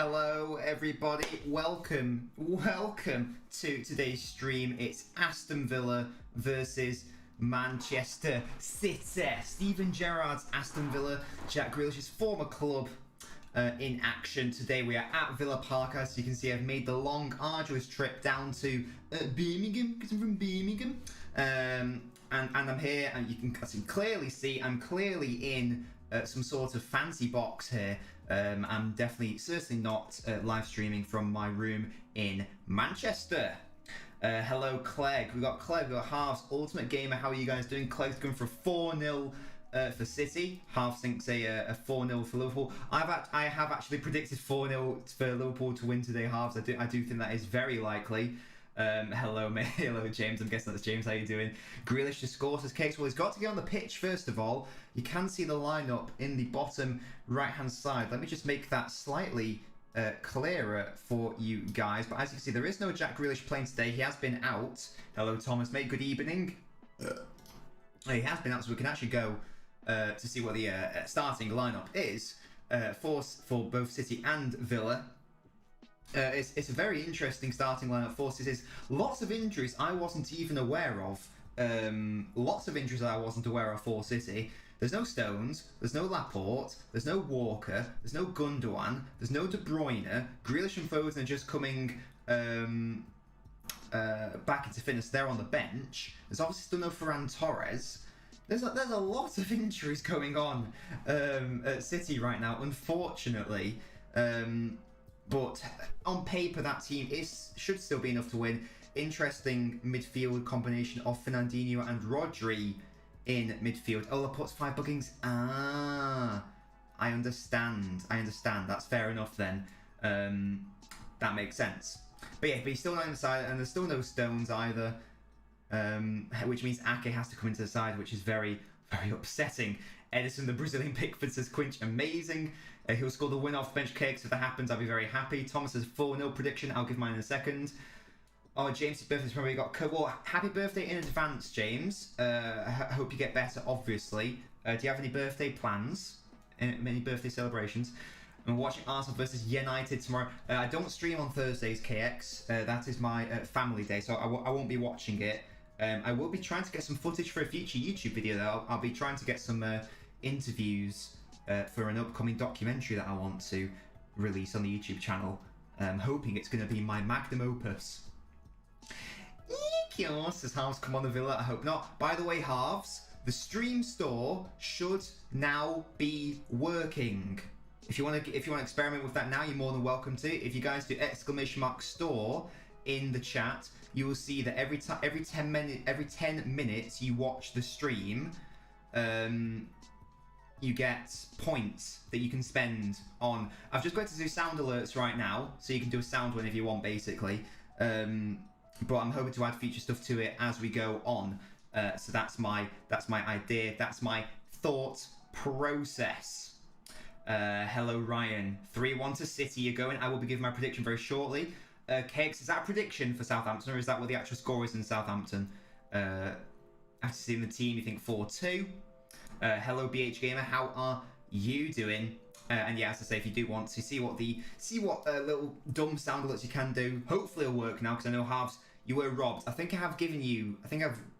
Hello everybody, welcome to today's stream. It's Aston Villa versus Manchester City. Steven Gerrard's Aston Villa, Jack Grealish's former club in action. Today we are at Villa Park. As you can see, I've made the long, arduous trip down to Birmingham, because I'm from Birmingham. And I'm here, and you can clearly see I'm clearly in some sort of fancy box here. I'm certainly not live streaming from my room in Manchester. Hello, Clegg. We got Halves, Ultimate Gamer. How are you guys doing? Clegg's going for 4-0 for City. Halves thinks a 4-0 for Liverpool. I have actually predicted 4-0 for Liverpool to win today. Halves. I do think that is very likely. Hello, mate. Hello, James. I'm guessing that's James. How you doing? Grealish just scores his case. Well, he's got to get on the pitch first of all. You can see the lineup in the bottom right-hand side. Let me just make that slightly clearer for you guys. But as you can see, there is no Jack Grealish playing today. He has been out. Hello, Thomas, mate. Good evening. He has been out, so we can actually go to see what the starting lineup is for both City and Villa. It's a very interesting starting lineup for City. Lots of injuries I wasn't even aware of. Lots of injuries I wasn't aware of for City. There's no Stones, there's no Laporte, there's no Walker, there's no Gundogan, there's no De Bruyne. Grealish and Foden are just coming back into fitness. They're on the bench. There's obviously still no Ferran Torres. There's a lot of injuries going on at City right now, unfortunately. But on paper, that team should still be enough to win. Interesting midfield combination of Fernandinho and Rodri in midfield. Oh, Laporte's 5 bookings. I understand. That's fair enough then. That makes sense. But yeah, but he's still not on the side, and there's still no Stones either. Which means Ake has to come into the side, which is very, very upsetting. Edison, the Brazilian Pickford, says Quinch, amazing. He'll score the win off bench cakes. If that happens, I'll be very happy. Thomas says 4-0 prediction. I'll give mine in a second. Oh, James' birthday's probably got... Well, happy birthday in advance, James. I hope you get better, obviously. Do you have any birthday plans? Any birthday celebrations? I'm watching Arsenal versus United tomorrow. I don't stream on Thursdays, KX. That is my family day, so I won't be watching it. I will be trying to get some footage for a future YouTube video, though. I'll be trying to get some interviews for an upcoming documentary that I want to release on the YouTube channel. I'm hoping it's going to be my magnum opus. Says Halves, come on the Villa. I hope not. By the way, Halves, the stream store should now be working. If you want to experiment with that now, you're more than welcome to. If you guys do !store in the chat, you will see that every 10 minutes you watch the stream, you get points that you can spend on. I've just got to do sound alerts right now, so you can do a sound one if you want, basically. But I'm hoping to add future stuff to it as we go on. So that's my idea. That's my thought process. Hello, Ryan. 3-1 to City. You're going. I will be giving my prediction very shortly. Cakes, is that a prediction for Southampton, or is that what the actual score is in Southampton? After seeing the team, you think 4-2. Hello, BH Gamer. How are you doing? And yeah, as I say, if you do want to see what little dumb sound alerts you can do, hopefully it'll work now, because I know Halves, you were robbed. I think I've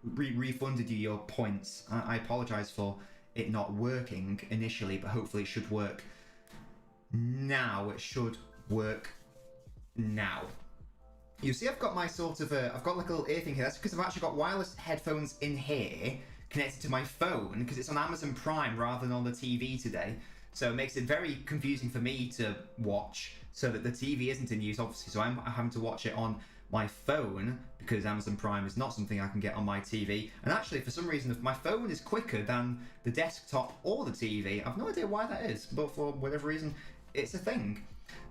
refunded you your points. I apologise for it not working initially, but hopefully it should work now. It should work now. You see, I've got my sort of I've got like a little ear thing here. That's because I've actually got wireless headphones in here connected to my phone, because it's on Amazon Prime rather than on the TV today. So it makes it very confusing for me to watch, so that the TV isn't in use, obviously. So I'm having to watch it on my phone, because Amazon Prime is not something I can get on my TV. And actually, for some reason, my phone is quicker than the desktop or the TV. I've no idea why that is, but for whatever reason, it's a thing.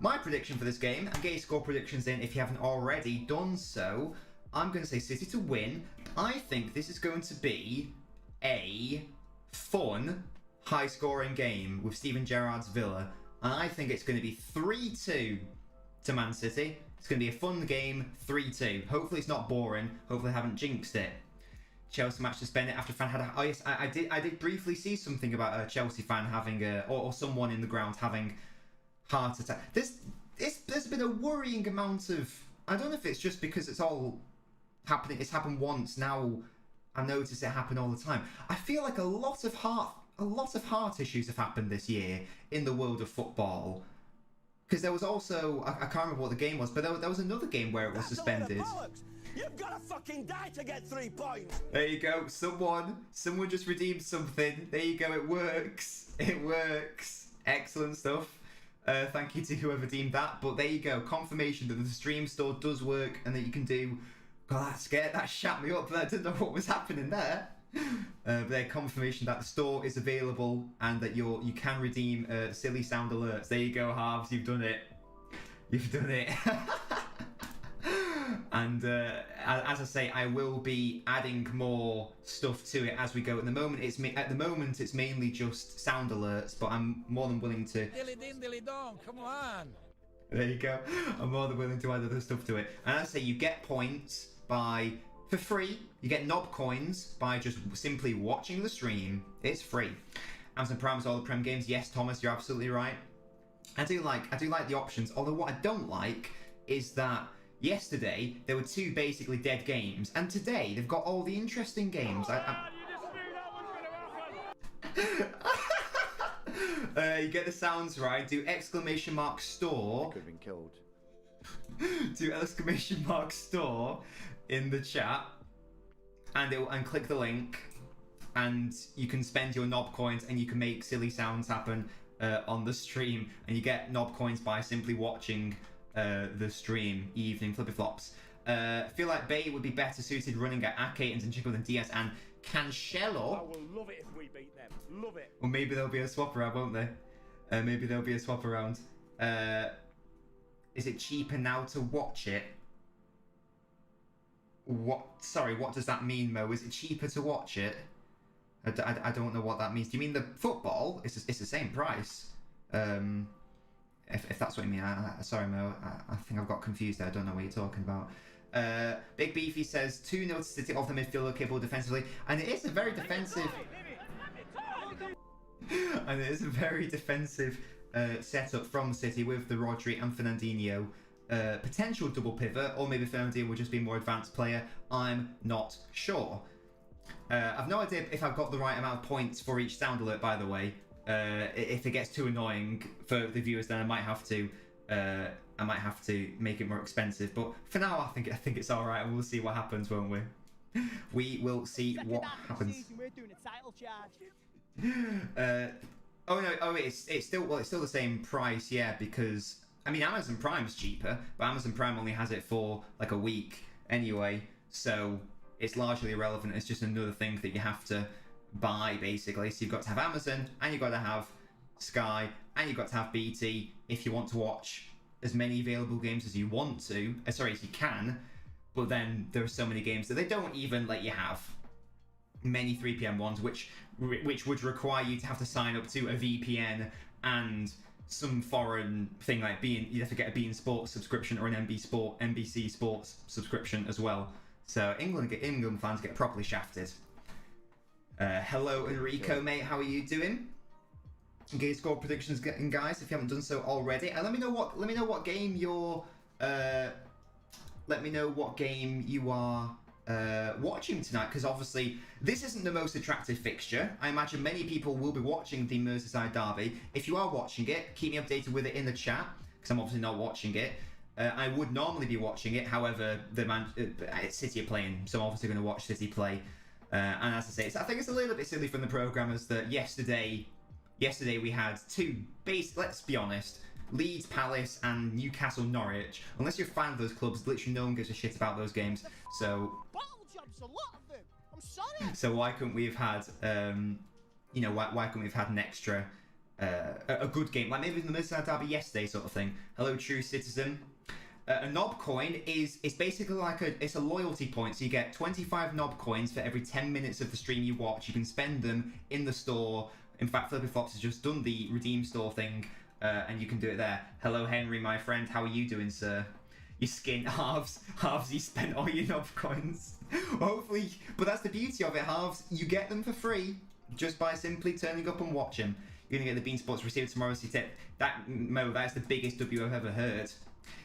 My prediction for this game, and get your score predictions in if you haven't already done so. I'm going to say City to win. I think this is going to be a fun, high-scoring game with Steven Gerrard's Villa. And I think it's going to be 3-2 to Man City. It's going to be a fun game, 3-2. Hopefully it's not boring. Hopefully I haven't jinxed it. Chelsea match suspended after fan had a... Oh yes, I did briefly see something about a Chelsea fan having or someone in the ground having heart attack. there's been a worrying amount of, I don't know if it's just because it's all happening, it's happened once, now I notice it happen all the time. I feel like a lot of heart issues have happened this year in the world of football. Because there was also, I can't remember what the game was, but there was another game where it was suspended. You've got to fucking die to get 3 points. There you go. Someone just redeemed something. There you go. It works. It works. Excellent stuff. Thank you to whoever deemed that. But there you go. Confirmation that the stream store does work and that you can do. God, that shat me up. I didn't know what was happening there. But their confirmation that the store is available and that you can redeem silly sound alerts. There you go, Harves. You've done it. You've done it. And as I say, I will be adding more stuff to it as we go. At the moment, it's mainly just sound alerts, but I'm more than willing to. Dilly din, dilly dong, come on. There you go. I'm more than willing to add other stuff to it. And as I say, you get points for free. You get knob coins by just simply watching the stream. It's free. Amazon Prime is all the Prem games. Yes, Thomas, you're absolutely right. I do like the options. Although what I don't like is that. Yesterday, there were 2 basically dead games, and today they've got all the interesting games. You get the sounds right. Do ! store. Could have been killed. Do ! store in the chat, and click the link, and you can spend your knob coins, and you can make silly sounds happen on the stream, and you get knob coins by simply watching. The stream, evening flippy flops. Feel like Bay would be better suited running at Ake and Zinchenko than Diaz and Cancelo. I will love it if we beat them. Love it. Or maybe there'll be a swap around, won't they? Maybe there'll be a swap around. Is it cheaper now to watch it? What? Sorry, what does that mean, Mo? Is it cheaper to watch it? I don't know what that means. Do you mean the football? It's the same price. If that's what you mean. Sorry, Mo. I think I've got confused there. I don't know what you're talking about. Big Beefy says 2-0 to City off the midfielder capable defensively. And it is a very defensive... and it is a very defensive setup from City with the Rodri and Fernandinho. Potential double pivot, or maybe Fernandinho will just be a more advanced player. I'm not sure. I've no idea if I've got the right amount of points for each sound alert, by the way. If it gets too annoying for the viewers, then I might have to make it more expensive. But for now, I think it's all right, and we'll see what happens, won't we? We will see what happens. We're doing a title charge. It's still the same price, yeah. Because I mean, Amazon Prime's cheaper, but Amazon Prime only has it for like a week anyway, so it's largely irrelevant. It's just another thing that you have to buy, basically. So you've got to have Amazon, and you've got to have Sky, and you've got to have BT if you want to watch as many available games as you want to, as you can. But then there are so many games that they don't even let you have. Many 3 PM ones, which would require you to have to sign up to a VPN and some foreign thing like you have to get a beIN Sports subscription or an NBC Sports subscription as well. So England fans get properly shafted. Hello Enrico, mate. How are you doing? Game score predictions, guys, if you haven't done so already. And let me know what game you're. Let me know what game you are watching tonight, because obviously this isn't the most attractive fixture. I imagine many people will be watching the Merseyside derby. If you are watching it, keep me updated with it in the chat, because I'm obviously not watching it. I would normally be watching it, however, City are playing, so I'm obviously going to watch City play. And as I say, I think it's a little bit silly from the programmers that yesterday we had let's be honest, Leeds, Palace and Newcastle, Norwich. Unless you're a fan of those clubs, literally no one gives a shit about those games. So Bottle jobs, a lot of them. I'm sorry. So why couldn't we have had, why couldn't we have had an extra, a good game, like maybe the Merseyside derby yesterday, sort of thing. Hello, true citizen. A knob coin is basically like it's a loyalty point. So you get 25 knob coins for every 10 minutes of the stream you watch. You can spend them in the store. In fact, Flippy Flops has just done the redeem store thing, and you can do it there. Hello, Henry, my friend. How are you doing, sir? You skint halves. You spent all your knob coins. Hopefully, but that's the beauty of it, halves. You get them for free just by simply turning up and watching. You're going to get the bean sports received tomorrow. So that is the biggest W I've ever heard.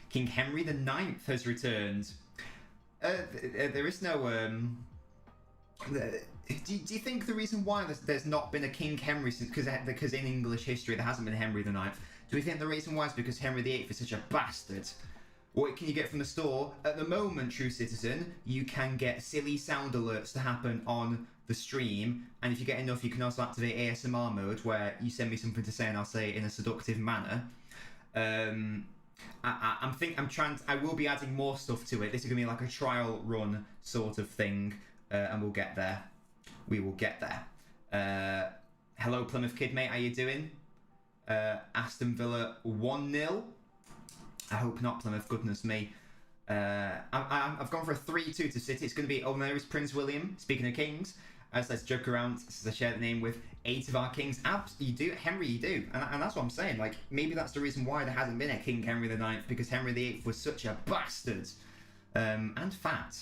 King Henry the Ninth has returned. There is no... Do you think the reason why there's not been a King Henry since... Because in English history there hasn't been Henry the Ninth. Do we think the reason why is because Henry VIII is such a bastard? What can you get from the store? At the moment, True Citizen, you can get silly sound alerts to happen on the stream, and if you get enough, you can also activate ASMR mode, where you send me something to say and I'll say it in a seductive manner. I will be adding more stuff to it. This is gonna be like a trial run sort of thing, and we'll get there. We will get there. Hello, Plymouth Kid, mate. How you doing? Aston Villa 1-0. I hope not, Plymouth. Goodness me. I've gone for a 3-2 to City. It's going to be... Oh, there is Prince William. Speaking of kings, let's joke around. I share the name with 8 of our kings. You do, Henry, you do. And that's what I'm saying. Like, maybe that's the reason why there hasn't been a King Henry the Ninth, because Henry VIII was such a bastard. And fat.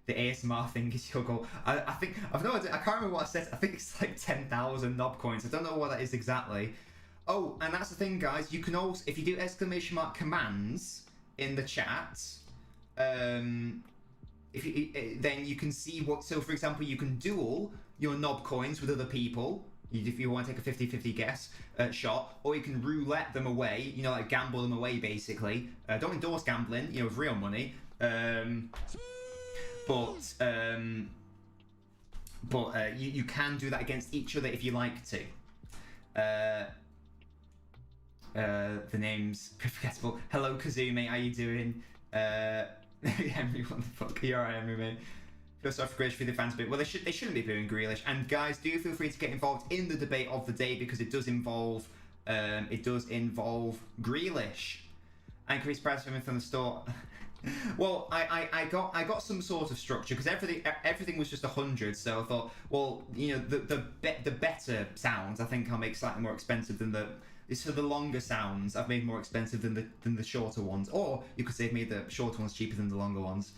The ASMR thing is your goal. I think... I've no idea. I can't remember what I said. I think it's like 10,000 knob coins. I don't know what that is exactly. Oh, and that's the thing, guys. You can also, if you do ! commands in the chat, then you can see what. So, for example, you can duel your knob coins with other people if you want to take a 50-50 guess shot, or you can roulette them away. You know, like gamble them away, basically. Don't endorse gambling, you know, with real money. You can do that against each other if you like to. The name's forgettable. Hello, Kazoo, mate. How you doing? Henry, what the fuck? You're alright, Henry, mate. Feel sorry for Grealish for the fans, but well, they shouldn't be booing Grealish. And guys, do feel free to get involved in the debate of the day, because it does involve Grealish. And Chris Price coming from the store. Well, I got some sort of structure, because everything was just 100, so I thought, well, you know, the better sounds I think I'll make slightly more expensive than the. It's for the longer sounds I've made more expensive than the shorter ones, or you could say I've made the shorter ones cheaper than the longer ones.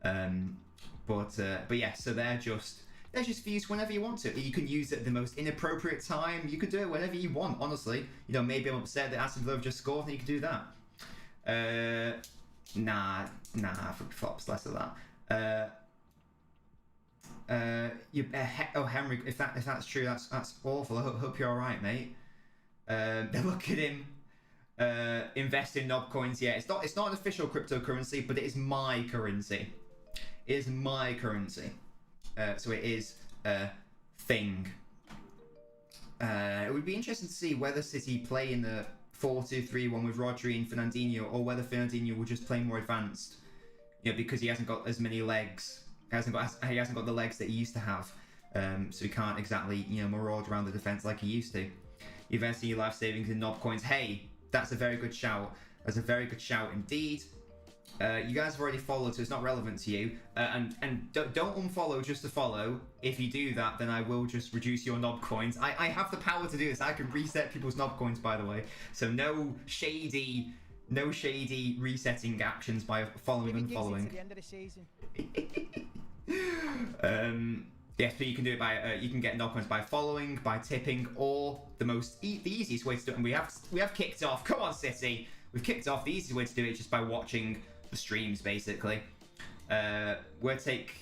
But yeah, so they're just for use whenever you want to. You can use it at the most inappropriate time. You could do it whenever you want. Honestly, you know, maybe I'm upset that Aston Villa have just scored, and you can do that. Nah, flops, less of that. Henry, if that's true, that's awful. I hope you're all right, mate. Look at him invest in knob coins. Yeah, it's not an official cryptocurrency, but it is my currency. It is my currency. So it is a thing. It would be interesting to see whether City play in the 4-2-3-1 with Rodri and Fernandinho, or whether Fernandinho will just play more advanced. You know, because he hasn't got as many legs. He hasn't got the legs that he used to have. So he can't exactly, you know, maraud around the defence like he used to. You've invested your life savings in knob coins. Hey, that's a very good shout. That's a very good shout indeed. You guys have already followed, so it's not relevant to you. And don't unfollow just to follow. If you do that, then I will just reduce your knob coins. I have the power to do this. I can reset people's knob coins, by the way. So no shady resetting actions by following and unfollowing. At the end of the season. Yes, but you can do it by you can get knob coins by following, by tipping, or the easiest way to do it. And we have kicked off. Come on, City. We've kicked off. The easiest way to do it is just by watching the streams, basically. We'll take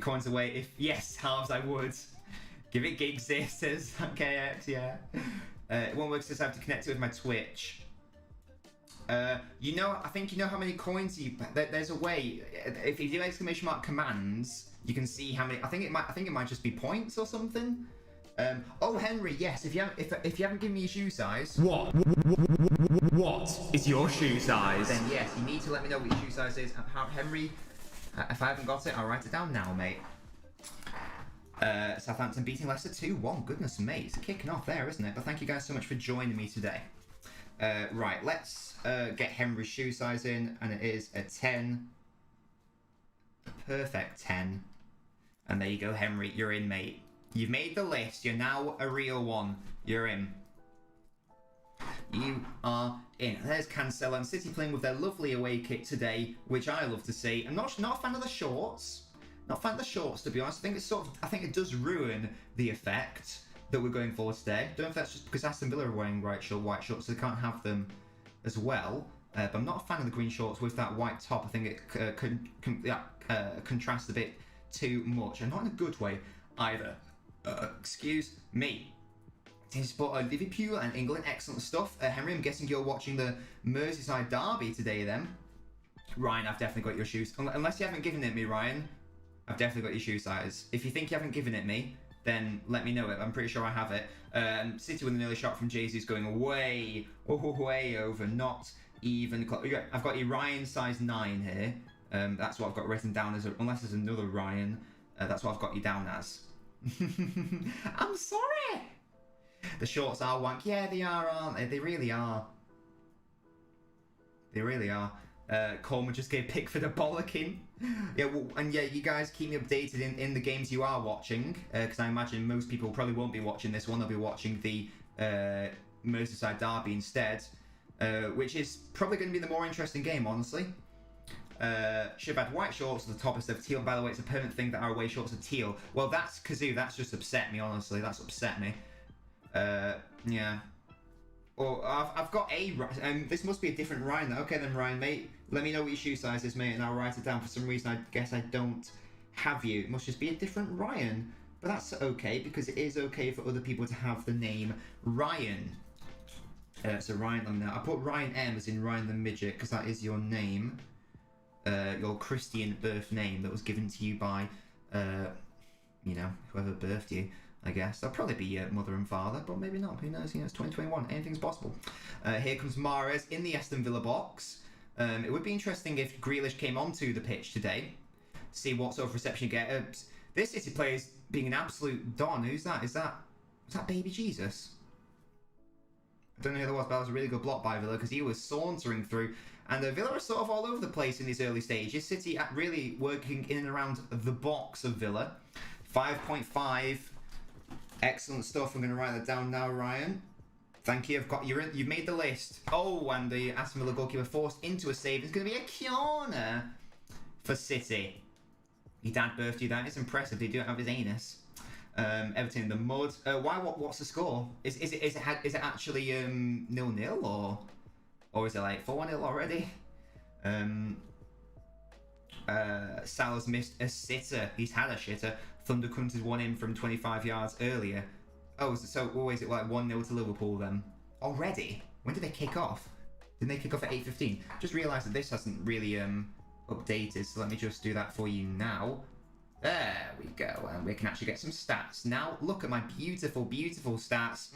coins away if yes, halves I would. Give it gigs, says KX, yeah. It won't work since I have to connect it with my Twitch. You know, I think you know how many coins there's a way. If you do ! Commands, you can see how many. I think it might just be points or something. Oh, Henry, yes. If you haven't given me your shoe size. What is your shoe size? Then yes, you need to let me know what your shoe size is. Henry, if I haven't got it, I'll write it down now, mate. Southampton beating Leicester 2-1. Goodness me, it's kicking off there, isn't it? But thank you guys so much for joining me today. Right, let's get Henry's shoe size in, and it is a 10. A perfect 10. And there you go, Henry. You're in, mate. You've made the list. You're now a real one. You're in. You are in. There's Cancelo and City playing with their lovely away kit today, which I love to see. I'm not a fan of the shorts. Not a fan of the shorts, to be honest. I think it does ruin the effect. that we're going for today. Don't know if that's just because Aston Villa are wearing white shorts, so they can't have them as well. But I'm not a fan of the green shorts with that white top. I think it contrasts a bit too much, and not in a good way either. Excuse me. But Liverpool and England, excellent stuff. Henry, I'm guessing you're watching the Merseyside derby today then. Ryan, I've definitely got your shoes. Unless you haven't given it me, Ryan, I've definitely got your shoe size. If you think you haven't given it me, then let me know it. I'm pretty sure I have it. City with an early shot from Jesus going way over, not even close. I've got a Ryan size 9 here. That's what I've got written down as, unless there's another Ryan, that's what I've got you down as. I'm sorry! The shorts are wank. Yeah, they are, aren't they? They really are. They really are. Coleman just gave Pickford a bollocking. Yeah, well, and yeah, you guys keep me updated in the games you are watching, because I imagine most people probably won't be watching this one. They'll be watching the Merseyside derby instead, which is probably going to be the more interesting game, honestly. Should have had white shorts at the top instead of teal. By the way, it's a permanent thing that our away shorts are teal. Well, that's Kazoo. That's just upset me, honestly. That's upset me. Yeah. Or I've got a... this must be a different Ryan. Okay then, Ryan, mate. Let me know what your shoe size is, mate, and I'll write it down. For some reason, I guess I don't have you. It must just be a different Ryan. But that's okay, because it is okay for other people to have the name Ryan. So Ryan, let me know. I put Ryan M as in Ryan the Midget, because that is your name. Your Christian birth name that was given to you by, you know, whoever birthed you. I guess that'll probably be mother and father, but maybe not. Who knows? You know, it's 2021. Anything's possible. Here comes Mahrez in the Aston Villa box. It would be interesting if Grealish came onto the pitch today. See what sort of reception you get. This City player's being an absolute don. Who's that? Is that Baby Jesus? I don't know who that was, but that was a really good block by Villa because he was sauntering through. And Villa are sort of all over the place in these early stages. City really working in and around the box of Villa. 5.5. Excellent stuff. I'm going to write that down now, Ryan. Thank you. You've made the list. Oh, and the Aston Villa goalkeeper forced into a save. It's going to be a corner for City. Your dad birthed you. That is impressive. They do have his anus. Everton in the mud. What's the score? Is it actually 0-0 or is it like 4-0 already? Salah's missed a sitter. He's had a shitter. Thunder Hunters won in from 25 yards earlier. Oh, so is it like 1-0 to Liverpool then? Already? When did they kick off? Didn't they kick off at 8:15? Just realised that this hasn't really updated, so let me just do that for you now. There we go, and we can actually get some stats. Now, look at my beautiful, beautiful stats.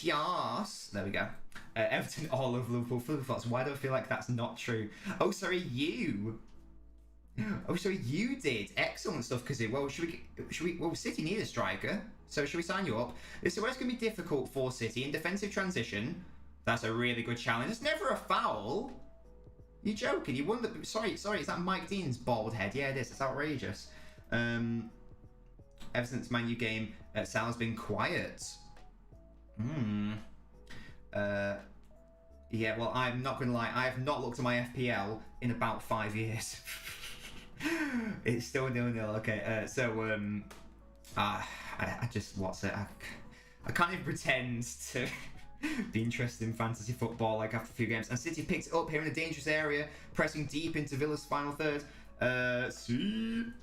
Yes. There we go. Everton all over Liverpool. Flip-flops. Why do I feel like that's not true? Oh, sorry, you. Oh, sorry, you did. Excellent stuff, Kazoo. Well, well, City need a striker, so should we sign you up? This is where it's going to be difficult for City. In defensive transition, that's a really good challenge. It's never a foul. You're joking. You won the... Sorry, is that Mike Dean's bald head? Yeah, it is. It's outrageous. Ever since Man U game, Salah's been quiet. Yeah, well, I'm not going to lie. I have not looked at my FPL in about 5 years. It's still 0-0. Okay, I just... What's it? I can't even pretend to... be interested in fantasy football like after a few games. And City picked it up here in a dangerous area, pressing deep into Villa's final third. I should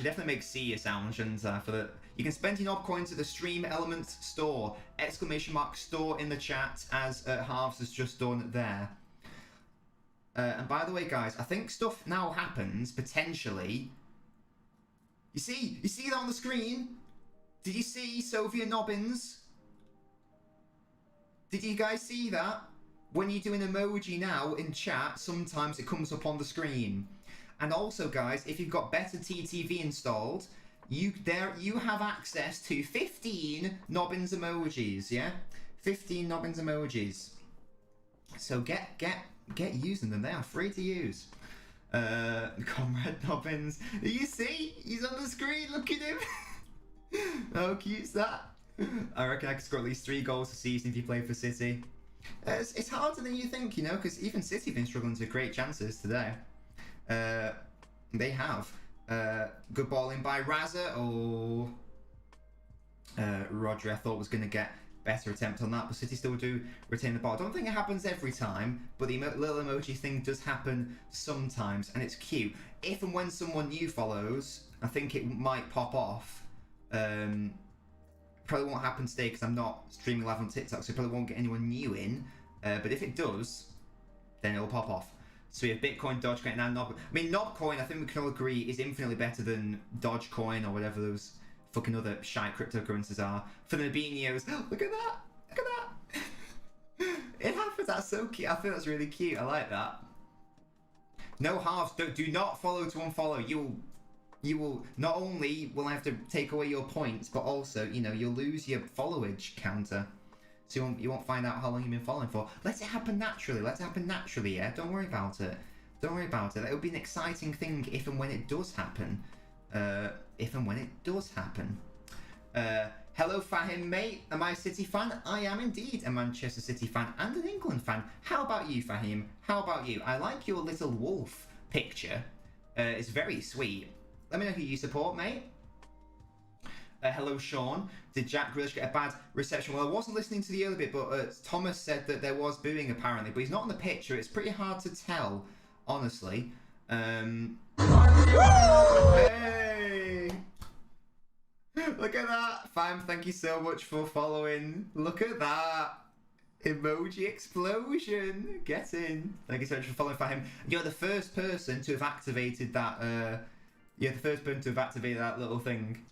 definitely make C a sound, shouldn't I? For the you can spend your knob coins at the Stream Elements store! !store in the chat, as Halves has just done there. And by the way, guys, I think stuff now happens potentially. You see that on the screen? Did you see Sophia Nobbins? Did you guys see that? When you do an emoji now in chat, sometimes it comes up on the screen. And also, guys, if you've got Better TTV installed, you have access to 15 Nobbins emojis, yeah? 15 Nobbins emojis. So get using them. They are free to use. Comrade Nobbins. You see? He's on the screen. Look at him. How cute's that? I reckon I could score at least 3 goals a season if you play for City. It's harder than you think, you know, because even City have been struggling to create chances today. They have. Good ball in by Raza. Oh, Rodri, I thought was going to get better attempt on that, but City still do retain the ball. I don't think it happens every time, but the little emoji thing does happen sometimes, and it's cute. If and when someone new follows, I think it might pop off. Probably won't happen today because I'm not streaming live on TikTok, so probably won't get anyone new in. But if it does, then it'll pop off. So we have Bitcoin, Dogecoin, and Nob. I mean, Nobcoin, I think we can all agree, is infinitely better than Dogecoin or whatever those fucking other shite cryptocurrencies are. For the Nabinios, look at that! Look at that! It happens, that's so cute. I think that's really cute. I like that. No halves. Do not follow to unfollow. You will not only will I have to take away your points, but also, you know, you'll lose your followage counter. So you won't find out how long you've been following for. Let it happen naturally. Let it happen naturally, yeah? Don't worry about it. Don't worry about it. It will be an exciting thing if and when it does happen. If and when it does happen. Hello, Fahim, mate. Am I a City fan? I am indeed a Manchester City fan and an England fan. How about you, Fahim? How about you? I like your little wolf picture. It's very sweet. Let me know who you support, mate. Hello, Sean. Did Jack Grealish get a bad reception? Well, I wasn't listening to the early bit, but Thomas said that there was booing apparently, but he's not on the picture. It's pretty hard to tell, honestly. Hey! Look at that! Fam, thank you so much for following. Look at that! Emoji explosion! Get in! Thank you so much for following Fahim. You're the first person to have activated that, you're the first person to have activated that little thing.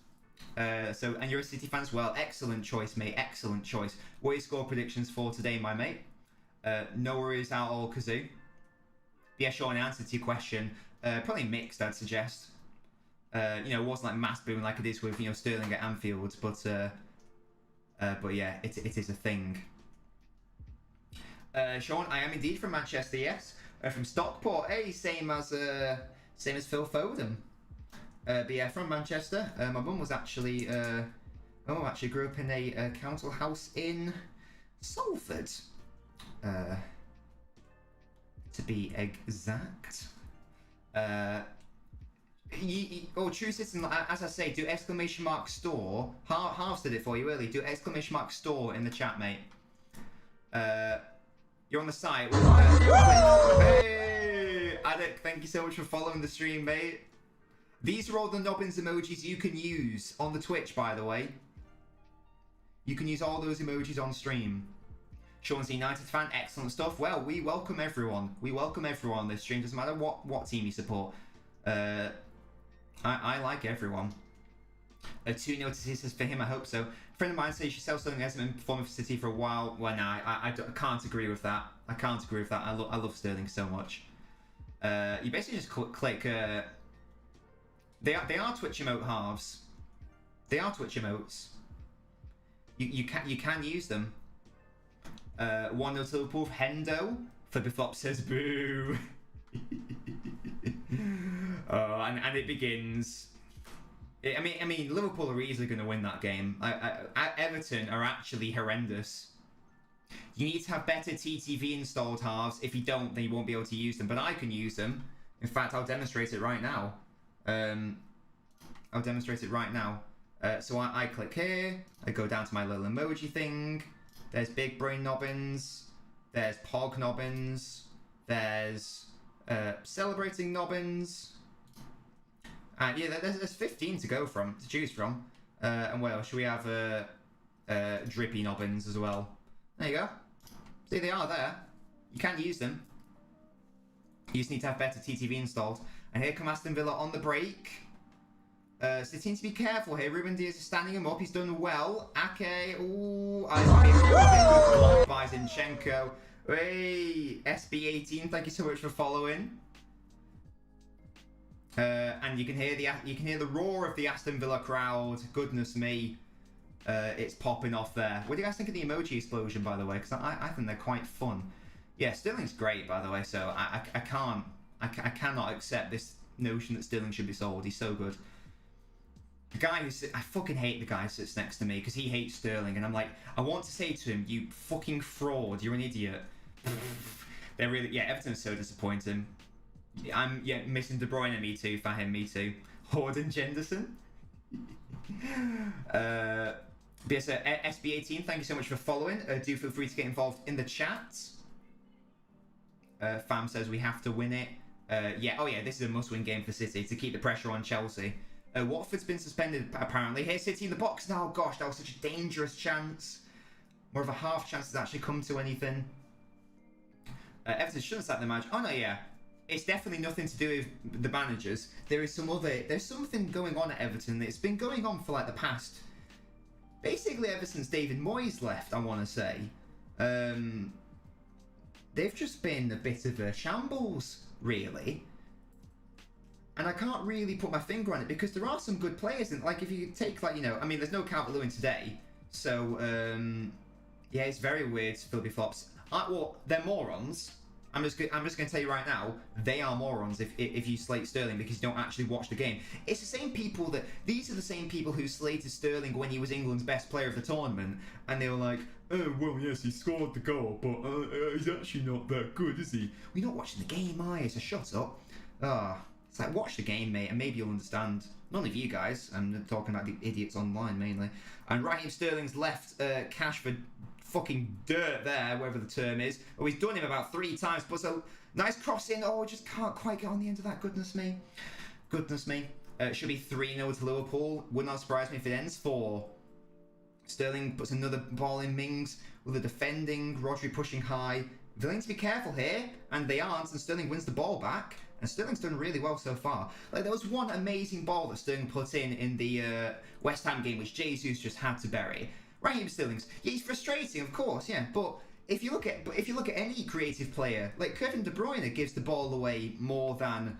And you're a City fan as well. Excellent choice, mate. Excellent choice. What are your score predictions for today, my mate? No worries at all, Kazoo. Yeah, Sean, in answer to your question, probably mixed, I'd suggest. You know, it wasn't like mass boom like it is with, you know, Sterling at Anfield, but yeah, it is a thing. Sean, I am indeed from Manchester, yes. From Stockport, hey, same as Phil Foden. But yeah, from Manchester. My mum was actually, my mum actually grew up in a council house in Salford, to be exact. True Citizen, as I say, do exclamation mark store. Halves did it for you early. Do exclamation mark store in the chat, mate. You're on the site. Hey, Adek, thank you so much for following the stream, mate. These are all the LNobbins emojis you can use on the Twitch, by the way. You can use all those emojis on stream. Sean's a United fan, excellent stuff. Well, we welcome everyone. We welcome everyone on this stream. Doesn't matter what team you support. I like everyone. 2 notices for him, I hope so. A friend of mine says she sells Sterling hasn't been performing for City for a while. Well, no, I can't agree with that. I can't agree with that. I love Sterling so much. You basically just click... They are Twitch emote halves. They are Twitch emotes. You can use them. 1-0 to Liverpool. Hendo. Flippy-flop says boo. And it begins. I mean, Liverpool are easily going to win that game. Everton are actually horrendous. You need to have better TTV installed halves. If you don't, then you won't be able to use them. But I can use them. In fact, I'll demonstrate it right now. I'll demonstrate it right now. So I click here. I go down to my little emoji thing. There's Big Brain Nobbins. There's Pog Nobbins. There's Celebrating Nobbins. And yeah, there's 15 to choose from. And what else? Should we have Drippy Nobbins as well? There you go. See, they are there. You can use them. You just need to have better TTV installed. And here come Aston Villa on the break. City needs to be careful here. Ruben Diaz is standing him up. He's done well. Ake. Ooh. Blocked by Zinchenko. Hey, SB18. Thank you so much for following. And you can hear the roar of the Aston Villa crowd. Goodness me, it's popping off there. What do you guys think of the emoji explosion, by the way? Because I think they're quite fun. Yeah, Sterling's great, by the way. So I cannot accept this notion that Sterling should be sold. He's so good. The guy I fucking hate the guy who sits next to me because he hates Sterling, and I'm like, I want to say to him, you fucking fraud, you're an idiot. They're really, yeah, Everton's so disappointing. I'm missing De Bruyne. Me too. Fahim. Me too. Horden Jenderson. But yes, SB18, thank you so much for following. Do feel free to get involved in the chat. Fam says we have to win it. Yeah, oh yeah, this is a must-win game for City to keep the pressure on Chelsea. Watford's been suspended, apparently. Here's City in the box now. Gosh, that was such a dangerous chance. More of a half chance to actually come to anything. Everton shouldn't sack the match. Oh, no, yeah. It's definitely nothing to do with the managers. There's something going on at Everton. It's been going on for, like, the past... Basically, ever since David Moyes left, I want to say. They've just been a bit of a shambles, really. And I can't really put my finger on it because there are some good players. And like, if you take, like, you know, I mean, there's no Calvert-Lewin today. So, yeah, it's very weird, Philby Flops. Well, they're morons. I'm just going to tell you right now, they are morons if you slate Sterling because you don't actually watch the game. It's the same people these are the same people who slated Sterling when he was England's best player of the tournament, and they were like, oh, well, yes, he scored the goal, but he's actually not that good, is he? We're not watching the game, are you? So shut up. It's like, watch the game, mate, and maybe you'll understand. None of you guys. I'm talking about the idiots online, mainly. And Raheem Sterling's left Cash for fucking dirt there, whatever the term is. Oh, he's done him about 3 times, but so nice crossing. Oh, just can't quite get on the end of that. Goodness me. Goodness me. It should be 3-0 to Liverpool. Would not surprise me if it ends 4. Sterling puts another ball in Mings with the defending. Rodri pushing high. They need to be careful here, and they aren't, and Sterling wins the ball back. And Sterling's done really well so far. Like, there was one amazing ball that Sterling put in the West Ham game, which Jesus just had to bury. Raheem Sterling's, yeah, he's frustrating, of course, yeah. But if you look at any creative player, like Kevin De Bruyne gives the ball away more than,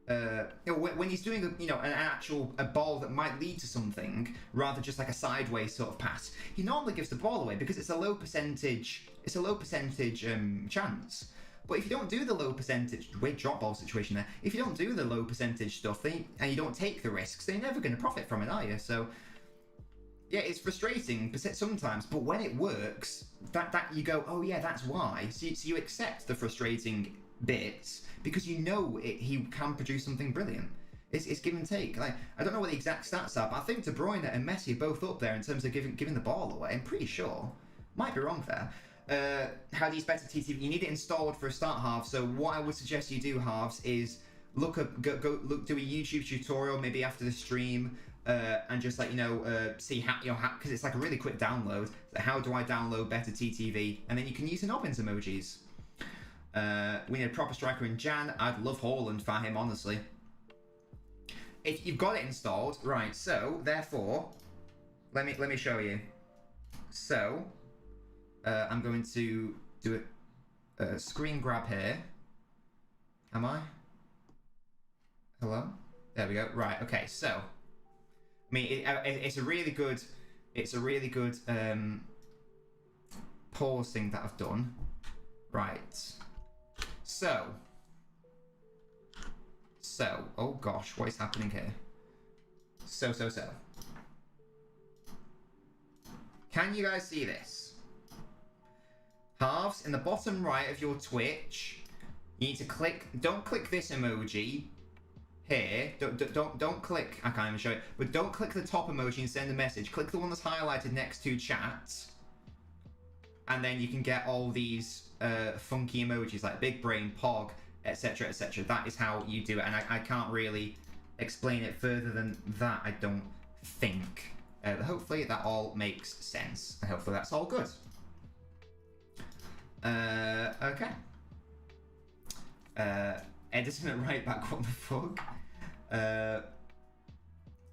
you know, when he's doing a ball that might lead to something rather just like a sideways sort of pass. He normally gives the ball away because it's a low percentage. It's a low percentage chance. But if you don't do the low percentage, weird drop ball situation there. If you don't do the low percentage stuff, and you don't take the risks, then you're never going to profit from it, are you? So, yeah, it's frustrating sometimes. But when it works, that you go, oh yeah, that's why. So you accept the frustrating bits because you know he can produce something brilliant. It's give and take. Like, I don't know what the exact stats are, but I think De Bruyne and Messi are both up there in terms of giving the ball away. I'm pretty sure. Might be wrong there. How do you better TTV? You need it installed for a start half. So what I would suggest you do, halves, is do a YouTube tutorial maybe after the stream, and just see how because it's like a really quick download. So how do I download better TTV? And then you can use the Nobbins emojis. We need a proper striker in Jan. I'd love Haaland for him, honestly. If you've got it installed, right? So therefore, let me show you. So. I'm going to do a screen grab here. Am I? Hello? There we go. Right. Okay. So, I mean, it's a really good. It's a really good pause thing that I've done. Right. So. Oh gosh, what is happening here? So. Can you guys see this? Halves, in the bottom right of your Twitch, you need to click. Don't click this emoji here. Don't click. I can't even show it. But don't click the top emoji and send a message. Click the one that's highlighted next to chat, and then you can get all these funky emojis like big brain, pog, etc., etc. That is how you do it, and I can't really explain it further than that. I don't think. But hopefully that all makes sense. And hopefully that's all good. Okay. Edison at right back, what the fuck?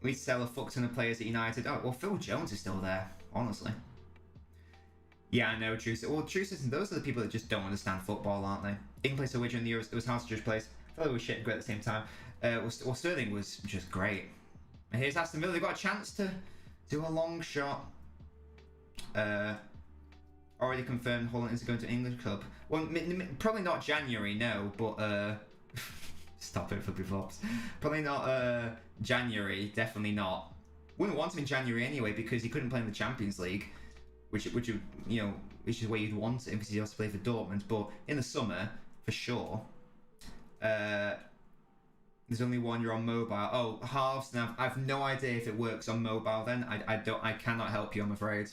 We sell a fuck ton of players at United. Oh, well, Phil Jones is still there, honestly. Yeah, I know, Truce. Well, Truce isn't. Those are the people that just don't understand football, aren't they? England plays a Witcher in the Euros. It was hard to judge plays. I thought it was shit and great at the same time. Well, Sterling was just great. And here's Aston Villa. They got a chance to do a long shot. Already confirmed Holland is going to English club. Well, probably not January, no, but stop it for the flops. Probably not January, definitely not. Wouldn't want him in January anyway because he couldn't play in the Champions League, which is where you'd want him because he has to play for Dortmund. But in the summer, for sure. There's only one. You're on mobile. Oh, halves. Now I've no idea if it works on mobile. Then I cannot help you. I'm afraid.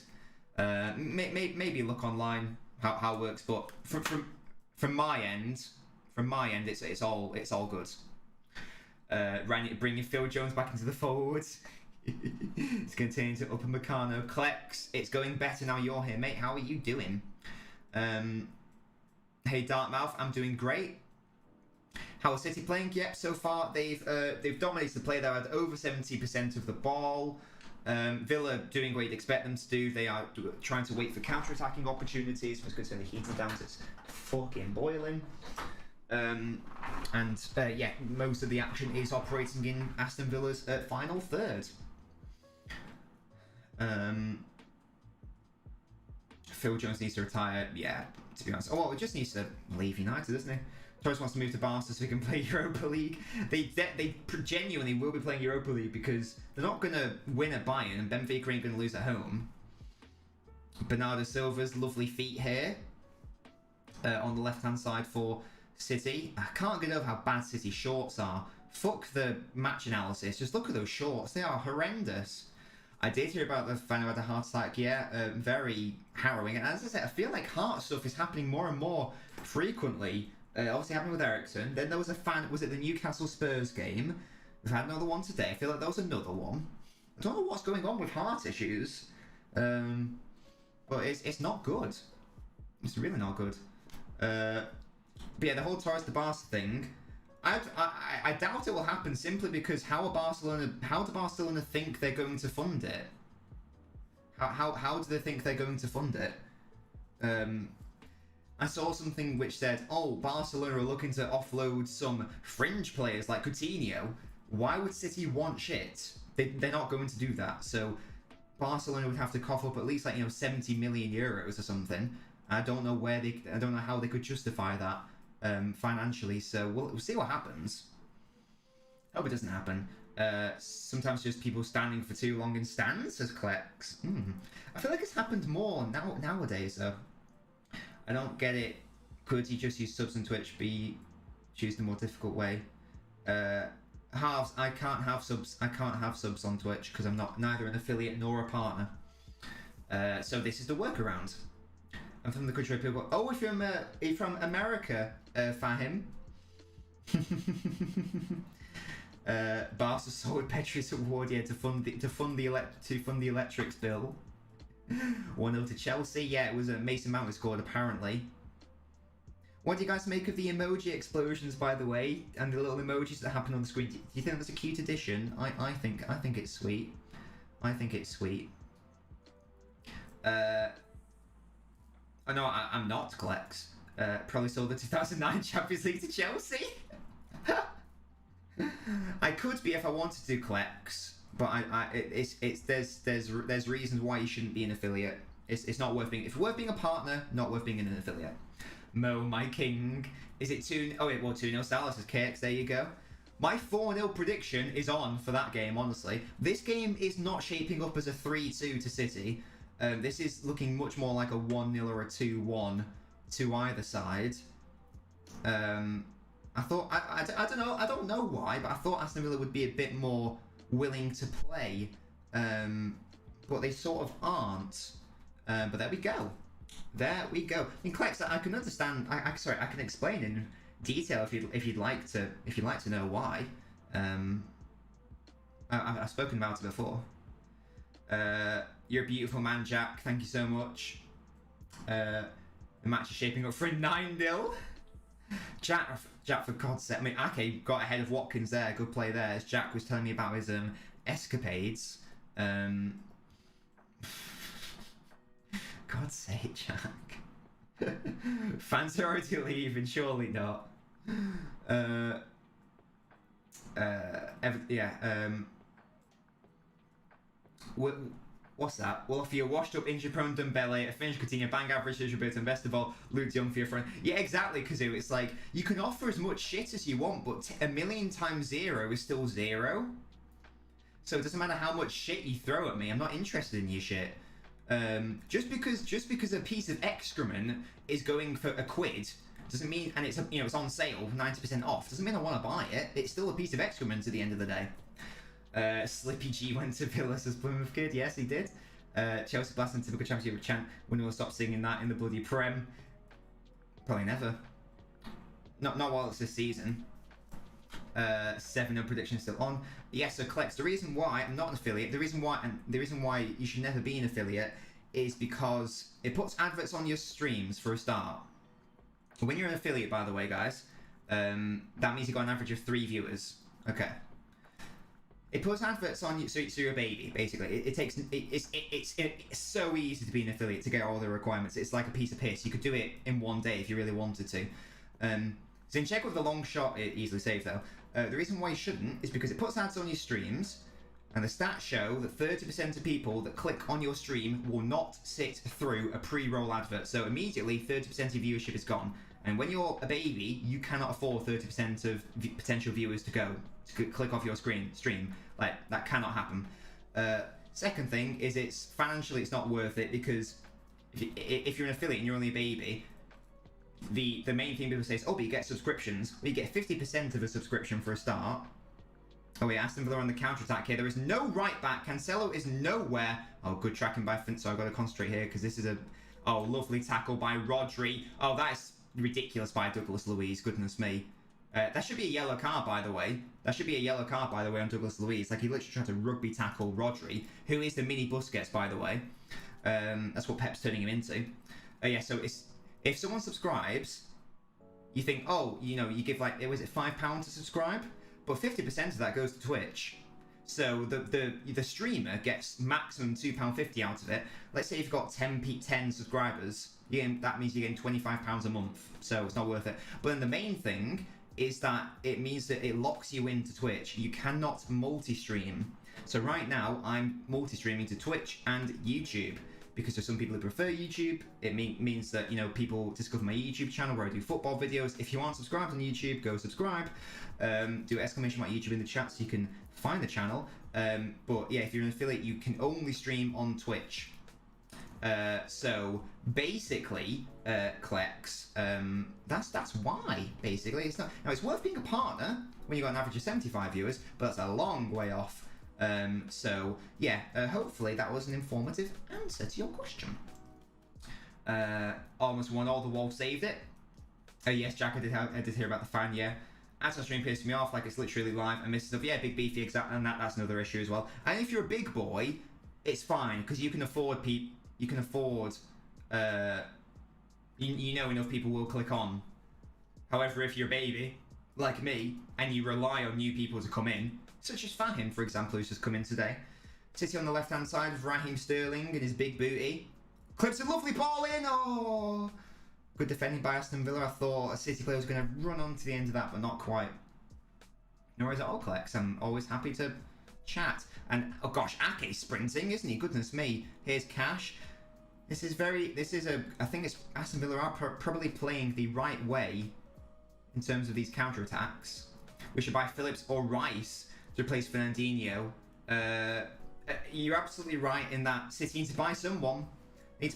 Maybe look online how it works. But from my end, it's all good. Bringing Phil Jones back into the forwards. It's continuing to Upper Meccano. Klex, it's going better now you're here, mate. How are you doing? Hey Dartmouth, I'm doing great. How are City playing? Yep, so far they've dominated the play. They've had over 70% of the ball. Villa doing what you'd expect them to do. They are trying to wait for counter-attacking opportunities. It's good to turn the heating down, so it's fucking boiling. Yeah, most of the action is operating in Aston Villa's final third. Phil Jones needs to retire. Yeah, to be honest. Oh, well, he just needs to leave United, doesn't he? Torres wants to move to Barca so he can play Europa League. They genuinely will be playing Europa League because they're not going to win at Bayern and Benfica ain't going to lose at home. Bernardo Silva's lovely feet here on the left-hand side for City. I can't get over how bad City shorts are. Fuck the match analysis. Just look at those shorts. They are horrendous. I did hear about the fan who had a heart attack. Yeah, very harrowing. And as I said, I feel like heart stuff is happening more and more frequently. Obviously happening with Ericsson. Then there was a fan. Was it the Newcastle Spurs game? We've had another one today. I feel like there was another one. I don't know what's going on with heart issues. But it's not good. It's really not good. But yeah, the whole Torres to Barca thing, I doubt it will happen simply because how do Barcelona think they're going to fund it? How do they think they're going to fund it? I saw something which said, oh, Barcelona are looking to offload some fringe players like Coutinho. Why would City want shit? They're not going to do that. So Barcelona would have to cough up at least 70 million euros or something. I don't know how they could justify that financially. So we'll see what happens. Hope it doesn't happen. Sometimes just people standing for too long in stands, says Klex. I feel like it's happened more nowadays though. I don't get it. Could he just use subs on Twitch? Choose the more difficult way. Halves. I can't have subs. I can't have subs on Twitch because I'm neither an affiliate nor a partner. So this is the workaround. I'm from the country where people. Oh, if you're from America, Fahim. Barca sold Petri's award to fund the electrics bill. 1-0 to Chelsea. Yeah, it was Mason Mount who scored apparently. What do you guys make of the emoji explosions, by the way, and the little emojis that happen on the screen? Do you think that's a cute addition? I think it's sweet. I think it's sweet. Oh no, I'm not Klex. Probably sold the 2009 Champions League to Chelsea. I could be if I wanted to do Klex, but there's reasons why you shouldn't be an affiliate. It's not worth being. If you're worth being a partner, not worth being an affiliate. Mo, my king. Is it 2? Oh wait, well 2-0 Salah says KX. There you go. My 4-0 prediction is on for that game. Honestly, this game is not shaping up as a 3-2 to City. This is looking much more like a 1-0 or a 2-1 to either side. I thought I don't know why, but I thought Aston Villa would be a bit more willing to play, but they sort of aren't. But there we go. There we go. In Klex, I can understand. I can explain in detail if you'd like to know why. I've spoken about it before. You're a beautiful man, Jack. Thank you so much. The match is shaping up for a 9-0. Jack, for God's sake. I mean, Ake got ahead of Watkins there. Good play there. As Jack was telling me about his escapades. God's sake, Jack. Fans are already leaving. Surely not. What's that? Well, if you're washed up, injury-prone Dembele, a finished Coutinho, bang average Roberto, and best of all, Luke Young for your friend. Yeah, exactly, Kazoo. It's like, you can offer as much shit as you want, but a million times 0 is still 0. So it doesn't matter how much shit you throw at me, I'm not interested in your shit. Just because a piece of excrement is going for £1, doesn't mean, and it's it's on sale, 90% off. Doesn't mean I want to buy it. It's still a piece of excrement at the end of the day. Slippy G went to Villa as Plymouth kid. Yes, he did. Chelsea Blast and typical championship chant. When we'll stop singing that in the bloody Prem. Probably never. Not while it's this season. 7-0 prediction still on. Yes, so Klex, the reason why I'm not an affiliate, the reason why you should never be an affiliate is because it puts adverts on your streams for a start. When you're an affiliate, by the way, guys, that means you've got an average of 3 viewers. Okay. It puts adverts on you, so you're a baby, basically. It's so easy to be an affiliate to get all the requirements. It's like a piece of piss. You could do it in one day if you really wanted to. So in check with the long shot, it easily saved though. The reason why you shouldn't is because it puts ads on your streams, and the stats show that 30% of people that click on your stream will not sit through a pre-roll advert. So immediately, 30% of viewership is gone. And when you're a baby, you cannot afford 30% of potential viewers to click off your stream. Like, that cannot happen. Second thing is financially it's not worth it, because if you're an affiliate and you're only a baby, the main thing people say is, oh, but you get subscriptions. Well, you get 50% of a subscription for a start. Oh yeah, Aston Villa on the counter-attack here. There is no right back. Cancelo is nowhere. Oh, good tracking by Fint, so I've got to concentrate here because this is a... Oh, lovely tackle by Rodri. Oh, that is ridiculous by Douglas Luiz. Goodness me. That should be a yellow card, by the way. That should be a yellow card, by the way, on Douglas Luiz. Like, he literally tried to rugby tackle Rodri, who is the mini Busquets, by the way. That's what Pep's turning him into. Yeah, so if someone subscribes, you think, oh, you give, like, was it £5 to subscribe? But 50% of that goes to Twitch. So the streamer gets maximum £2.50 out of it. Let's say you've got 10 subscribers, that means you're getting £25 a month. So it's not worth it. But then the main thing is that it means that it locks you into Twitch. You cannot multi-stream. So right now, I'm multi-streaming to Twitch and YouTube. Because there's some people who prefer YouTube, it means that, people discover my YouTube channel where I do football videos. If you aren't subscribed on YouTube, go subscribe. Do exclamation mark YouTube in the chat so you can find the channel. But yeah, if you're an affiliate, you can only stream on Twitch. So basically, Klex, that's why, basically. It's not. Now, it's worth being a partner when you've got an average of 75 viewers, but that's a long way off. So yeah, hopefully that was an informative answer to your question. Almost won all, the wall saved it. Yes, Jack, I did hear about the fan, yeah. As my stream pissed me off, like it's literally live and missing stuff. Yeah, big beefy, exactly, and that's another issue as well. And if you're a big boy, it's fine, because you can afford enough people will click on. However, if you're a baby, like me, and you rely on new people to come in, such as Fahim, for example, who's just come in today. City on the left-hand side of Raheem Sterling and his big booty. Clips a lovely ball in! Oh! Good defending by Aston Villa. I thought a City player was going to run on to the end of that, but not quite. Nor is it all, Klex. I'm always happy to chat. And, oh gosh, Ake's sprinting, isn't he? Goodness me. Here's Cash. I think it's Aston Villa are probably playing the right way in terms of these counter-attacks. We should buy Phillips or Rice to replace Fernandinho. You're absolutely right in that City need to buy someone. Because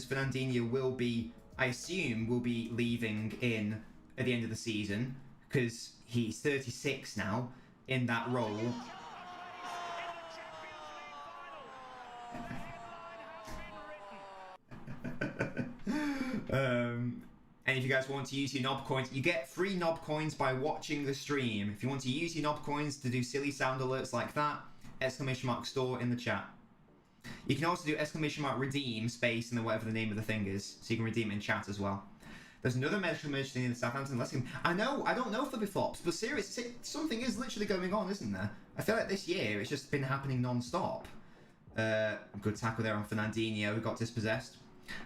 Fernandinho will be, I assume, leaving in at the end of the season, because he's 36 now in that role. And if you guys want to use your knob coins, you get free knob coins by watching the stream. If you want to use your knob coins to do silly sound alerts like that, exclamation mark store in the chat. You can also do exclamation mark redeem space and then whatever the name of the thing is, so you can redeem it in chat as well. There's another medical emergency in the Southampton lesson. I don't know Flippy Flops, but seriously, something is literally going on, isn't there? I feel like this year it's just been happening non-stop. Good tackle there on Fernandinho, who got dispossessed.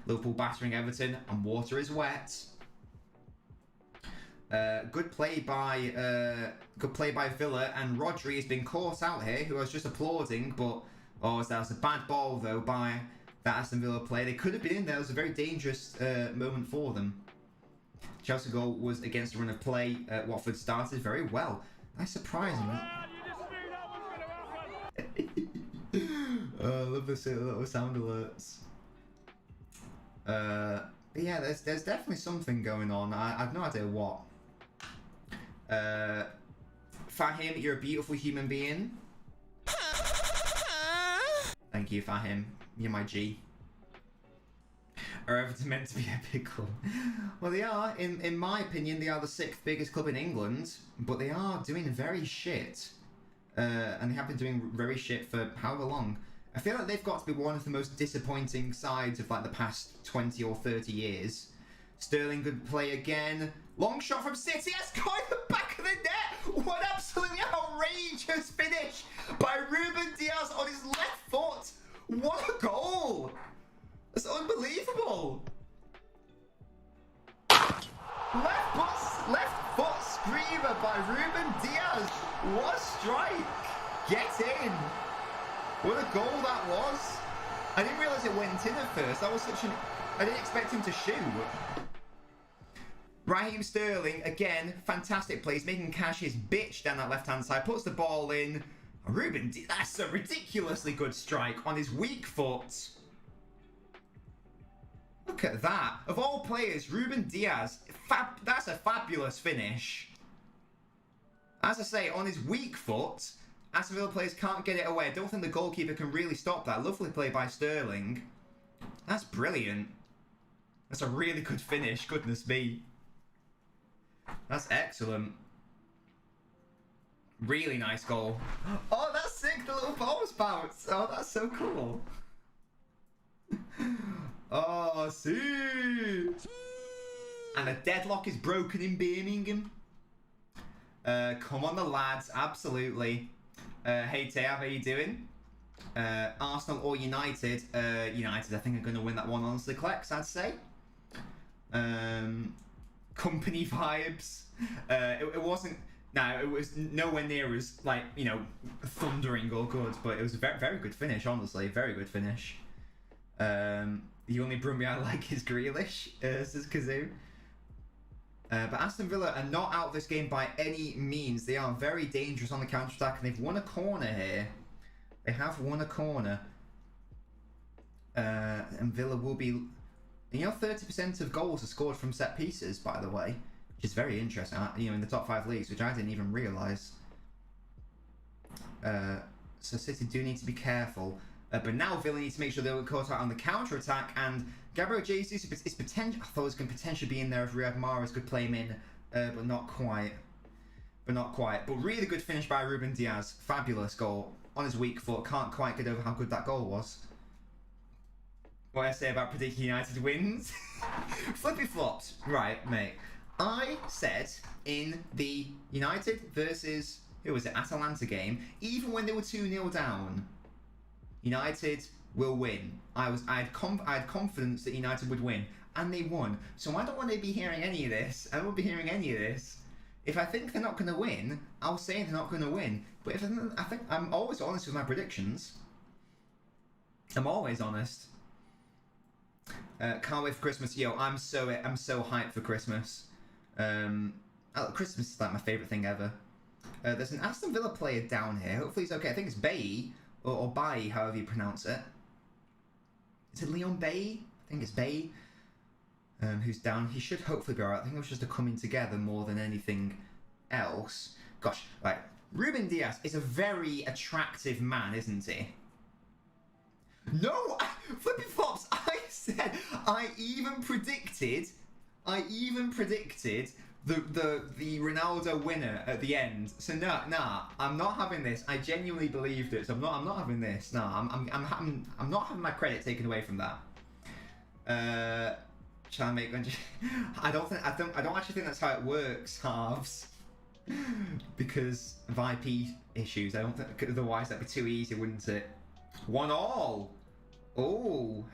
Liverpool battering Everton, and water is wet. Good play by Villa, and Rodri has been caught out here, who I was just applauding, but that was a bad ball though by that Aston Villa player. They could have been in there. It was a very dangerous moment for them. Chelsea goal was against a run of play. Watford started very well. That's surprising. I love this little sound alerts. yeah, there's definitely something going on. I've no idea what. Fahim, you're a beautiful human being. Thank you, Fahim. You're my G. Are Everton meant to be a big club? Well, they are. In my opinion, they are the 6th biggest club in England, but they are doing very shit. And they have been doing very shit for however long. I feel like they've got to be one of the most disappointing sides of like the past 20 or 30 years. Sterling could play again. Long shot from City. That's got in the back of the net. What absolutely outrageous finish by Ruben Diaz on his left foot. What a goal. That's unbelievable. Left foot screamer by Ruben Diaz. What a strike. Get in. What a goal that was. I didn't realise it went in at first. That was such an... I didn't expect him to shoot. Raheem Sterling, again, fantastic play. He's making Cash his bitch down that left-hand side. Puts the ball in. Ruben Diaz, that's a ridiculously good strike on his weak foot. Look at that. Of all players, Ruben Diaz, that's a fabulous finish. As I say, on his weak foot, Aston Villa players can't get it away. I don't think the goalkeeper can really stop that. Lovely play by Sterling. That's brilliant. That's a really good finish, goodness me. That's excellent. Really nice goal. Oh, that's sick, the little balls bounce. Oh, that's so cool. Oh, see. And a deadlock is broken in Birmingham. Come on, the lads, absolutely. Hey, Teo, how you doing? Arsenal or United? United, I think, are going to win that one, honestly, Clex, I'd say. Company vibes. It wasn't... No, it was nowhere near as, like, you know, thundering or good, but it was a very, very good finish, honestly. Very good finish. The only Brumby I like is Grealish, says Kazoo. But Aston Villa are not out of this game by any means. They are very dangerous on the counter-attack, and they've won a corner here. They have won a corner. And Villa will be... You know, 30% of goals are scored from set pieces, by the way. Which is very interesting, you know, in the top 5 leagues, which I didn't even realise. So City do need to be careful. But now Villa need to make sure they're caught out on the counter-attack, and Gabriel Jesus is potential. I thought he was going to potentially be in there if Riyad Mahrez could play him in, but not quite. But really good finish by Ruben Diaz. Fabulous goal. On his weak foot, can't quite get over how good that goal was. What I say about predicting United wins? Flippy flops. Right, mate. I said in the United versus, who was it, Atalanta game, even when they were 2-0 down, United will win. I had confidence that United would win, and they won. So I don't want to be hearing any of this. I won't be hearing any of this. If I think they're not going to win, I'll say they're not going to win. But if I think I'm always honest with my predictions. I'm always honest. Can't wait for Christmas. Yo, I'm so hyped for Christmas. Christmas is like my favourite thing ever. There's an Aston Villa player down here. Hopefully he's okay. I think it's Bailly. Or Bailly, however you pronounce it. Is it Leon Bailly? I think it's Bailly. Who's down. He should hopefully be alright. I think it was just a coming together more than anything else. Gosh, right. Ruben Diaz is a very attractive man, isn't he? No! Flippy flops! I said, I even predicted the Ronaldo winner at the end. So nah, I'm not having this. I genuinely believed it. So I'm not having this. Nah, I'm not having my credit taken away from that. Shall I make? I don't actually think that's how it works, halves. Because of IP issues. I don't think, otherwise that'd be too easy, wouldn't it? 1-1. Oh,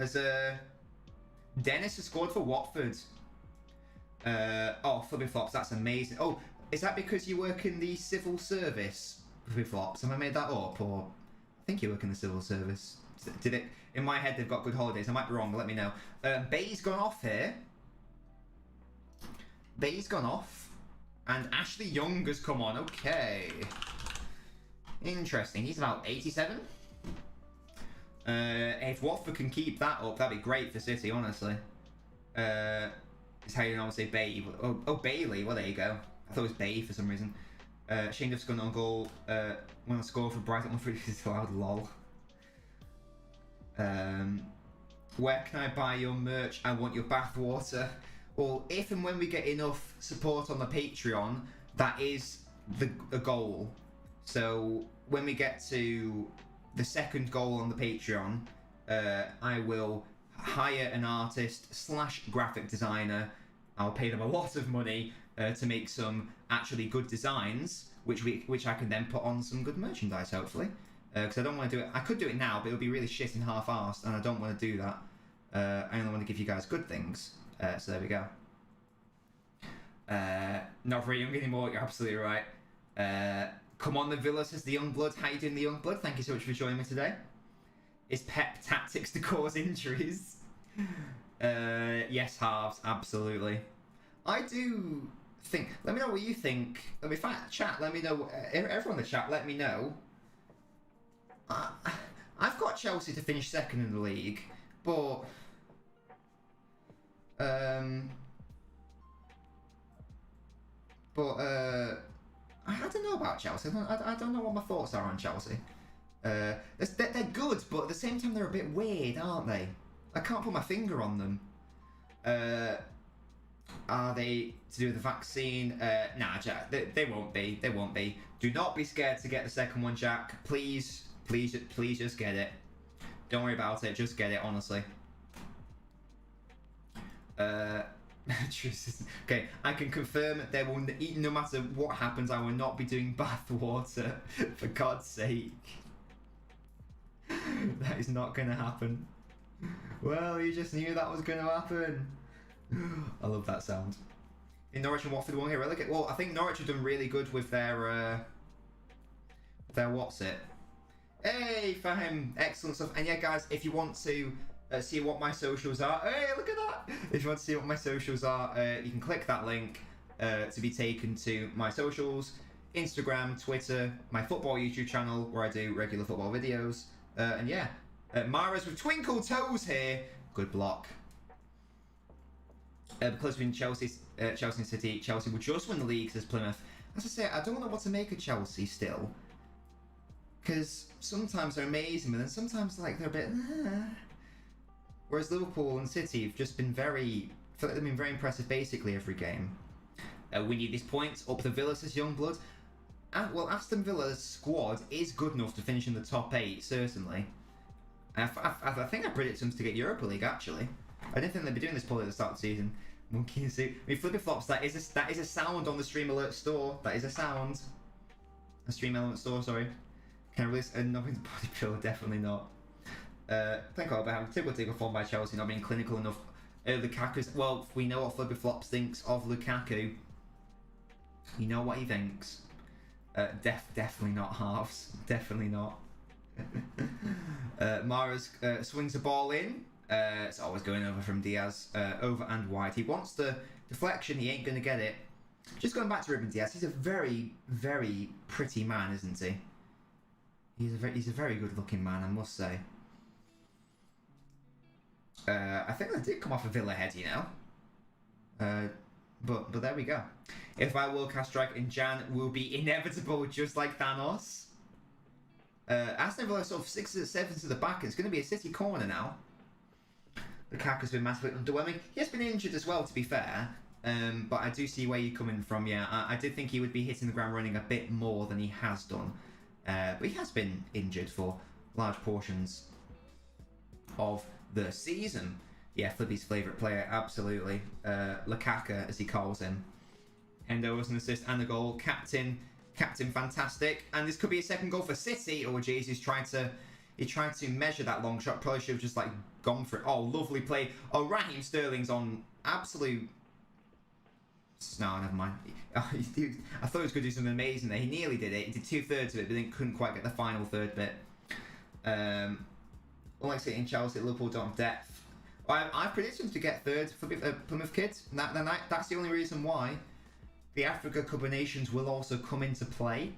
Dennis has scored for Watford. Oh, Flippy flops, that's amazing. Oh, is that because you work in the civil service? Flippy flops, have I made that up? Or I think you work in the civil service. Did it? In my head, they've got good holidays. I might be wrong, but let me know. Bay's gone off here. Bay's gone off. And Ashley Young has come on. Okay. Interesting. He's about 87. If Watford can keep that up, that'd be great for City, honestly. Is how you normally say Bay. Oh, Bailey. Well, there you go. I thought it was Bay for some reason. Shane Duff's gone on goal. When I score for Brighton, I'm pretty allowed. Lol. Where can I buy your merch? I want your bathwater. Well, if and when we get enough support on the Patreon, that is a goal. So when we get to the second goal on the Patreon, I will hire an artist / graphic designer. I'll pay them a lot of money to make some actually good designs, which I can then put on some good merchandise, hopefully. Because I don't want to do it. I could do it now, but it'll be really shit and half-arsed, and I don't want to do that. I only want to give you guys good things. So there we go. Not very young anymore. You're absolutely right. Come on, the Villa, says the Youngblood. How you doing, the Youngblood? Thank you so much for joining me today. Is Pep tactics to cause injuries? Yes, halves, absolutely. I do think. Let me know what you think. Let me chat. Let me know. Everyone in the chat, let me know. I've got Chelsea to finish second in the league, but I don't know about Chelsea. I don't know what my thoughts are on Chelsea. They're good, but at the same time they're a bit weird, aren't they? I can't put my finger on them. Are they to do with the vaccine? Nah, Jack. They won't be. They won't be. Do not be scared to get the second one, Jack. Please just get it. Don't worry about it. Just get it, honestly. Okay, I can confirm there will, no matter what happens, I will not be doing bath water. For God's sake. That is not going to happen. Well, you just knew that was going to happen. I love that sound. In Norwich and Watford won't get relegated. Well, I think Norwich have done really good with their what's it? Hey, Fahim, excellent stuff. And yeah, guys, if you want to see what my socials are, hey, look at that! If you want to see what my socials are, you can click that link to be taken to my socials, Instagram, Twitter, my football YouTube channel where I do regular football videos, and yeah, Mara's with twinkle toes here. Good block. Because between Chelsea and City, Chelsea will just win the league, says Plymouth. As I say, I don't know what to make of Chelsea still. Because sometimes they're amazing, but then sometimes like they're a bit. Whereas Liverpool and City have just been very impressive basically every game. We need these points. Up the Villa, says Youngblood. Well, Aston Villa's squad is good enough to finish in the top 8, certainly. I think I predicted them to get Europa League, actually. I didn't think they'd be doing this poorly at the start of the season. Monkey suit. I mean, Flippy Flops, that is a sound on the Stream Alert store. That is a sound. A Stream Element store, sorry. Can I release a nothing bodybuilder? Definitely not. Think about having typical form by Chelsea not being clinical enough. Lukaku's, well, we know what Flippy Flops thinks of Lukaku. You know what he thinks. Definitely not halves. Definitely not. Mahrez swings the ball in. It's always going over from Diaz, over and wide. He wants the deflection, he ain't going to get it. Just going back to Ruben Diaz, he's a very, very pretty man, isn't he? He's a very good looking man, I must say. I think they did come off a Villa head, you know. But there we go. If I will cast strike in Jan, will be inevitable, just like Thanos. Aston Villa sort of 6 or 7 to the back. It's going to be a City corner now. Lukaku's been massively underwhelming. He has been injured as well, to be fair. But I do see where you're coming from. Yeah, I did think he would be hitting the ground running a bit more than he has done. But he has been injured for large portions of the season. Yeah, Flippy's favourite player, absolutely. Lukaku, as he calls him. Endo was an assist and a goal. Captain, fantastic. And this could be a second goal for City. Oh, jeez, he tried to measure that long shot. Probably should have just, like, gone for it. Oh, lovely play. Oh, Raheem Sterling's on absolute... No, never mind. I thought he was going to do something amazing there. He nearly did it. He did 2/3 of it, but then couldn't quite get the final third bit. Unlike City and Chelsea, Liverpool don't have depth. I predicted them to get third for Plymouth Kids. That's the only reason why. The Africa Cup of Nations will also come into play.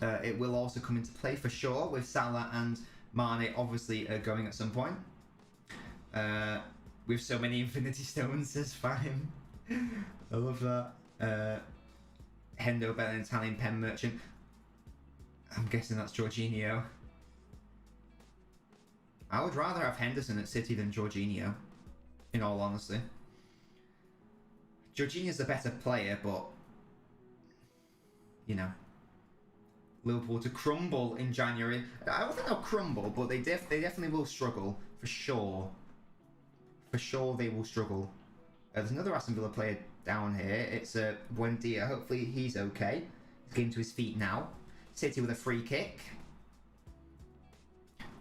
It will also come into play for sure, with Salah and Mane obviously going at some point. with so many Infinity Stones, says fine. I love that. Hendo better than Italian pen merchant. I'm guessing that's Jorginho. I would rather have Henderson at City than Jorginho, in all honesty. Jorginho's the better player, but you know, Liverpool to crumble in January. I don't think they'll crumble, but they definitely will struggle for sure. For sure, they will struggle. There's another Aston Villa player down here. It's Buendia. Hopefully, he's okay. He's getting to his feet now. City with a free kick.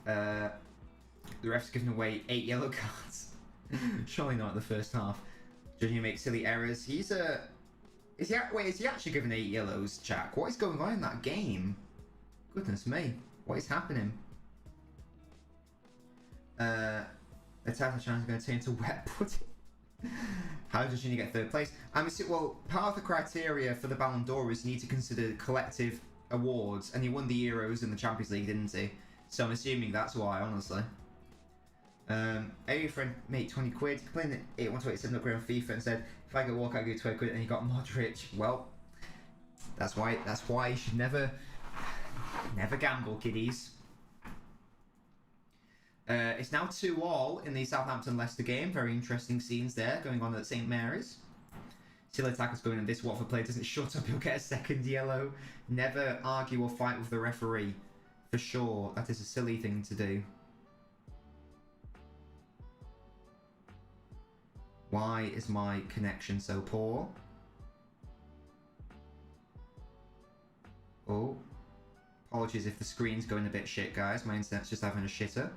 The ref's given away 8 yellow cards. Surely not in the first half. Jorginho makes silly errors. He's is he actually given 8 yellows, Jack? What is going on in that game? Goodness me. What is happening? The title challenge is going to turn into wet pudding. How does Jorginho get third place? Well, part of the criteria for the Ballon d'Or is you need to consider collective awards, and he won the Euros and the Champions League, didn't he? So I'm assuming that's why, honestly. Hey, friend, mate, 20 quid. Playing it 127 upgrade on FIFA and said, if I get walk out, I get 20 quid, and you got Modric. Well, that's why you should never gamble, kiddies. It's now 2-2 in the Southampton-Leicester game. Very interesting scenes there going on at St Mary's. Silly tackles going in. This Watford player doesn't shut up, he'll get a second yellow. Never argue or fight with the referee. For sure, that is a silly thing to do. Why is my connection so poor? Oh. Apologies if the screen's going a bit shit, guys. My internet's just having a shitter.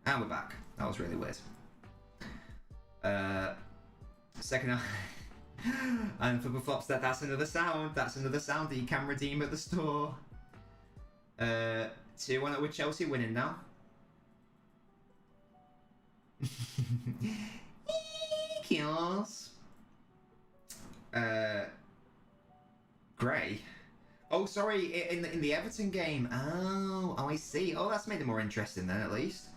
And we're back. That was really weird. Second half. And for the flops, that's another sound. That's another sound that you can redeem at the store. 2-1 with Chelsea winning now. Chaos. Gray. Oh, sorry, in the Everton game. Oh, I see. Oh, that's made it more interesting then, at least.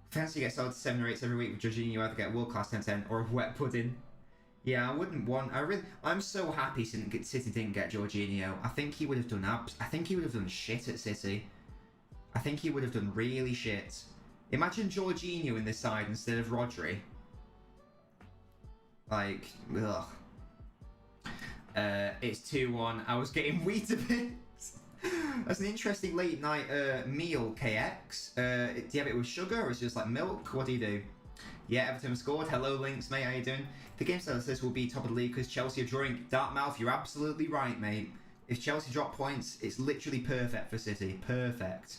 Fancy get sold to 7 or 8 every week with Jorginho. You either get a world class 10/10 or a wet pudding. Yeah, I wouldn't want. I'm so happy City didn't get Jorginho. I think he would have done I think he would have done shit at City. I think he would have done really shit. Imagine Jorginho in this side instead of Rodri. Like, ugh. It's 2-1. I was getting Weetabix. That's an interesting late night meal, KX. Do you have it with sugar or is it just like milk? What do you do? Yeah, Everton scored. Hello, Links, mate. How you doing? The game says this will be top of the league because Chelsea are drawing. Dartmouth, you're absolutely right, mate. If Chelsea drop points, it's literally perfect for City. Perfect.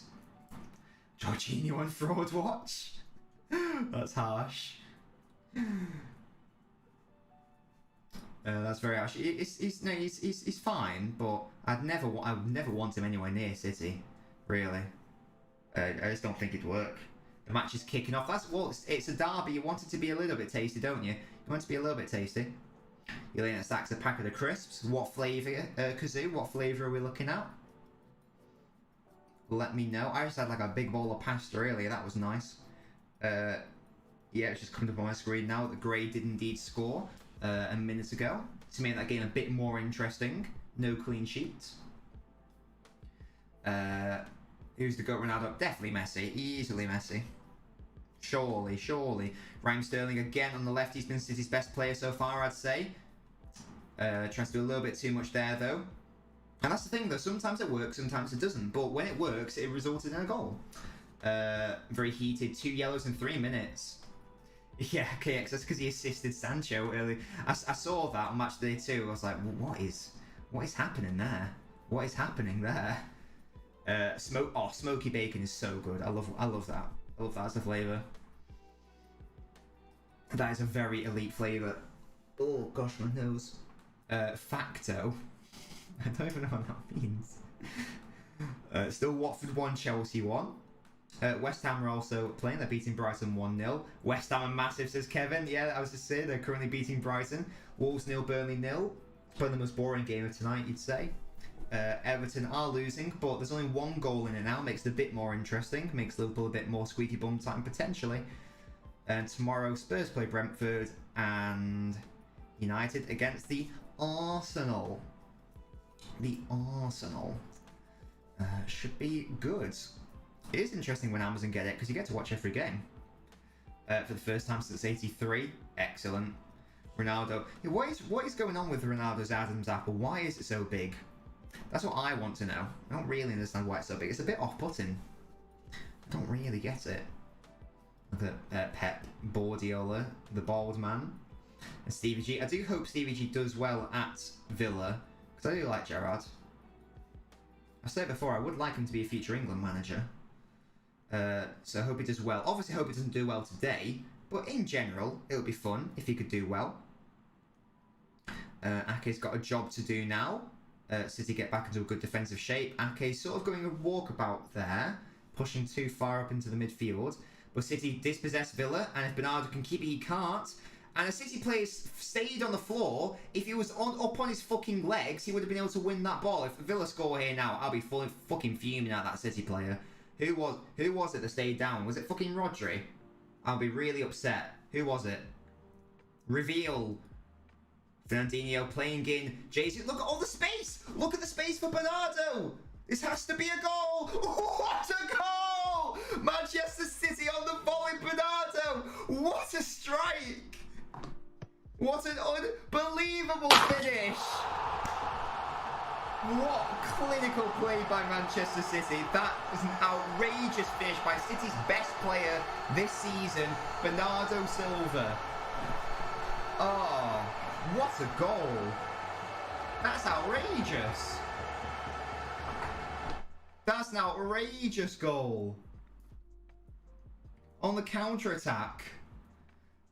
Jorginho on fraud watch. That's harsh. That's very harsh. He's fine, but I would never want him anywhere near City. Really, I just don't think it'd work. The match is kicking off. It's a derby. You want it to be a little bit tasty, don't you? You want it to be a little bit tasty. Elena stacks a packet of crisps. What flavour, Kazoo? What flavour are we looking at? Let me know. I just had like a big bowl of pasta earlier. That was nice. Yeah, it's just coming up on my screen now. The Grey did indeed score a minute ago to make that game a bit more interesting. No clean sheets. Who's the GOAT? Ronaldo? Definitely Messi. Easily Messi. Surely. Raheem Sterling again on the left. He's been City's best player so far, I'd say. Trying to do a little bit too much there, though. And that's the thing, though. Sometimes it works, sometimes it doesn't. But when it works, it resulted in a goal. Very heated. 2 yellows in 3 minutes. Yeah, KX, that's because he assisted Sancho early. I saw that on match day 2. I was like, well, what is happening there? What is happening there? Smoky bacon is so good. I love that. I love that as a flavour. That is a very elite flavour. Oh gosh, my nose. Facto. I don't even know what that means. Still Watford 1, Chelsea 1. West Ham are also playing. They're beating Brighton 1-0. West Ham are massive, says Kevin. Yeah, I was just saying, they're currently beating Brighton. Wolves 0, Burnley 0. Probably the most boring game of tonight, you'd say. Everton are losing, but there's only 1 goal in it now. Makes it a bit more interesting. Makes Liverpool a bit more squeaky bum time, potentially. And tomorrow, Spurs play Brentford and United against the Arsenal. The Arsenal should be good. It is interesting when Amazon get it because you get to watch every game for the first time since '83. Excellent. Ronaldo. Yeah, what is going on with Ronaldo's Adam's apple? Why is it so big? That's what I want to know. I don't really understand why it's so big. It's a bit off-putting. I don't really get it. Look at Pep Guardiola, the bald man, and Stevie G. I do hope Stevie G does well at Villa because I do like Gerrard. I said before I would like him to be a future England manager. So I hope he does well. Obviously, I hope he doesn't do well today, but in general, it would be fun if he could do well. Ake's got a job to do now. City get back into a good defensive shape. Ake's sort of going a walkabout there, pushing too far up into the midfield. But City dispossess Villa, and if Bernardo can keep it, he can't. And a City player stayed on the floor. If he was up on his fucking legs, he would have been able to win that ball. If Villa score here now, I'll be fucking fuming at that City player. Who was it that stayed down? Was it fucking Rodri? I'll be really upset. Who was it? Reveal. Fernandinho playing in. Jesus, look at all the space! Look at the space for Bernardo! This has to be a goal! What a goal! Manchester City on the volley, Bernardo! What a strike! What an unbelievable finish! What clinical play by Manchester City. That was an outrageous finish by City's best player this season, Bernardo Silva. Oh, what a goal. That's outrageous. That's an outrageous goal. On the counter-attack.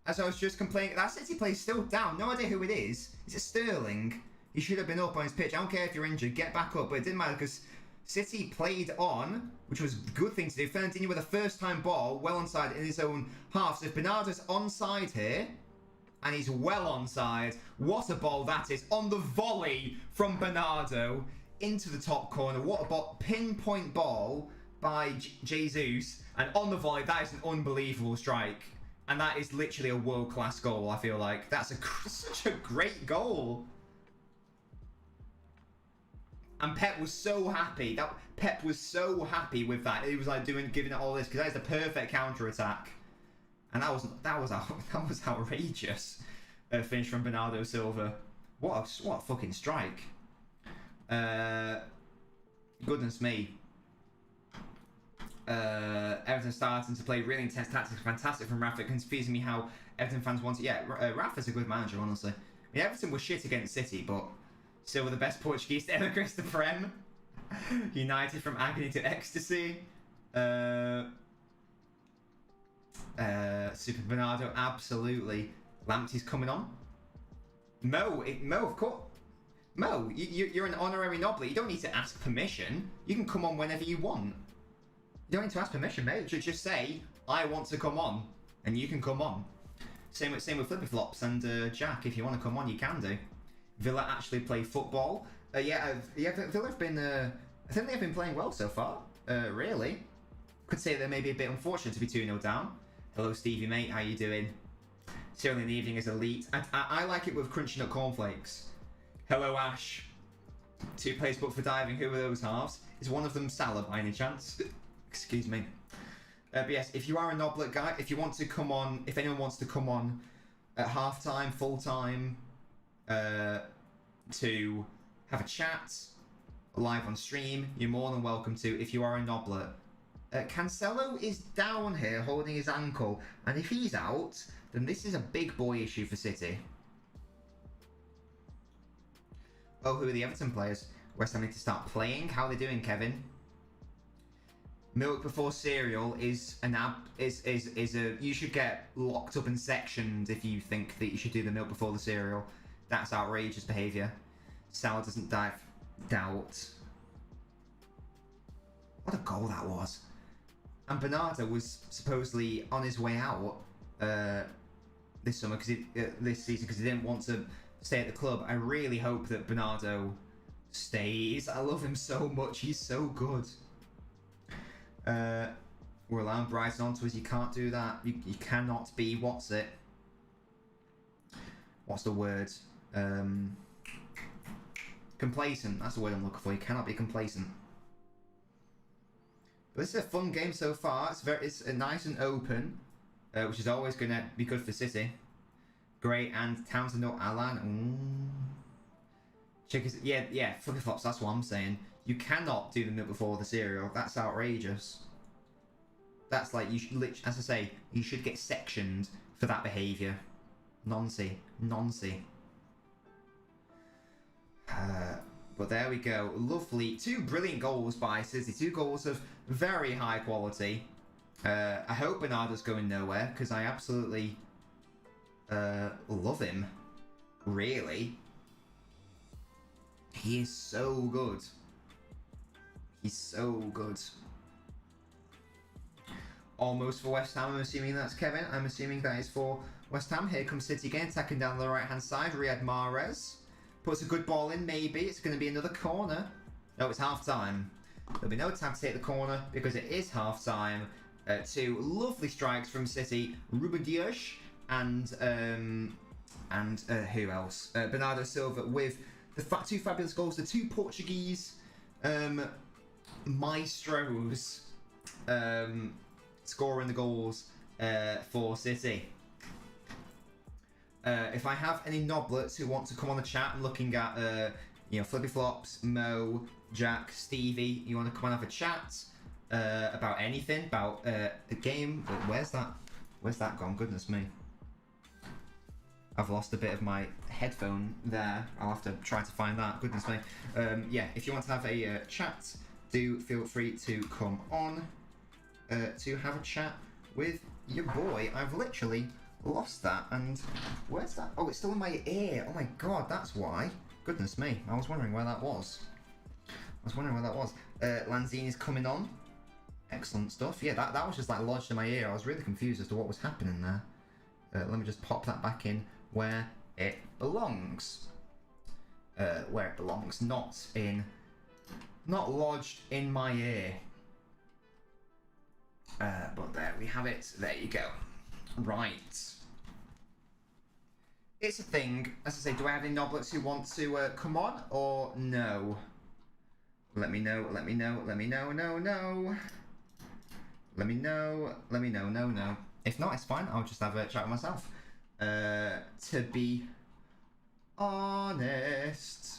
As I was just complaining, that City player is still down. No idea who it is. Is it Sterling? He should have been up on his pitch. I don't care if you're injured. Get back up. But it didn't matter because City played on, which was a good thing to do. Fernandinho with a first-time ball, well onside in his own half. So if Bernardo's onside here, and he's well onside, what a ball that is. On the volley from Bernardo into the top corner. What a pinpoint ball by Jesus. And on the volley, that is an unbelievable strike. And that is literally a world-class goal, I feel like. That's such a great goal. And Pep was so happy. Pep was so happy with that. He was like giving it all this because that is the perfect counter-attack. And that was outrageous. Finish from Bernardo Silva. What a fucking strike. Goodness me. Everton starting to play really intense tactics. Fantastic from Rafa. It confusing me how Everton fans want it. Yeah, Rafa's a good manager, honestly. I mean, Everton was shit against City, but still the best Portuguese to ever grace the Prem. United from agony to ecstasy. Super Bernardo, absolutely. Lamptey's coming on. Mo, of course. Mo, you're an honorary Nobler. You don't need to ask permission. You can come on whenever you want. You don't need to ask permission, mate. Just say, I want to come on, and you can come on. Same with Flippy Flops and Jack. If you want to come on, you can do. Villa actually play football. Villa have been. I think they've been playing well so far. Really, could say they may be a bit unfortunate to be 2-0 down. Hello, Stevie, mate. How you doing? Certainly in the evening is elite. I like it with crunchy nut cornflakes. Hello, Ash. 2 players booked for diving. Who are those halves? Is one of them Salah by any chance? Excuse me. But yes, if you are a Noblet guy, if you want to come on, if anyone wants to come on at half-time, full-time, to have a chat live on stream, you're more than welcome to if you are a Noblet. Cancelo is down here holding his ankle, and if he's out, then this is a big boy issue for City. Oh, who are the Everton players? West Ham need to start playing. How are they doing, Kevin? Milk before cereal is you should get locked up and sectioned if you think that you should do the milk before the cereal. That's outrageous behaviour. Sal doesn't doubt. What a goal that was. And Bernardo was supposedly on his way out this summer this season because he didn't want to stay at the club. I really hope that Bernardo stays. I love him so much. He's so good. We're allowing Brighton onto us. You can't do that. You cannot be, what's it? What's the word? Complacent. That's the word I'm looking for. You cannot be complacent. But this is a fun game so far. It's nice and open, which is always going to be good for City. Great, and Townsend or Alan. Yeah, flippy flops. That's what I'm saying. You cannot do the milk before the cereal. That's outrageous. That's like, you should, as I say, you should get sectioned for that behaviour. Noncy. But there we go. Lovely. 2 brilliant goals by City. 2 goals of very high quality. I hope Bernardo's going nowhere, because I absolutely love him. Really. He is so good. He's so good. Almost for West Ham, I'm assuming that's Kevin. I'm assuming that is for West Ham. Here comes City again, attacking down the right-hand side. Riyad Mahrez puts a good ball in, maybe. It's going to be another corner. No, it's half-time. There'll be no time to take the corner because it is half-time. 2 lovely strikes from City. Ruben Dias and who else? Bernardo Silva with the 2 fabulous goals. The 2 Portuguese maestros scoring the goals for City. If I have any noblets who want to come on the chat and looking at, Flippy Flops, Mo, Jack, Stevie, you want to come and have a chat about anything, about a game. Where's that gone? Goodness me. I've lost a bit of my headphone there. I'll have to try to find that. Goodness me. Yeah, if you want to have a chat, do feel free to come on to have a chat with your boy. I've literally lost that, and where's that? Oh, it's still in my ear. Oh my god, that's why. Goodness me, I was wondering where that was. Lanzini's coming on. Excellent stuff. Yeah, that was just like lodged in my ear. I was really confused as to what was happening there. Let me just pop that back in where it belongs. Not lodged in my ear. But there we have it. There you go. Right. It's a thing. As I say, do I have any noblets who want to come on or no? Let me know. No. If not, it's fine. I'll just have a chat with myself. To be honest.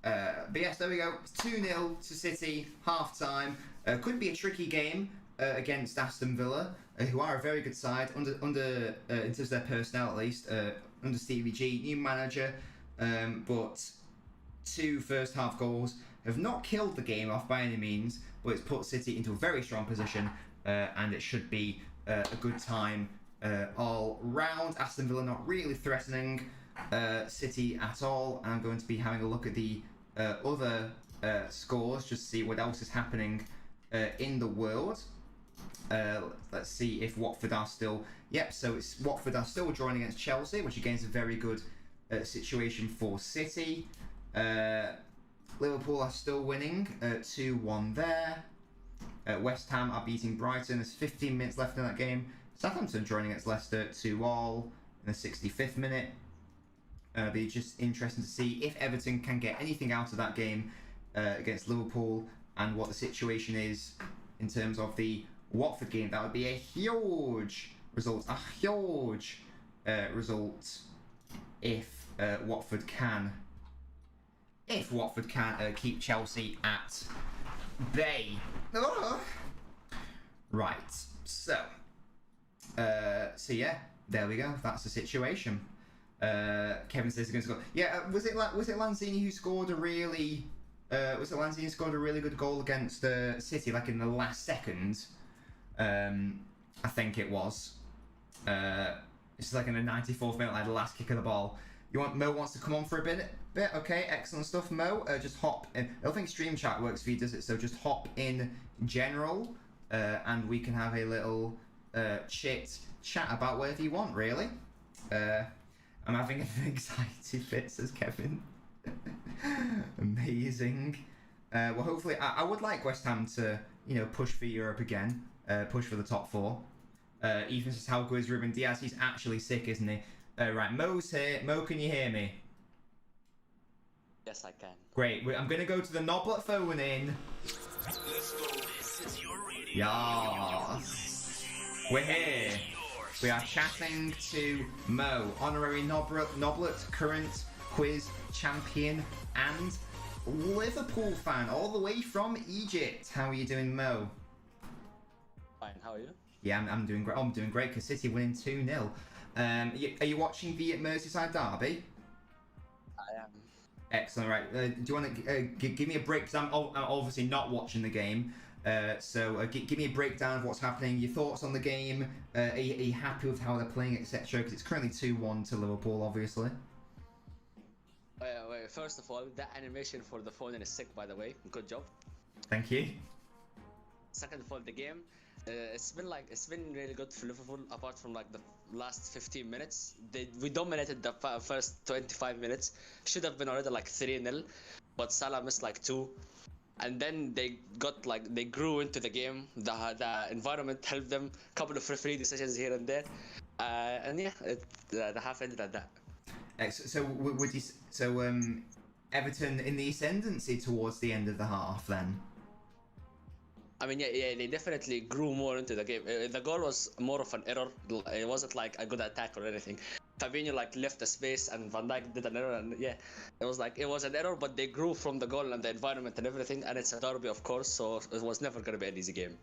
But yes, there we go. 2-0 to City, half-time. Could be a tricky game against Aston Villa, who are a very good side, under in terms of their personnel at least, under Stevie G, new manager, but 2 first-half goals have not killed the game off by any means, but it's put City into a very strong position, and it should be a good time all round. Aston Villa not really threatening City at all. I'm going to be having a look at the other scores just to see what else is happening in the world. Let's see if Watford are still... Yep, so it's Watford are still drawing against Chelsea, which again is a very good situation for City. Liverpool are still winning, 2-1 there. West Ham are beating Brighton. There's 15 minutes left in that game. Southampton drawing against Leicester 2-2 in the 65th minute. Be just interesting to see if Everton can get anything out of that game against Liverpool and what the situation is in terms of the Watford game. That would be a huge result. If Watford can keep Chelsea at bay. Right. So yeah, there we go. That's the situation. Kevin says he's going to score. Yeah, was it Lanzini who scored a really? Was it Lanzini who scored a really good goal against City, like in the last second? I think it was. It's like in the 94th minute, like the last kick of the ball. Mo wants to come on for a bit. Okay, excellent stuff, Mo. Just hop in. I don't think Stream Chat works for you, does it? So just hop in general, and we can have a little chat about whatever you want, really. I'm having an anxiety fit, says Kevin. Amazing. Well, hopefully, I would like West Ham to, push for Europe again, push for the top four. Ethan says, how good is Ruben Diaz? He's actually sick, isn't he? Right, Mo's here. Mo, can you hear me? Yes, I can. Great. I'm going to go to the Noblet phone in. Let's go. This is your radio. Yes. We're here. We are chatting to Mo, honorary Noblet, current quiz champion, and Liverpool fan, all the way from Egypt. How are you doing, Mo? Fine, how are you? Yeah, I'm doing great. I'm doing great because City winning 2-0. Are you watching the Merseyside derby? I am. Excellent. Right. Do you want to give me a break? Because I'm obviously not watching the game. So give me a breakdown of what's happening. Your thoughts on the game? Are you happy with how they're playing, etc.? Because it's currently 2-1 to Liverpool, obviously. Wait, first of all, that animation for the phone is sick, by the way. Good job. Thank you. Second of all, the game, it's been really good for Liverpool. Apart from like the last 15 minutes, we dominated the first 25 minutes. Should have been already like 3-0, but Salah missed like 2. And then they grew into the game. The environment helped them. Couple of referee decisions here and there, and yeah, the half ended at that. So Everton in the ascendancy towards the end of the half then? I mean, yeah, they definitely grew more into the game. The goal was more of an error. It wasn't like a good attack or anything. Fabinho left the space and Van Dijk did an error, and yeah, it was an error, but they grew from the goal and the environment and everything, and it's a derby, of course, so it was never going to be an easy game.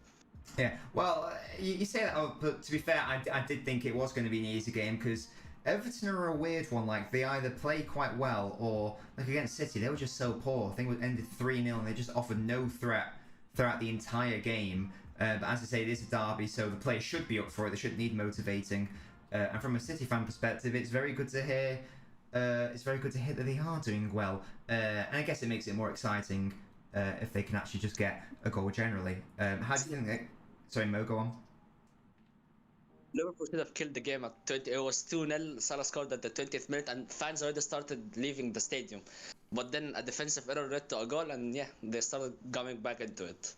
Yeah, well, you say that, but to be fair, I did think it was going to be an easy game because Everton are a weird one. Like, they either play quite well or, like against City, they were just so poor. I think it ended 3-0 and they just offered no threat throughout the entire game. But as I say, it is a derby, so the players should be up for it. They shouldn't need motivating. And from a City fan perspective, it's very good to hear. It's very good to hear that they are doing well. And I guess it makes it more exciting if they can actually just get a goal generally. How do you think that... Sorry, Mo, go on. Liverpool should have killed the game at 20. It was 2-0. Salah scored at the 20th minute, and fans already started leaving the stadium. But then a defensive error led to a goal, and yeah, they started coming back into it.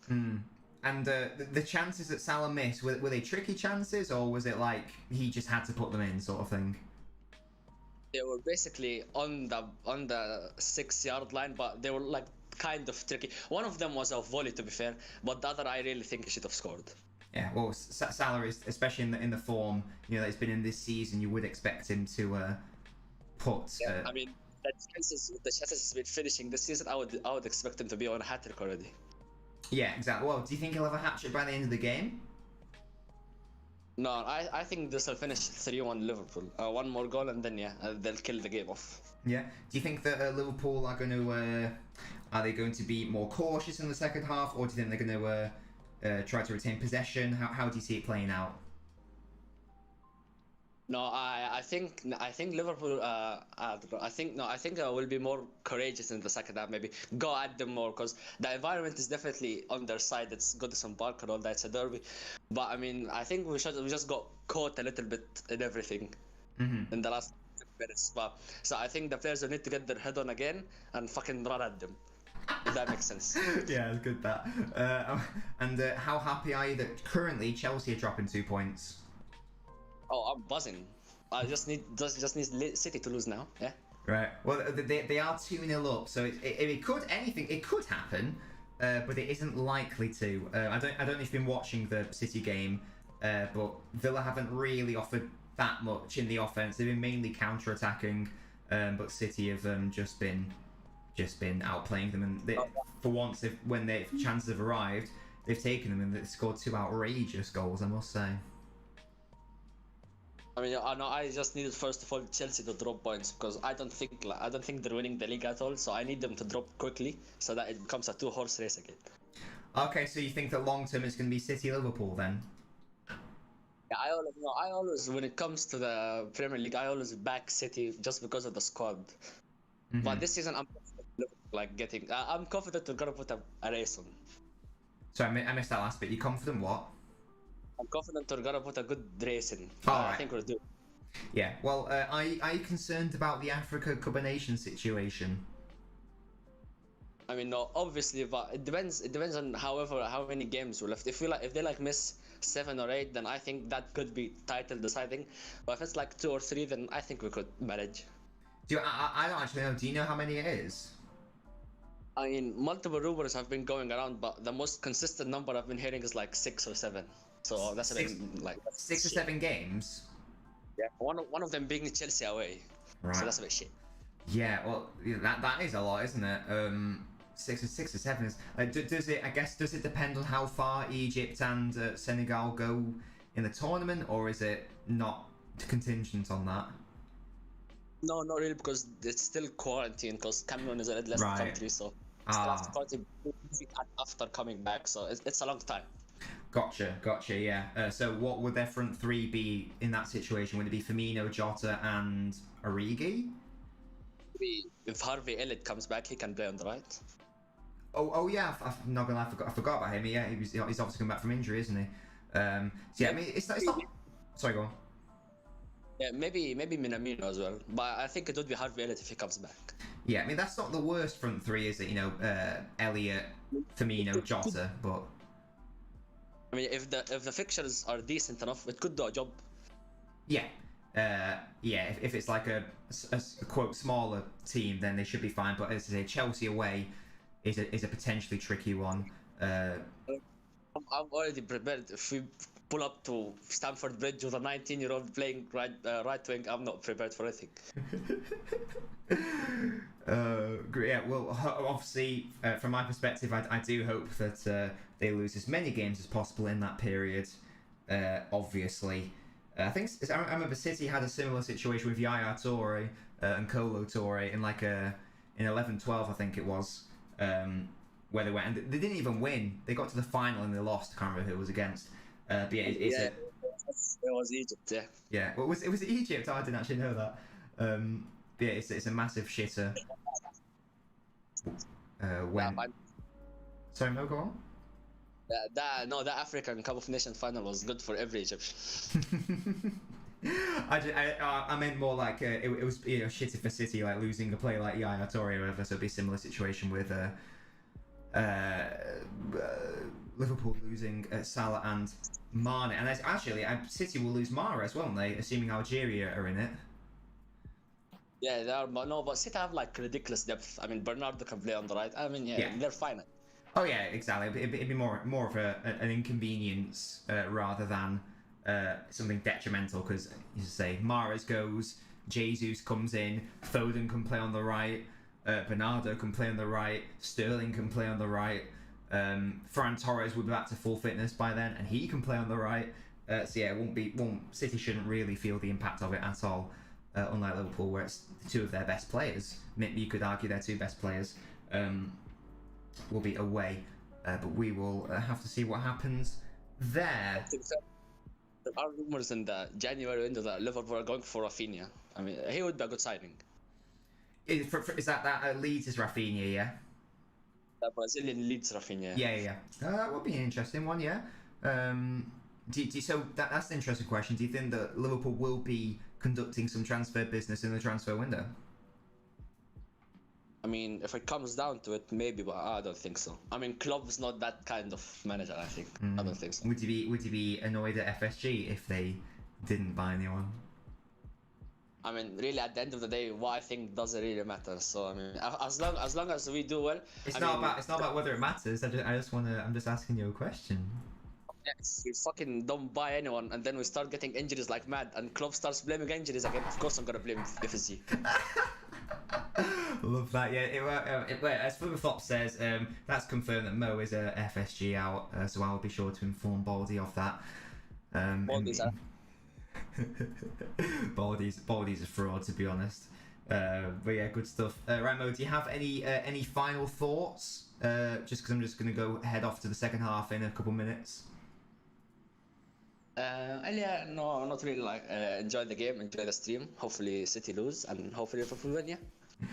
And the chances that Salah missed, were they tricky chances, or was it like he just had to put them in, sort of thing? They were basically on the 6-yard line, but they were like kind of tricky. One of them was a volley, to be fair, but the other I really think he should have scored. Yeah, well, Salah is, especially in the form that he's been in this season, you would expect him to put. Yeah, I mean, the chances he's been finishing this season, I would expect him to be on a hat trick already. Yeah, exactly. Well, do you think he'll have a hat trick by the end of the game? No, I think this will finish 3-1 Liverpool. One more goal and then they'll kill the game off. Yeah. Do you think that Liverpool are going to are they going to be more cautious in the second half, or do you think they're going to try to retain possession? How do you see it playing out? No, I think Liverpool. I think will be more courageous in the second half. Maybe go at them more because the environment is definitely on their side. It's Goodison Park and all that. It's a derby, but I mean, I think we just got caught a little bit in everything in the last minutes. But so I think the players will need to get their head on again and fucking run at them. If that makes sense. Yeah, it's good that. And how happy are you that currently Chelsea are dropping 2 points? Oh, I'm buzzing. I just need City to lose now. Yeah. Right. Well, they are 2-0 up, so it could happen, but it isn't likely to. I don't know if you've been watching the City game, but Villa haven't really offered that much in the offense. They've been mainly counter-attacking, but City have just been outplaying them, and for once, when their chances have arrived, they've taken them and they've scored 2 outrageous goals, I must say. I mean, I just needed first of all Chelsea to drop points because I don't think they're winning the league at all. So I need them to drop quickly so that it becomes a 2-horse race again. Okay, so you think that long term it's going to be City Liverpool then? Yeah, I always when it comes to the Premier League, I always back City just because of the squad. But this season, I'm confident we're gonna put a race on. Sorry, I missed that last bit. You confident what? I'm confident we're gonna put a good race in. Right. I think we'll do. Yeah. Well, are you concerned about the Africa Cup of Nations situation? I mean, no, obviously, but it depends. It depends on how many games were left. If they like miss 7 or 8, then I think that could be title deciding. But if it's like 2 or 3, then I think we could manage. I don't actually know. Do you know how many it is? I mean, multiple rumors have been going around, but the most consistent number I've been hearing is like 6 or 7. So that's a bit like 6 or 7 games. Yeah, one of them being Chelsea away. Right. So that's a bit shit. Yeah, well, that is a lot, isn't it? 6 or 7 is. Does it? I guess does it depend on how far Egypt and Senegal go in the tournament, or is it not contingent on that? No, not really, because it's still quarantine. Because Cameroon is a less country, so still have to quarantine after coming back. So it's a long time. Gotcha. Yeah. So what would their front three be in that situation? Would it be Firmino, Jota, and Origi? If Harvey Elliott comes back, he can play on the right. Oh yeah. I'm not gonna lie. I forgot about him. Yeah, he's obviously come back from injury, isn't he? So yeah, I mean, it's not. Sorry, go on. Yeah, maybe Minamino as well, but I think it would be Harvey Elliott if he comes back. Yeah, I mean that's not the worst front three, is it? You know, Elliott, Firmino, Jota, but. I mean, if the fixtures are decent enough, it could do a job. Yeah. If it's like a quote smaller team, then they should be fine. But as I say, Chelsea away is a potentially tricky one. I'm already prepared. If we pull up to Stamford Bridge with a 19-year-old playing right wing, I'm not prepared for anything. Great. Yeah, well, obviously, from my perspective, I do hope that they lose as many games as possible in that period. Obviously. I remember City had a similar situation with Yaya Toure and Kolo Toure in in 11-12, I think it was, where they went, and they didn't even win. They got to the final and they lost. I can't remember who it was against. But yeah, it was Egypt. Yeah. Yeah. Well, was it Egypt? Oh, I didn't actually know that. Yeah, it's a massive shitter. Sorry, no, go on. That African Cup of Nations final was good for every Egyptian. I meant more like it was shitty for City, like losing a player like Yaya Toure or whatever. So it'd be a similar situation with Liverpool losing Salah and Mane, and actually City will lose Mahrez, won't they? Assuming Algeria are in it. Yeah, they are, but City have like ridiculous depth. I mean, Bernardo can play on the right. I mean, they're fine. Oh yeah, exactly. It'd be more of an inconvenience rather than something detrimental, because, as you say, Mahrez goes, Jesus comes in, Foden can play on the right, Bernardo can play on the right, Sterling can play on the right, Ferran Torres will be back to full fitness by then, and he can play on the right. So yeah, City shouldn't really feel the impact of it at all, unlike Liverpool, where it's two of their best players. Maybe you could argue their two best players will be away, but we will have to see what happens there. There are rumors in the January window that Liverpool are going for Rafinha. I mean, he would be a good signing. Is that Leeds is Rafinha, yeah? The Brazilian Leeds Rafinha. Yeah. That would be an interesting one, yeah. So that's an interesting question. Do you think that Liverpool will be conducting some transfer business in the transfer window? I mean, if it comes down to it, maybe, but I don't think so. I mean, Klopp's not that kind of manager, I think. I don't think so. Would you be annoyed at FSG if they didn't buy anyone? I mean, really, at the end of the day, what I think doesn't really matter. So I mean, as long as we do well, it's not about whether it matters. I'm just asking you a question. Yes, we fucking don't buy anyone, and then we start getting injuries like mad, and Klopp starts blaming injuries again. Of course, I'm gonna blame FSG. Love that. Yeah. As Flipperflop says, that's confirmed that Mo is a FSG out, so I'll be sure to inform Baldy of that. Baldy's a fraud, to be honest. But yeah, good stuff. Right, Mo, do you have any final thoughts? Just because I'm just going to head off to the second half in a couple minutes. Yeah, no, not really. Like, enjoy the game, enjoy the stream. Hopefully, City lose, and hopefully Liverpool win. Yeah,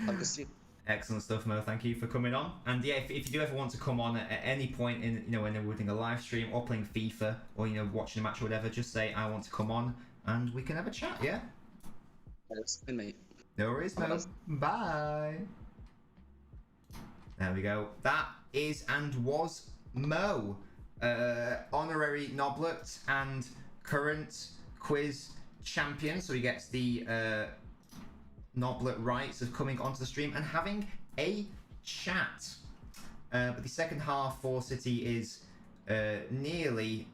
have a good stream. Excellent stuff, Mo. Thank you for coming on. And yeah, if you do ever want to come on at any point in when we're doing a live stream or playing FIFA or watching a match or whatever, just say I want to come on and we can have a chat. Yeah. Yes, mate. No worries, Mo. Bye. There we go. That is and was Mo, honorary Noblet and current quiz champion. So he gets the Noblet rights of coming onto the stream and having a chat. But the second half for City is nearly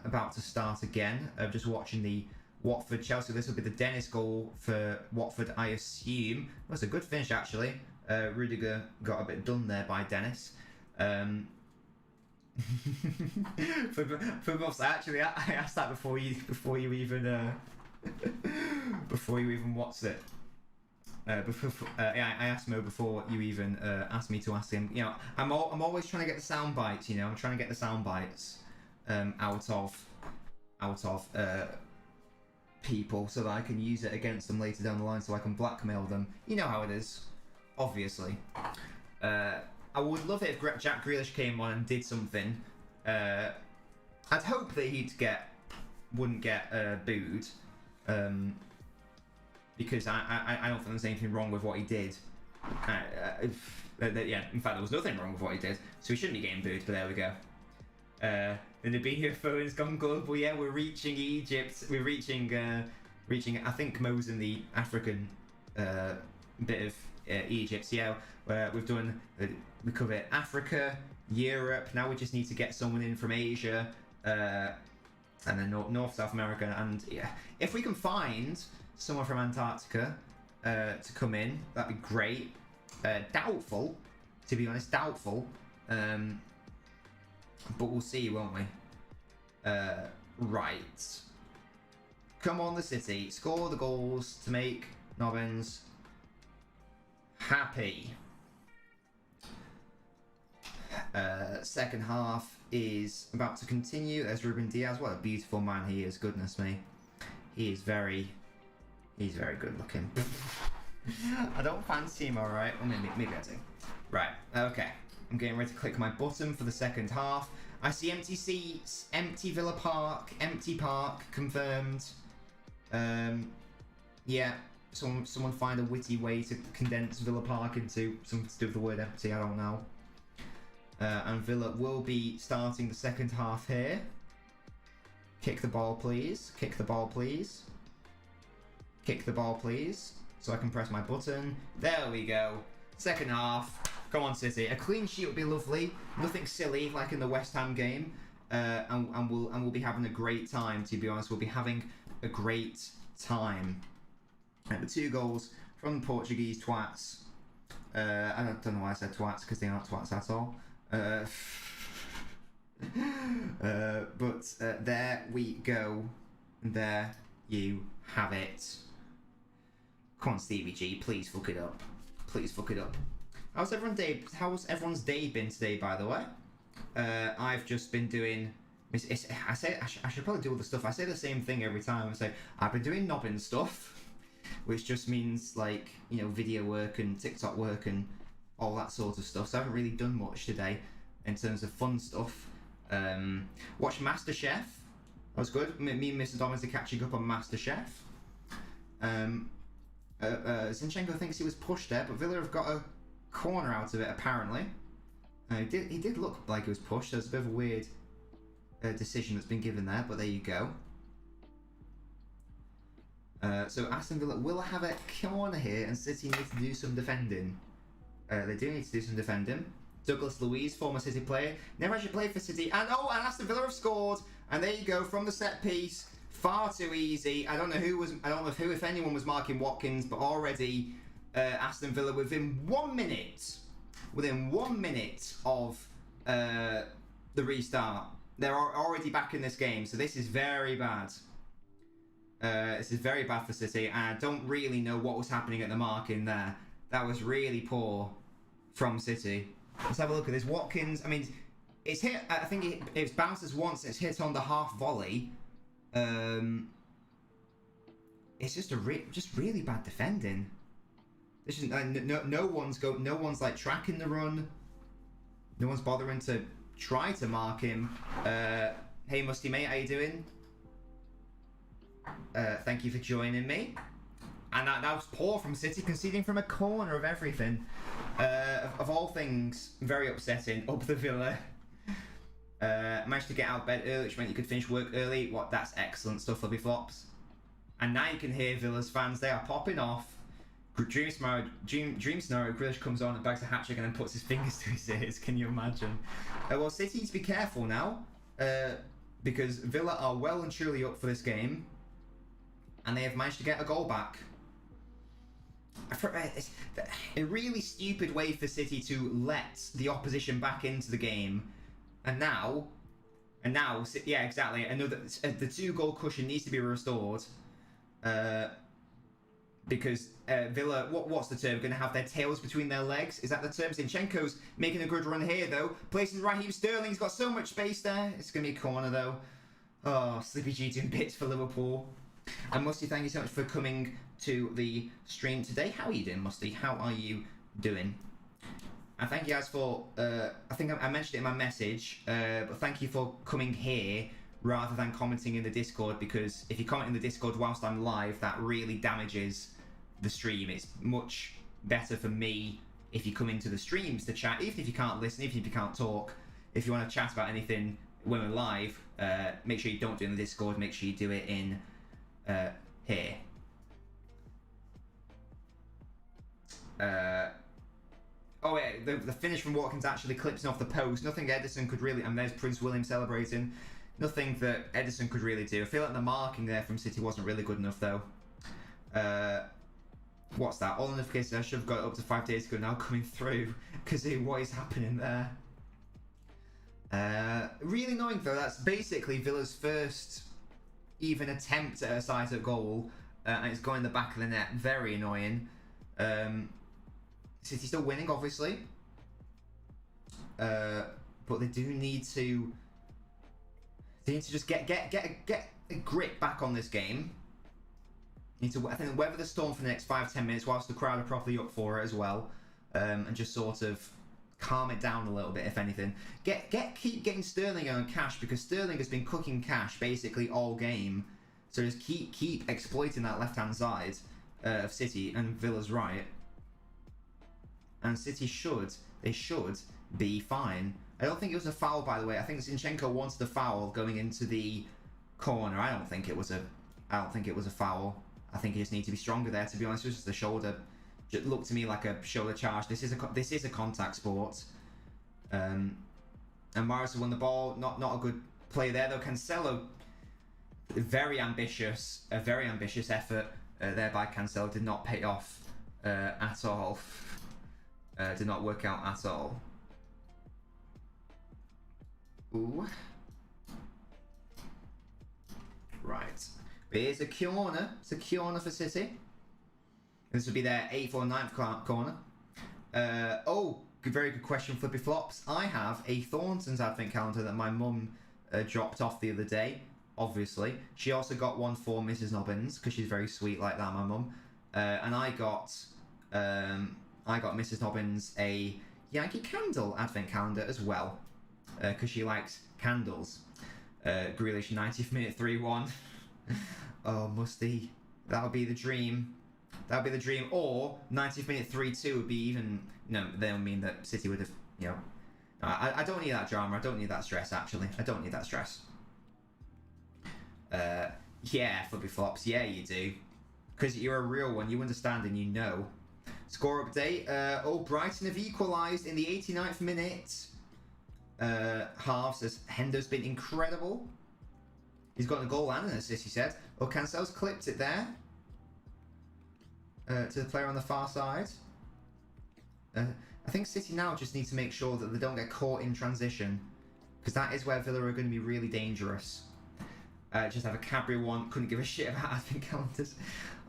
about to start again. Just watching the Watford Chelsea. This will be the Dennis goal for Watford, I assume. That's a good finish actually. Rudiger got a bit done there by Dennis. For Buffs, actually, I asked that before you even what's it? I asked Mo before you even asked me to ask him. You know, I'm always trying to get the sound bites. You know, I'm trying to get the sound bites out of people so that I can use it against them later down the line, so I can blackmail them. You know how it is, obviously. I would love it if Jack Grealish came on and did something. I'd hope that he wouldn't get booed. Because I don't think there's anything wrong with what he did. Yeah, in fact, there was nothing wrong with what he did, so he shouldn't be getting booed, but there we go. The Nabinho phone has gone global. Yeah, we're reaching Egypt. We're reaching, I think Mo's in the African bit of Egypt. So yeah, where we've done, we cover Africa, Europe. Now we just need to get someone in from Asia, and then North South America. And yeah, if we can find someone from Antarctica to come in, that'd be great. Doubtful, to be honest, doubtful. But we'll see, won't we? Right. Come on, the City. Score the goals to make Nobbins happy. Second half is about to continue. There's Ruben Diaz. What a beautiful man he is. Goodness me. He's very good looking. I don't fancy him, alright. Well, maybe I do. Right, okay. I'm getting ready to click my button for the second half. I see empty seats, empty Villa Park, empty park, confirmed. Yeah, someone find a witty way to condense Villa Park into something to do with the word empty, I don't know. And Villa will be starting the second half here. Kick the ball, please. Kick the ball, please. Kick the ball, please. So I can press my button. There we go. Second half. Come on, City. A clean sheet would be lovely. Nothing silly like in the West Ham game. And we'll be having a great time, to be honest. We'll be having a great time. The 2 goals from the Portuguese twats. I don't know why I said twats, because they aren't twats at all. But there we go. There you have it. Come on, Stevie G, please fuck it up. Please fuck it up. How's everyone's day been today, by the way? I've just been doing... I should probably do all the stuff. I say the same thing every time. I say, I've been doing Nobbins stuff, which just means, like, you know, video work and TikTok work and all that sort of stuff. So I haven't really done much today in terms of fun stuff. Watched MasterChef. That was good. Me and Mr. Dobbins are catching up on MasterChef. Zinchenko thinks he was pushed there, but Villa have got a corner out of it, apparently. He did look like he was pushed. There's a bit of a weird decision that's been given there, but there you go. So Aston Villa will have a corner here, and City need to do some defending. They do need to do some defending. Douglas Luiz, former City player, never actually played for City, and Aston Villa have scored, and there you go from the set piece. Far too easy. I don't know if anyone was marking Watkins, but already Aston Villa within 1 minute of the restart, they're already back in this game. So this is very bad. This is very bad for City, and I don't really know what was happening at the marking there. That was really poor from City. Let's have a look at this. Watkins, I mean, it's hit. I think it's bounces once. It's hit on the half volley. It's just really bad defending. This is no one's like tracking the run. No one's bothering to try to mark him. Hey Musty mate, how you doing? Thank you for joining me. And that was poor from City, conceding from a corner of everything. Of all things, very upsetting. Up the Villa. Managed to get out of bed early, which meant you could finish work early. That's excellent stuff, Flippy Flops. And now you can hear Villa's fans. They are popping off. Dream scenario, Grealish comes on and bags a hat-trick and then puts his fingers to his ears. Can you imagine? Well, City need to be careful now. Because Villa are well and truly up for this game. And they have managed to get a goal back. A really stupid way for City to let the opposition back into the game. And now, yeah, exactly. Another, the 2-goal cushion needs to be restored. Because Villa, what's the term? Going to have their tails between their legs? Is that the term? Zinchenko's making a good run here, though. Placing Raheem Sterling's got so much space there. It's going to be a corner, though. Oh, Slippy G doing bits for Liverpool. And Musty, thank you so much for coming to the stream today. How are you doing, Musty? How are you doing? And thank you guys for, I think I mentioned it in my message, but thank you for coming here rather than commenting in the Discord, because if you comment in the Discord whilst I'm live, that really damages the stream. It's much better for me if you come into the streams to chat, even if you can't listen, even if you can't talk. If you want to chat about anything when we're live, make sure you don't do it in the Discord, make sure you do it in here. Oh wait, the finish from Watkins actually clips off the post. Nothing Edison could really, and there's Prince William celebrating. Nothing that Edison could really do. I feel like the marking there from City wasn't really good enough though. What's that? All notifications I should have got up to 5 days ago now coming through. Kazoo, what is happening there? Really annoying though. That's basically Villa's first even attempt at a sight-up goal, and it's going in the back of the net. Very annoying. City still winning, obviously, but they do need to. They need to just get a grip back on this game. Need to, I think, weather the storm for the next 5-10 minutes whilst the crowd are properly up for it as well, and just sort of calm it down a little bit, if anything. Keep getting Sterling on Cash, because Sterling has been cooking Cash basically all game. So just keep exploiting that left-hand side of City and Villa's right. And City should be fine. I don't think it was a foul, by the way. I think Zinchenko wanted a foul going into the corner. I don't think it was a foul. I think he just needs to be stronger there. To be honest, it was just a shoulder. It looked to me like a shoulder charge. This is a contact sport. And Morris won the ball. Not a good play there though. Cancelo, a very ambitious effort there by Cancelo. Did not pay off at all. Did not work out at all. Ooh. Right. But here's a corner. It's a corner for City. This would be their 8th or 9th corner. Very good question, Flippy Flops. I have a Thornton's advent calendar that my mum dropped off the other day. Obviously, she also got one for Mrs. Nobbins because she's very sweet like that, my mum. And I got Mrs. Nobbins a Yankee Candle advent calendar as well, because she likes candles. Grealish 90th minute 3-1. Oh, Musty, that would be the dream. That would be the dream. Or 90th minute 3-2 would be even. No, they don't mean that City would have. You know, I don't need that drama. I don't need that stress. Actually, I don't need that stress. Yeah, Flippy Flops. Yeah, you do. Because you're a real one. You understand and you know. Score update. Brighton have equalised in the 89th minute. Halves as Hendo's been incredible. He's got a goal and an assist, he said. Cancelo's clipped it there. To the player on the far side. I think City now just need to make sure that they don't get caught in transition. Because that is where Villa are going to be really dangerous. Just have a Cadbury one. Couldn't give a shit about advent calendars.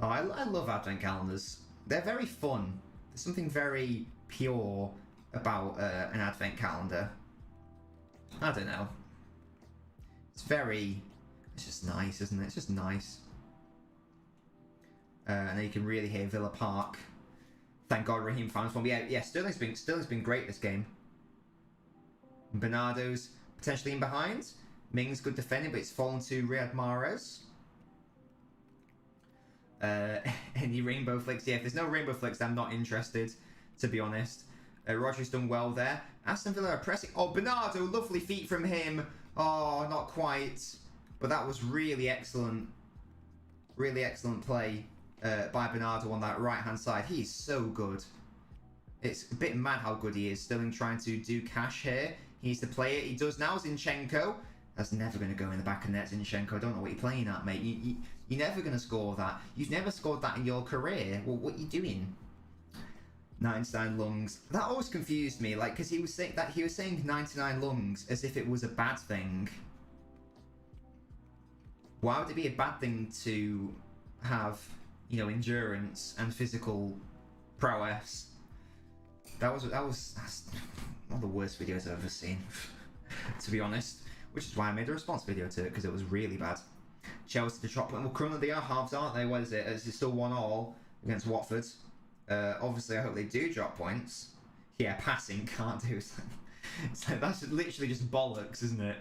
Oh, I love advent calendars. They're very fun. There's something very pure about an advent calendar. I don't know. It's just nice, isn't it? It's just nice. And then you can really hear Villa Park. Thank God Raheem found one. Yeah, Sterling's been great this game. Bernardo's potentially in behind. Ming's good defending, but it's fallen to Riyad Mahrez. And Any rainbow flicks? Yeah, if there's no rainbow flicks, I'm not interested, to be honest. Rodri's done well there. Aston Villa are pressing. Oh, Bernardo, lovely feet from him. Oh, not quite. But that was really excellent. Really excellent play by Bernardo on that right-hand side. He's so good. It's a bit mad how good he is. Sterling trying to do cash here. He needs to play it. He does now. Zinchenko. That's never going to go in the back of the net, Zinchenko. I don't know what you're playing at, mate. You're never going to score that. You've never scored that in your career. Well, what are you doing? 99 lungs. That always confused me, like, because he was saying 99 lungs as if it was a bad thing. Why would it be a bad thing to have, you know, endurance and physical prowess? That's one of the worst videos I've ever seen, to be honest. Which is why I made a response video to it, because it was really bad. Chelsea to drop point. Well, currently they are halves, aren't they? What is it? Is it still 1-1 against Watford? Obviously, I hope they do drop points. Yeah, passing can't do. It's like that's literally just bollocks, isn't it?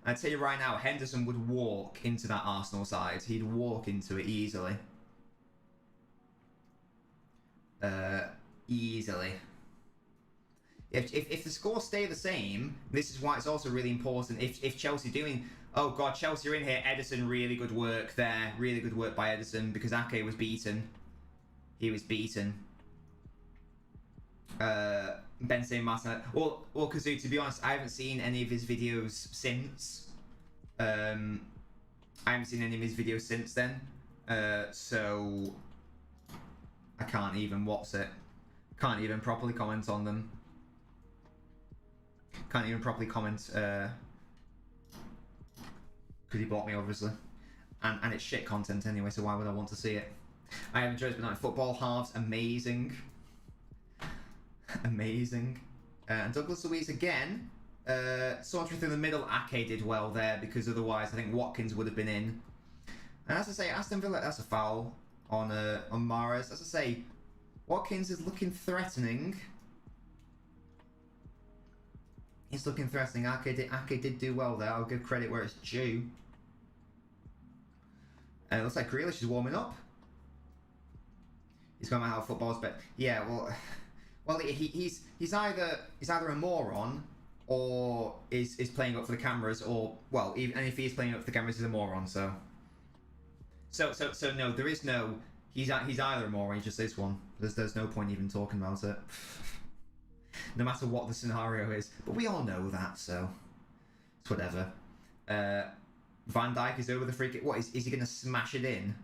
I tell you right now, Henderson would walk into that Arsenal side. He'd walk into it easily. Easily. If the scores stay the same, this is why it's also really important. If Chelsea doing, oh god, Chelsea are in here. Ederson, really good work there. Really good work by Ederson because Ake was beaten. He was beaten. Ben Martin. Well, Kazoo, to be honest, I haven't seen any of his videos since. I haven't seen any of his videos since then. So I can't even can't even properly comment on them. Can't even properly comment because he blocked me, obviously, and it's shit content anyway. So why would I want to see it? I have enjoyed Night Football halves, amazing, amazing. And Douglas Luiz again, sauntering through the middle. Ake did well there because otherwise I think Watkins would have been in. And as I say, Aston Villa, that's a foul on Mahrez. As I say, Watkins is looking threatening. He's looking threatening. Ake did do well there. I'll give credit where it's due. And it looks like Grealish is warming up. He's going about how football's but yeah, well, he's either a moron or is playing up for the cameras, or well, even and if he is playing up for the cameras, he's a moron. So no, there is no. He's either a moron. He just is one. There's no point even talking about it. No matter what the scenario is, but we all know that, so it's whatever. Van Dijk is over the free kick. What is he going to smash it in?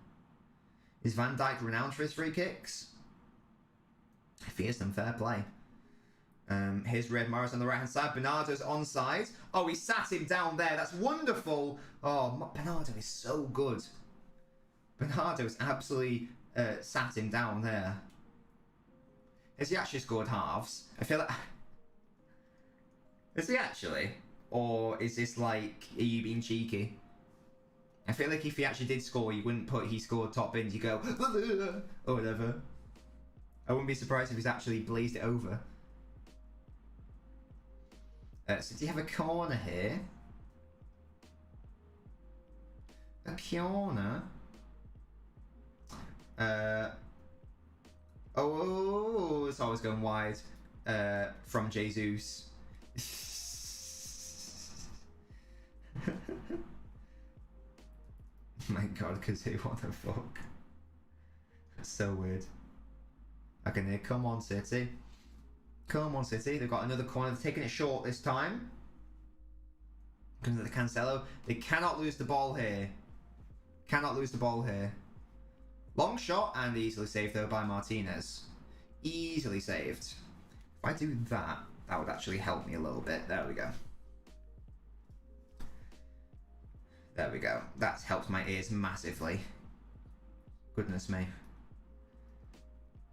Is Van Dijk renowned for his free kicks? If he is, then fair play. Here's Red Mahrez on the right hand side. Bernardo's onside. Oh, he sat him down there. That's wonderful. Oh, Bernardo is so good. Bernardo's absolutely sat him down there. Has he actually scored halves? I feel like... Is he actually? Or is this like, are you being cheeky? I feel like if he actually did score, you wouldn't put he scored top in, you go, or whatever. I wouldn't be surprised if he's actually blazed it over. So do you have a corner here? A corner? Oh, it's always going wide from Jesus. My god, Kazoo, what the fuck? That's so weird. Okay, come on, City. Come on, City. They've got another corner. They're taking it short this time. Comes to the Cancelo. They cannot lose the ball here. Cannot lose the ball here. Long shot and easily saved though by Martinez. Easily saved. If I do that, that would actually help me a little bit. There we go. There we go. That's helped my ears massively. Goodness me.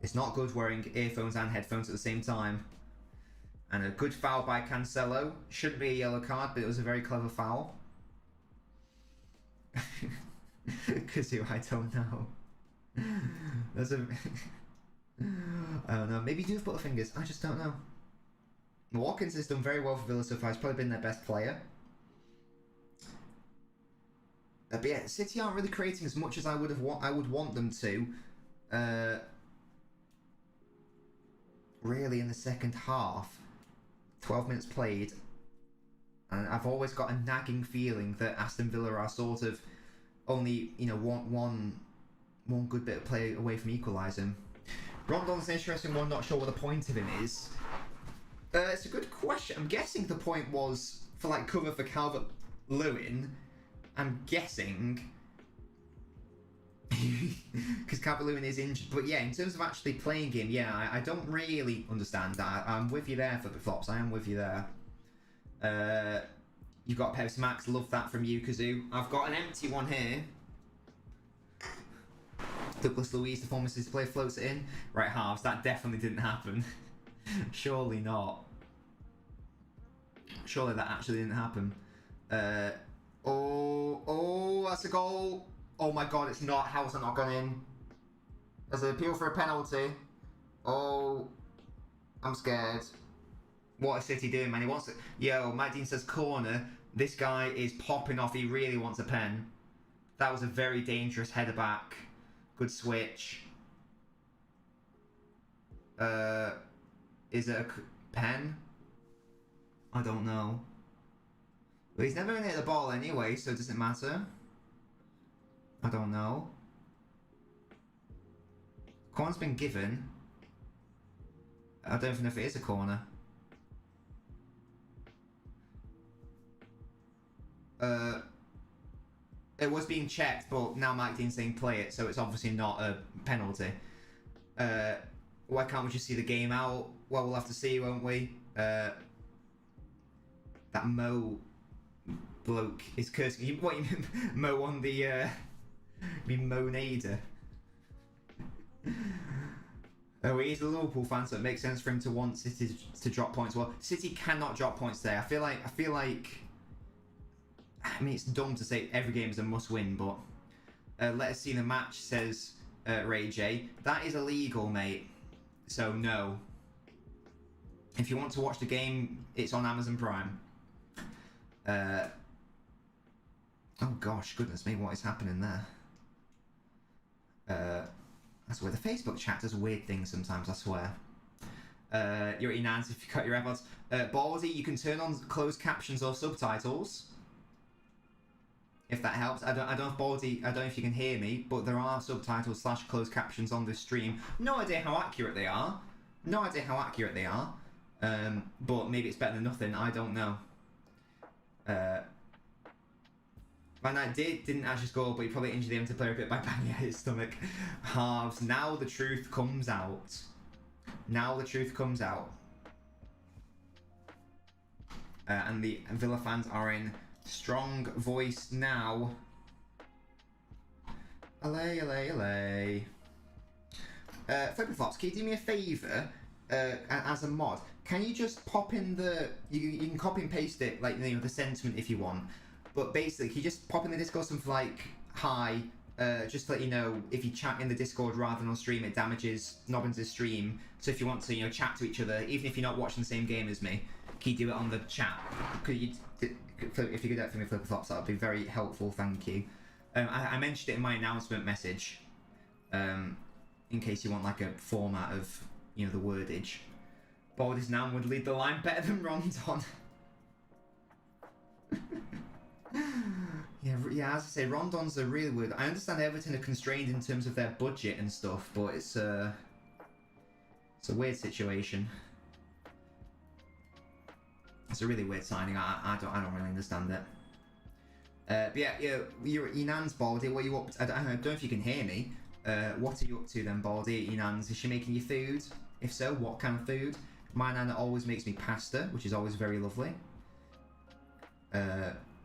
It's not good wearing earphones and headphones at the same time. And a good foul by Cancelo. Shouldn't be a yellow card, but it was a very clever foul. Kazoo, I don't know. There's a... I don't know. Maybe do have Butterfingers. I just don't know. Watkins has done very well for Villa so far. He's probably been their best player. But yeah, City aren't really creating as much as I would want them to. Really, in the second half, 12 minutes played, and I've always got a nagging feeling that Aston Villa are sort of only, you know, one good bit of play away from equalising. Rondon's an interesting one. Not sure what the point of him is. It's a good question. I'm guessing the point was for like cover for Calvert-Lewin. I'm guessing because Calvert-Lewin is injured. But yeah, in terms of actually playing him, yeah, I don't really understand that. I'm with you there, Flippy Flops. I am with you there. You've got Pepsi Max. Love that from you, Kazoo. I've got an empty one here. Douglas Luiz, the former City player, floats it in. Right, halves. That definitely didn't happen. Surely not. Surely that actually didn't happen. Oh, that's a goal. Oh my god, it's not. How's it not gone in? There's an appeal for a penalty. Oh, I'm scared. What is City doing, man? He wants it. Yo, Mike Dean says corner. This guy is popping off. He really wants a pen. That was a very dangerous header back. Good switch. Is it a pen? I don't know. But he's never going to hit the ball anyway, so it doesn't matter. I don't know. Corner's been given. I don't even know if it is a corner. It was being checked, but now Mike Dean's saying play it, so it's obviously not a penalty. Why can't we just see the game out? Well, we'll have to see, won't we? That Mo bloke is cursing. What you mean, Mo on the? You mean Mo Nader? Oh, he's a Liverpool fan, so it makes sense for him to want City to drop points. Well, City cannot drop points today. I feel like. I mean, it's dumb to say every game is a must-win, but let us see the match, says Ray J. That is illegal, mate. So, no. If you want to watch the game, it's on Amazon Prime. Oh, gosh, goodness me, what is happening there? That's where the Facebook chat does weird things sometimes, I swear. You're at your nan's if you got your AirPods. Baldy, you can turn on closed captions or subtitles. If that helps. I don't know if Baldy, I don't know if you can hear me, but there are subtitles / closed captions on this stream. No idea how accurate they are. No idea how accurate they are. But maybe it's better than nothing. I don't know. Van Dijk didn't actually score, but he probably injured him to play a bit by banging his stomach. Halves. Now the truth comes out. Now the truth comes out. And the Villa fans are in strong voice now. Allay, allay, allay. Flippy Flops, can you do me a favour? As a mod, can you just pop in the... You can copy and paste it, like, you know, the sentiment if you want. But basically, can you just pop in the Discord something like, hi, just to let you know, if you chat in the Discord rather than on stream, it damages LNobbins' stream. So if you want to, you know, chat to each other, even if you're not watching the same game as me, can you do it on the chat? Could you... If you could do that for me, Flippy Flops, that would be very helpful, thank you. I mentioned it in my announcement message, in case you want like a format of, you know, the wordage. Baldy's now would lead the line better than Rondon. yeah, as I say, Rondon's a really weird. I understand Everton are constrained in terms of their budget and stuff, but it's a weird situation. It's a really weird signing. I don't really understand it. But yeah, you're at your nan's, Baldy. What are you up to? I don't know if you can hear me. What are you up to then, Baldy, at your nan's? Is she making you food? If so, what kind of food? My nana always makes me pasta, which is always very lovely.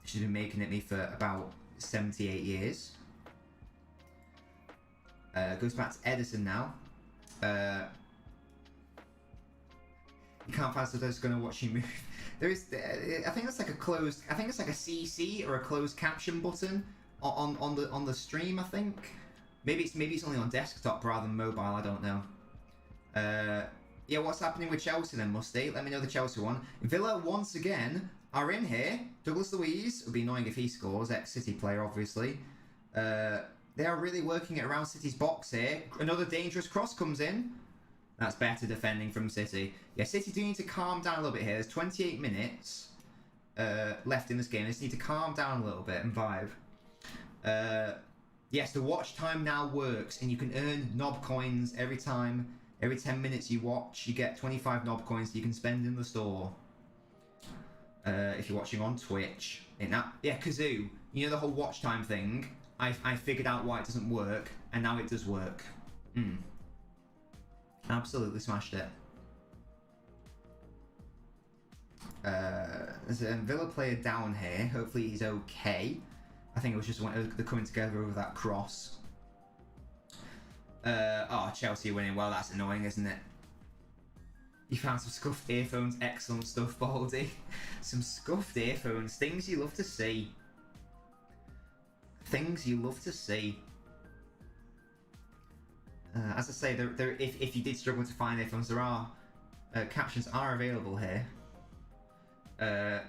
She's been making it me for about 78 years. Goes back to Edison now. You can't find someone that's going to watch you move. There is, I think it's like a closed. I think it's like a CC or a closed caption button on the stream. I think maybe it's only on desktop rather than mobile. I don't know. Yeah, what's happening with Chelsea then, Musty? Let me know the Chelsea one. Villa once again are in here. Douglas Luiz, it would be annoying if he scores, ex-City player, obviously. They are really working it around City's box here. Another dangerous cross comes in. That's better defending from City. Yeah, City do need to calm down a little bit here. There's 28 minutes left in this game. They just need to calm down a little bit and vibe. Yes, the watch time now works, and you can earn knob coins every time. Every 10 minutes you watch, you get 25 knob coins that you can spend in the store. If you're watching on Twitch. Yeah, Kazoo, you know the whole watch time thing? I figured out why it doesn't work, and now it does work. Absolutely smashed it. There's a Villa player down here. Hopefully he's okay. I think it was just they're coming together over that cross. Oh, Chelsea winning. Well, that's annoying, isn't it? You found some scuffed earphones. Excellent stuff, Baldy. Some scuffed earphones. Things you love to see. Things you love to see. As I say, if you did struggle to find earphones, there are captions are available here.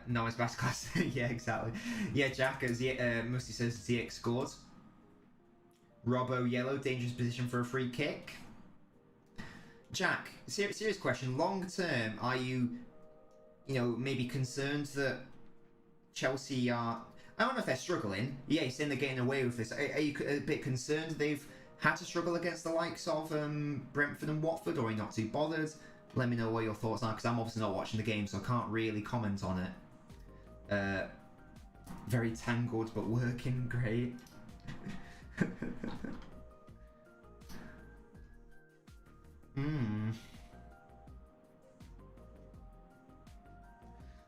No, it's best class. Yeah, exactly. Yeah, Jack, as Musty says, ZX scored. Robbo yellow, dangerous position for a free kick. Jack, serious question. Long term, are you maybe concerned that Chelsea are? I don't know if they're struggling. Yeah, you're saying they're getting away with this. Are you a bit concerned they've had to struggle against the likes of Brentford and Watford, or are you not too bothered? Let me know what your thoughts are, because I'm obviously not watching the game, so I can't really comment on it. Very tangled, but working great.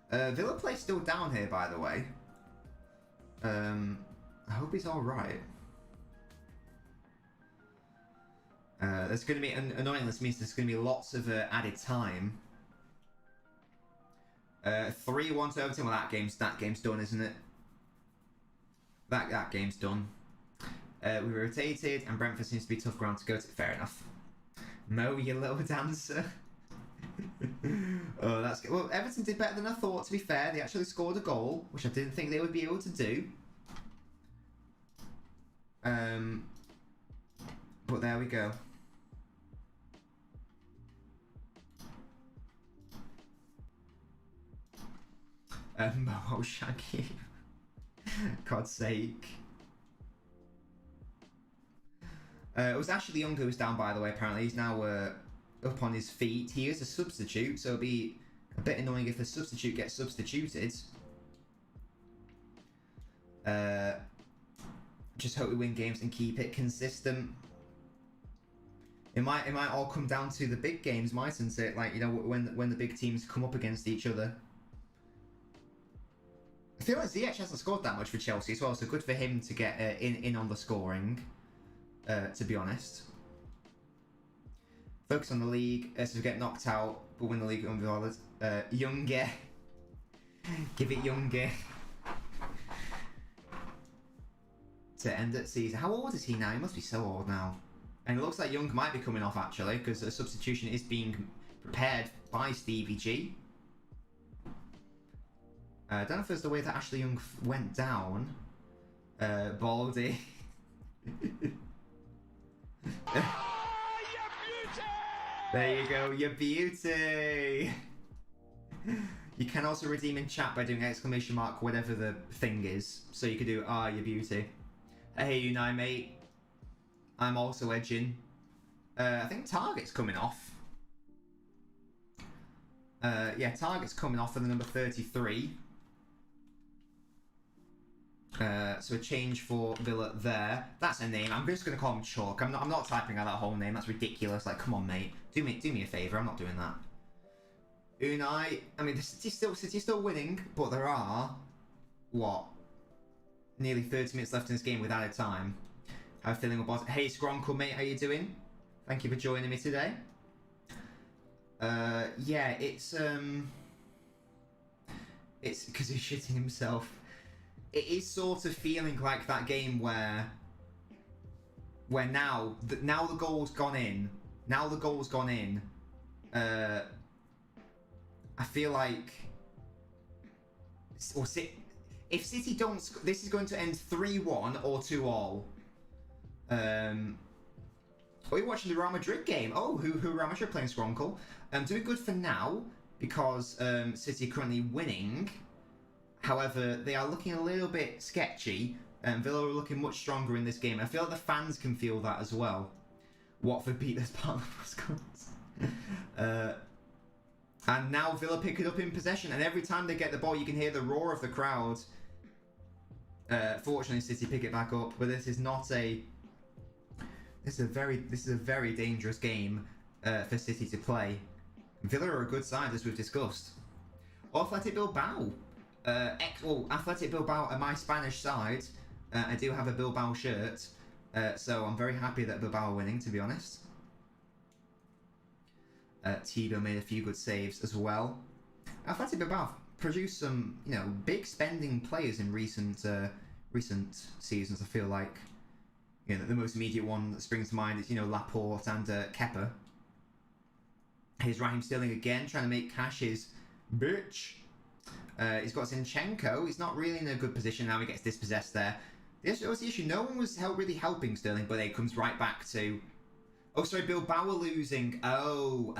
Villa play's still down here, by the way. I hope he's alright. There's going to be, annoyingly, this means there's going to be lots of added time. 3-1 to Everton. Well, that game's done, isn't it? That game's done. We rotated, and Brentford seems to be tough ground to go to. Fair enough. Mo, you little dancer. Oh, that's good. Well, Everton did better than I thought, to be fair. They actually scored a goal, which I didn't think they would be able to do. But there we go. Mo Shaggy. God's sake. It was Ashley Young who was down, by the way, apparently. He's now up on his feet. He is a substitute, so it'll be a bit annoying if the substitute gets substituted. Just hope we win games and keep it consistent. It might all come down to the big games, mightn't it? Like, when the big teams come up against each other. I feel like Ziyech hasn't scored that much for Chelsea as well, so good for him to get in on the scoring. To be honest. Focus on the league, so get knocked out, but win the league unbothered. Younger. Give it Younger. To end at season. How old is he now? He must be so old now. And it looks like Young might be coming off, actually, because a substitution is being prepared by Stevie G. I don't know if it's the way that Ashley Young went down. Baldy. There you go, your beauty! You can also redeem in chat by doing exclamation mark whatever the thing is. So you could do, your beauty. Hey Unai mate. I'm also edging. I think Target's coming off. Yeah, Target's coming off for the number 33. So a change for Villa there. That's a name. I'm just going to call him Chalk. I'm not typing out that whole name. That's ridiculous. Like, come on, mate. Do me a favour. I'm not doing that. Unai. I mean, the City's still winning, but there are what? Nearly 30 minutes left in this game with added time. How feeling about? Hey, Skronkle, mate. How you doing? Thank you for joining me today. Yeah, it's because he's shitting himself. It is sort of feeling like that game where now the goal's gone in. Now the goal's gone in. I feel like or if City don't, this is going to end 3-1 or 2-all. We're watching the Real Madrid game. Oh, who Real Madrid playing Skronkle? Doing good for now because City are currently winning. However, they are looking a little bit sketchy. Villa are looking much stronger in this game. I feel like the fans can feel that as well. Watford beat us part of and now Villa pick it up in possession, and every time they get the ball, you can hear the roar of the crowd. Fortunately, City pick it back up, but this is not a. This is a very dangerous game for City to play. Villa are a good side, as we've discussed. Athletic Bilbao. Athletic Bilbao are my Spanish side. I do have a Bilbao shirt, so I'm very happy that Bilbao are winning, to be honest. Tibo made a few good saves as well. Athletic Bilbao produced some, big spending players in recent seasons. I feel like, the most immediate one that springs to mind is, Laporte and Kepa. Here's Raheem Sterling again, trying to make cash his bitch. He's got Zinchenko. He's not really in a good position now. He gets dispossessed there. This was the issue. No one was really helping Sterling, but it comes right back to. Oh, sorry, Bilbao are losing. Oh,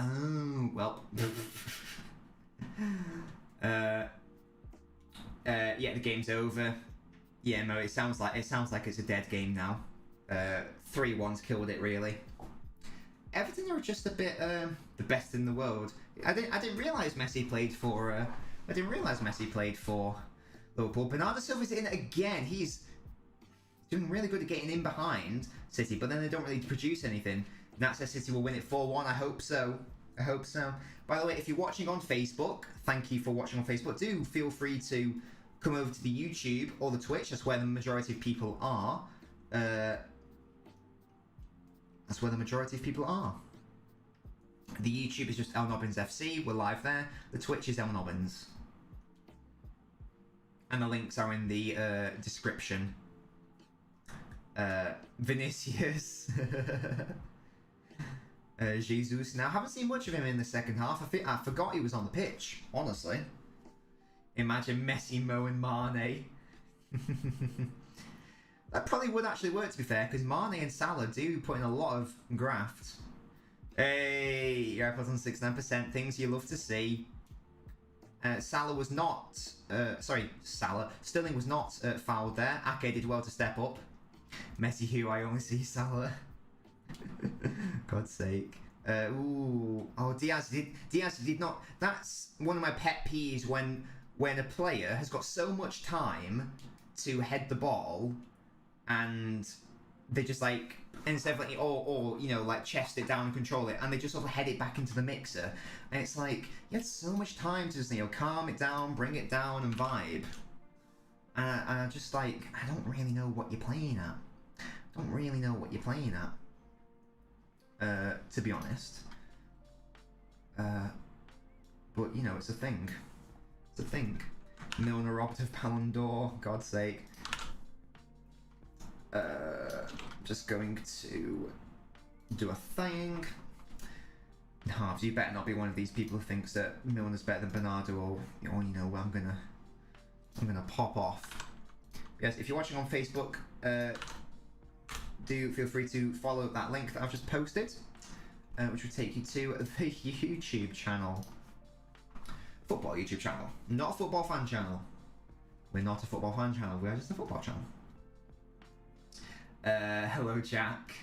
well. Yeah, the game's over. Yeah, Mo, it sounds like it's a dead game now. 3-1's killed it, really. Everton are just a bit the best in the world. I didn't realise Messi played for. I didn't realise Messi played for Liverpool. Bernardo Silva's in it again. He's doing really good at getting in behind City, but then they don't really produce anything. And that says City will win it 4-1. I hope so. I hope so. By the way, if you're watching on Facebook, thank you for watching on Facebook. Do feel free to come over to the YouTube or the Twitch. That's where the majority of people are. That's where the majority of people are. The YouTube is just LNobbins FC. We're live there. The Twitch is LNobbins. And the links are in the description. Vinicius. Jesus. Now, I haven't seen much of him in the second half. I forgot he was on the pitch, honestly. Imagine Messi, Mo and Mane. That probably would actually work, to be fair, because Mane and Salah do put in a lot of graft. Hey, your iPod's on 69%. Things you love to see. Salah was not... Sterling was not fouled there. Ake did well to step up. Messi, who I only see Salah. God's sake. Diaz did not... That's one of my pet peeves when a player has got so much time to head the ball and they just instead of chest it down and control it, and they just sort of head it back into the mixer, and it's like you had so much time to just calm it down, bring it down, and vibe. And I just I don't really know what you're playing at. To be honest. But it's a thing. It's a thing. Milner robbed of Ballon d'Or. God's sake. Just going to do a thing. Halves, you better not be one of these people who thinks that Milner's better than Bernardo, or I'm gonna pop off. Yes, if you're watching on Facebook, do feel free to follow that link that I've just posted, which will take you to the YouTube channel. Football YouTube channel, not a football fan channel. We're not a football fan channel. We're just a football channel. Hello, Jack.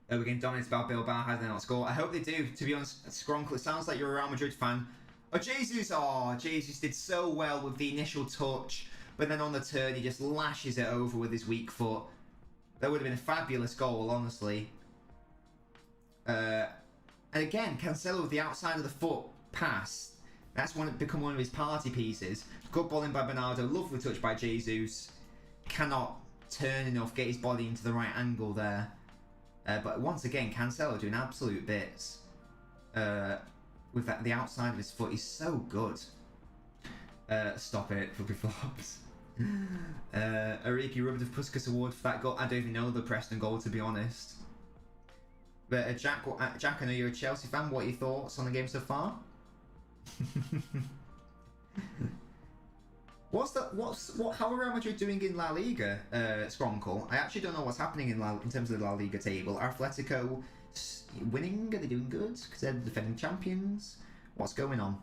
We're getting dominated by Bilbao. How do they not score? I hope they do. To be honest, Skronkle, it sounds like you're a Real Madrid fan. Oh, Jesus! Oh, Jesus did so well with the initial touch, but then on the turn he just lashes it over with his weak foot. That would have been a fabulous goal, honestly. And again, Cancelo with the outside of the foot pass. That's become one of his party pieces. Good ball in by Bernardo. Lovely touch by Jesus. Cannot turn enough, get his body into the right angle there. But once again, Cancelo doing absolute bits. With the outside of his foot, he's so good. Stop it, flippy flops. Origi rubbed of Puskas award for that goal. I don't even know the Preston goal, to be honest. But Jack, I know you're a Chelsea fan. What are your thoughts on the game so far? How are Real Madrid doing in La Liga, Skronkle? I actually don't know what's happening in terms of the La Liga table. Are Atletico winning? Are they doing good? Because they're the defending champions. What's going on?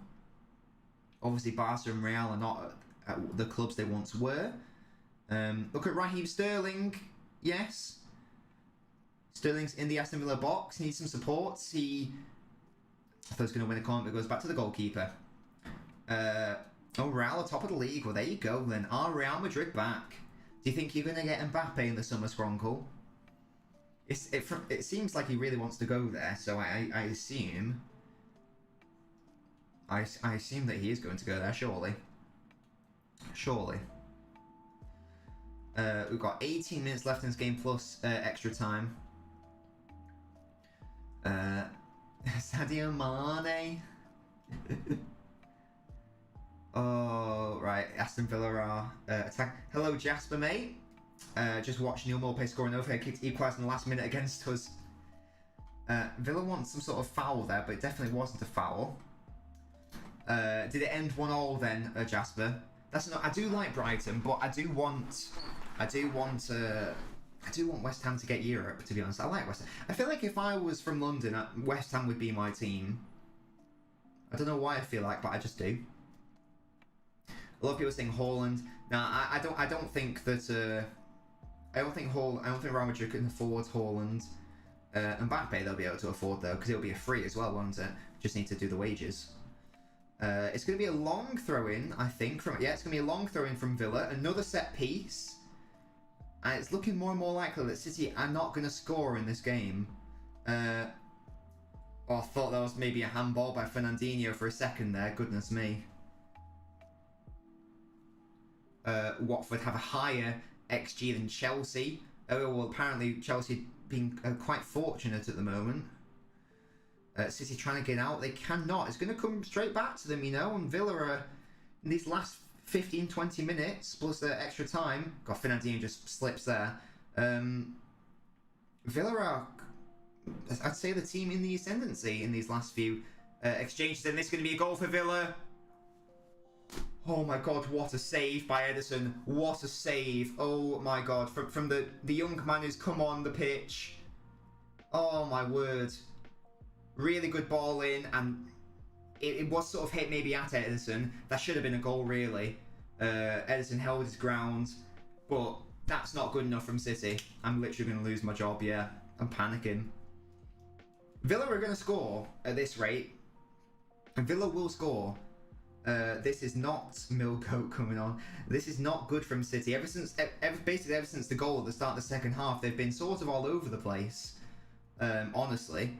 Obviously, Barca and Real are not at the clubs they once were. Look at Raheem Sterling. Yes. Sterling's in the Aston Villa box. Needs some support. I thought he was going to win a corner, but goes back to the goalkeeper. Oh, Real are top of the league. Well, there you go then. Are Real Madrid back? Do you think you're going to get Mbappe in the summer, Skronkle? It seems like he really wants to go there, so I assume... I assume that he is going to go there, surely. Surely. We've got 18 minutes left in this game, plus extra time. Sadio Mane. Oh, right. Aston Villa are attack. Hello, Jasper, mate. Just watching Neil Maupay scoring overhead kicks equalised in the last minute against us. Villa wants some sort of foul there, but it definitely wasn't a foul. Did it end 1-1 then, Jasper? That's not. I do like Brighton, but I do want West Ham to get Europe. To be honest, I like West Ham. I feel like if I was from London, West Ham would be my team. I don't know why I feel like, but I just do. A lot of people saying Haaland. Now, I don't think that. I don't think Real Madrid can afford Haaland. Mbappe they'll be able to afford though, because it'll be a free as well, won't it? Just need to do the wages. It's going to be a long throw-in, I think. It's going to be a long throw-in from Villa. Another set piece. And it's looking more and more likely that City are not going to score in this game. I thought that was maybe a handball by Fernandinho for a second there. Goodness me. Watford have a higher XG than Chelsea. Well, apparently Chelsea being quite fortunate at the moment. City trying to get out. They cannot. It's going to come straight back to them, you know. And Villa are, in these last 15-20 minutes, plus the extra time. God, Fernandinho just slips there. Villa are, I'd say, the team in the ascendancy in these last few exchanges. And this is going to be a goal for Villa. Oh my God, what a save by Ederson. What a save. Oh my God. From the young man who's come on the pitch. Oh my word. Really good ball in, and it was sort of hit maybe at Ederson. That should have been a goal, really. Ederson held his ground, but that's not good enough from City. I'm literally going to lose my job, yeah. I'm panicking. Villa are going to score at this rate. And Villa will score. This is not Milcoat coming on. This is not good from City. Basically ever since the goal at the start of the second half, they've been sort of all over the place. Honestly.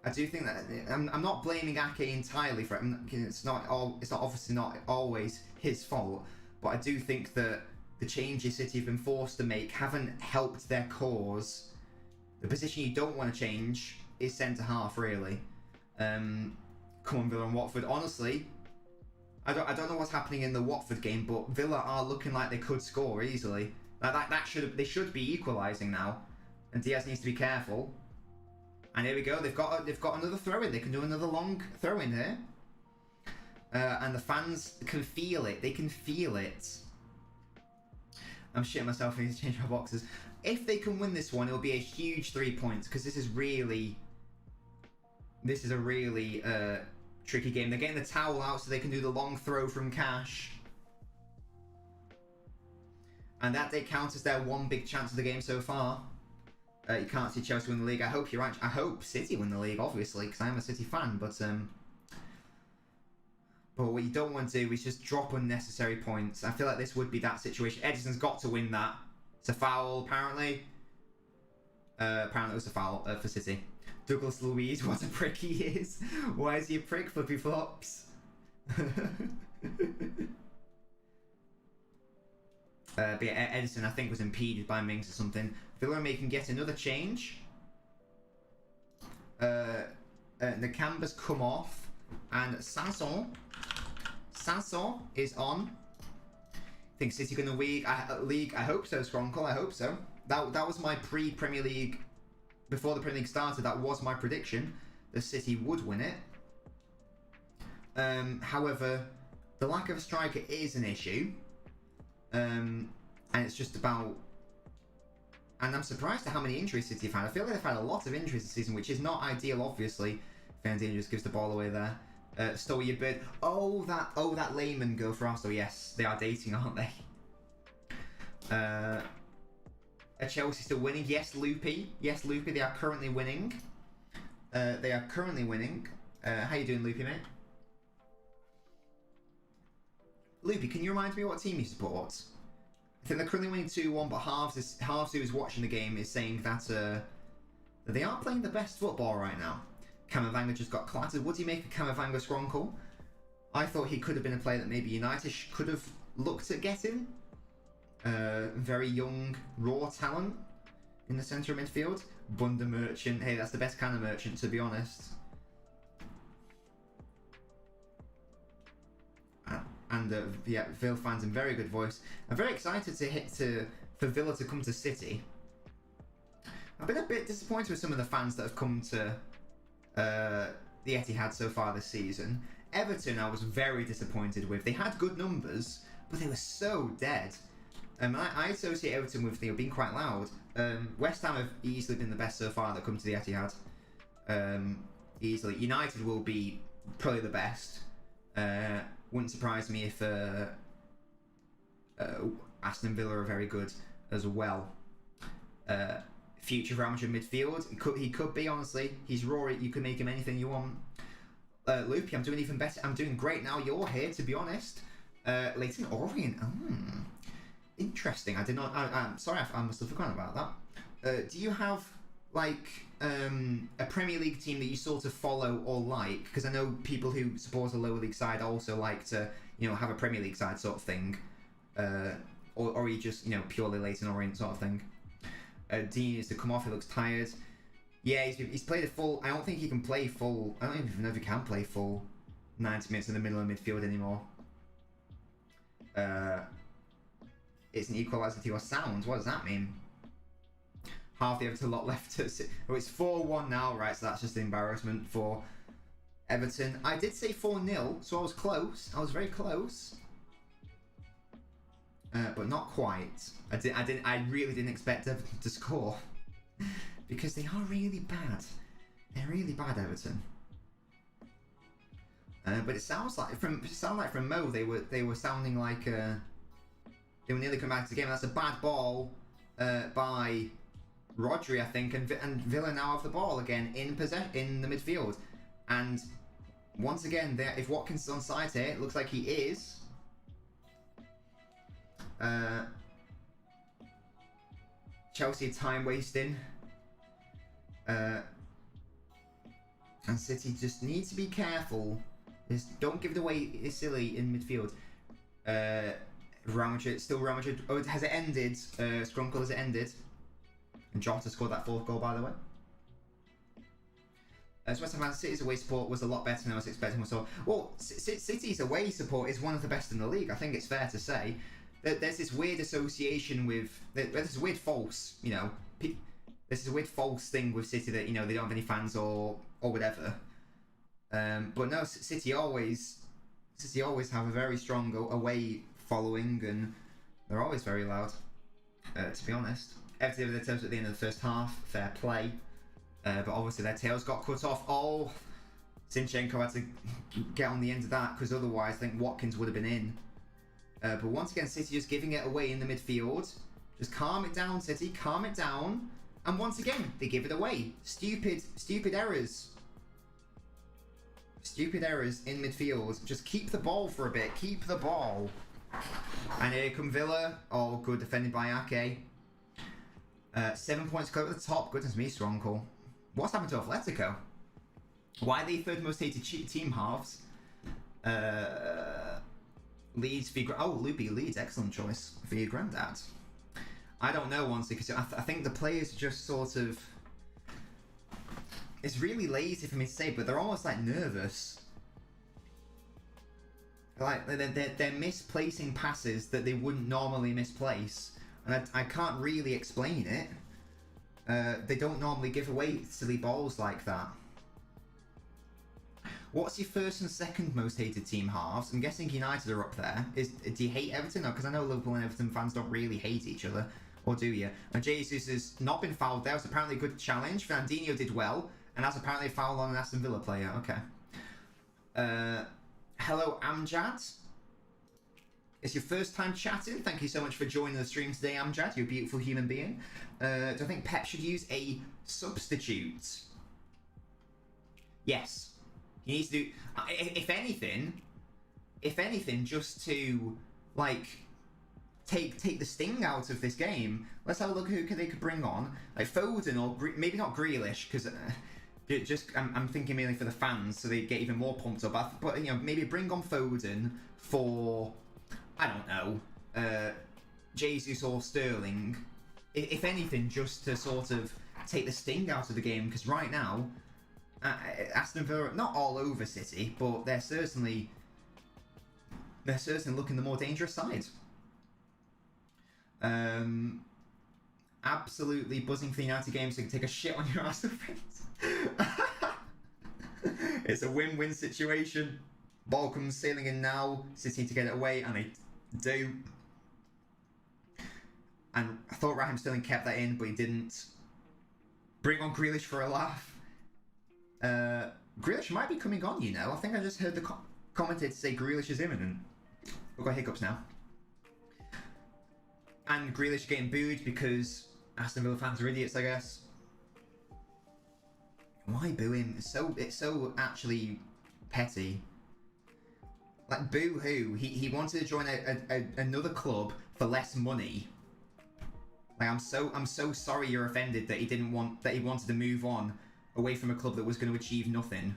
I do think that I'm not blaming Ake entirely for it. It's obviously not always his fault, but I do think that the changes City have been forced to make haven't helped their cause. The position you don't want to change is centre half, really. Come on, Villa and Watford. Honestly, I don't know what's happening in the Watford game, but Villa are looking like they could score easily. They should be equalising now, and Diaz needs to be careful. And here we go. They've got another throw-in. They can do another long throw-in here. And the fans can feel it. They can feel it. I'm shitting myself. I need to change my boxes. If they can win this one, it'll be a huge 3 points, because this is a really tricky game. They're getting the towel out so they can do the long throw from Cash. And that they count as their one big chance of the game so far. You can't see Chelsea win the league. I hope you're right. I hope City win the league, obviously, because I am a City fan. But what you don't want to do is just drop unnecessary points. I feel like this would be that situation. Ederson's got to win that. It's a foul, apparently. Apparently it was a foul for City. Douglas Luiz, what a prick he is. Why is he a prick, Flippy Flops? But yeah, Ederson, I think, was impeded by Mings or something. Villa may can get another change. Nakamba's come off, and Sanson is on. Think City going to league? I hope so, Skronkle. I hope so. That was my pre-Premier League, before the Premier League started. That was my prediction. The City would win it. However, the lack of a striker is an issue. And it's just about... And I'm surprised at how many injuries City have had. I feel like they've had a lot of injuries this season, which is not ideal, obviously. Fernandinho just gives the ball away there. Stow your bird. Oh, that Lehman go for Arsenal. Yes, they are dating, aren't they? Are Chelsea still winning? Yes, Loopy. Yes, Loopy. They are currently winning. They are currently winning. How you doing, Loopy, mate? Loopy, can you remind me what team you support? I think they're currently winning 2-1, but Halves who is watching the game is saying that they aren't playing the best football right now. Camavinga just got clattered. What do you make of Camavinga Skronkle? I thought he could have been a player that maybe United could have looked at getting. Very young, raw talent in the centre of midfield. Bunda Merchant. Hey, that's the best kind of merchant, to be honest. And yeah, Villa fans in very good voice. I'm very excited for Villa to come to City. I've been a bit disappointed with some of the fans that have come to the Etihad so far this season. Everton, I was very disappointed with. They had good numbers, but they were so dead. I associate Everton with being quite loud. West Ham have easily been the best so far that come to the Etihad. Easily. United will be probably the best. Wouldn't surprise me if Aston Villa are very good as well. Future Real Madrid midfield. He could be, honestly. He's raw. You can make him anything you want. Loopy, I'm doing even better. I'm doing great now you're here, to be honest. Leighton Orient. Interesting. I did not... I'm sorry, I must have forgotten about that. Do you have, like, a Premier League team that you sort of follow or like? Because I know people who support a lower league side also like to, you know, have a Premier League side sort of thing. Or are you just, you know, purely Leighton Orient sort of thing? Dean needs to come off. He looks tired. Yeah, he's played a full... I don't think he can play full... I don't even know if he can play full 90 minutes in the middle of midfield anymore. It's an equaliser to your sounds. What does that mean? Half the Everton lot left. Oh, it's 4-1 now, right? So that's just an embarrassment for Everton. I did say 4-0, so I was close. I was very close. But not quite. I really didn't expect Everton to score. Because they are really bad. They're really bad, Everton. But it sounds like from Mo they were sounding like they were nearly coming back to the game. That's a bad ball by Rodri, I think, and Villa now have the ball again in the midfield. And once again, if Watkins is on side here, it looks like he is. Chelsea time wasting. And City just need to be careful. Just don't give it away. It's silly in midfield. Real Madrid, still Real Madrid. Oh, has it ended? Skrunkle, has it ended? And Jota scored that fourth goal, by the way. So West Ham City's away support was a lot better than I was expecting. Well, City's away support is one of the best in the league. I think it's fair to say. There's this weird association with... There's this weird false, you know... This is a weird false thing with City that, you know, they don't have any fans or whatever. But no, City always have a very strong away following, and they're always very loud, to be honest. Everton did their terms at the end of the first half, fair play. But obviously their tails got cut off. Oh, Zinchenko had to get on the end of that, because otherwise I think Watkins would have been in. But once again, City just giving it away in the midfield. Just calm it down, City, calm it down. And once again, they give it away. Stupid errors. Stupid errors in midfield. Just keep the ball for a bit. Keep the ball. And here come Villa. Oh, good defended by Ake. 7 points clear at the top. Goodness me, Skronkle. What's happened to Atletico? Why are they third most hated team halves? Leeds for your... Oh, Loopy, Leeds. Excellent choice for your granddad. I don't know, honestly, because I think the players just sort of... It's really lazy for me to say, but they're almost like nervous. Like they're misplacing passes that they wouldn't normally misplace, and I can't really explain it. They don't normally give away silly balls like that. What's your first and second most hated team halves? I'm guessing United are up there. Do you hate Everton? No, because I know Liverpool and Everton fans don't really hate each other. Or do you? And Jesus has not been fouled there. It was apparently a good challenge. Fernandinho did well. And that's apparently a foul on an Aston Villa player. Okay. Hello, Amjad. It's your first time chatting. Thank you so much for joining the stream today, Amjad. You're a beautiful human being. Do I think Pep should use a substitute? Yes. He needs to do... If anything, just to, like... Take the sting out of this game. Let's have a look who they could bring on. Like Foden or maybe not Grealish, because I'm thinking mainly for the fans, so they get even more pumped up. But you know, maybe bring on Foden for, I don't know, Jesus or Sterling. If anything, just to sort of take the sting out of the game, because right now, Aston Villa not all over City, but they're certainly looking the more dangerous side. Absolutely buzzing for the United game, so you can take a shit on your Arsenal fans. It's a win-win situation. Ball comes sailing in now. City to get it away, and they do. And I thought Raheem Sterling kept that in, but he didn't. Bring on Grealish for a laugh. Grealish might be coming on, you know. I think I just heard the commentator say Grealish is imminent. We've got hiccups now. And Grealish getting booed because Aston Villa fans are idiots, I guess. Why boo him? It's so actually petty. Like, boo who? He wanted to join another club for less money. Like, I'm so sorry you're offended that he wanted to move on away from a club that was going to achieve nothing.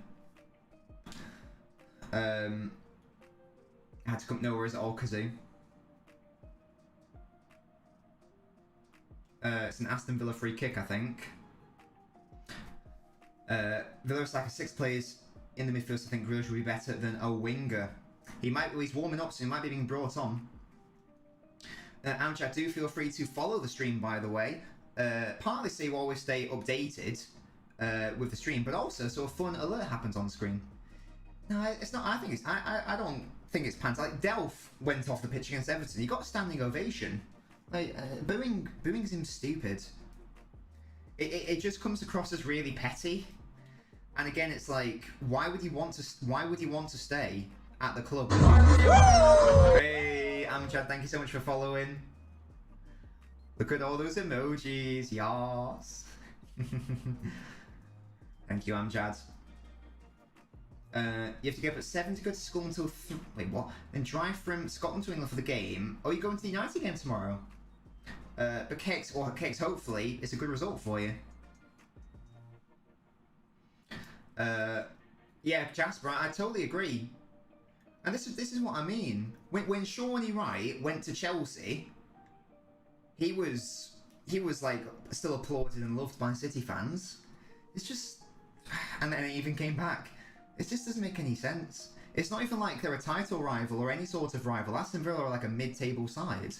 I had to come nowhere as all Kazoo. It's an Aston Villa free kick, I think. Villa's like 6 players in the midfield, so I think Grealish will be better than a winger. He's warming up, so he might be being brought on. Amchat, do feel free to follow the stream, by the way. Partly so you always stay updated with the stream, but also so a fun alert happens on the screen. No, it's not. I don't think it's pants. Like, Delph went off the pitch against Everton. He got a standing ovation. Like, booing seems stupid. It just comes across as really petty. And again, it's like, why would you want to stay at the club? Hey, Amjad, thank you so much for following. Look at all those emojis, yas. Thank you, Amjad. You have to get up at 7 to go to school until wait, what? Then drive from Scotland to England for the game. Oh, you're going to the United game tomorrow? But Kicks, hopefully, it's a good result for you. Yeah, Jasper, I totally agree. And this is what I mean. When Shawnee Wright went to Chelsea, he was like still applauded and loved by City fans. It's just, and then he even came back. It just doesn't make any sense. It's not even like they're a title rival or any sort of rival. Aston Villa are like a mid-table side.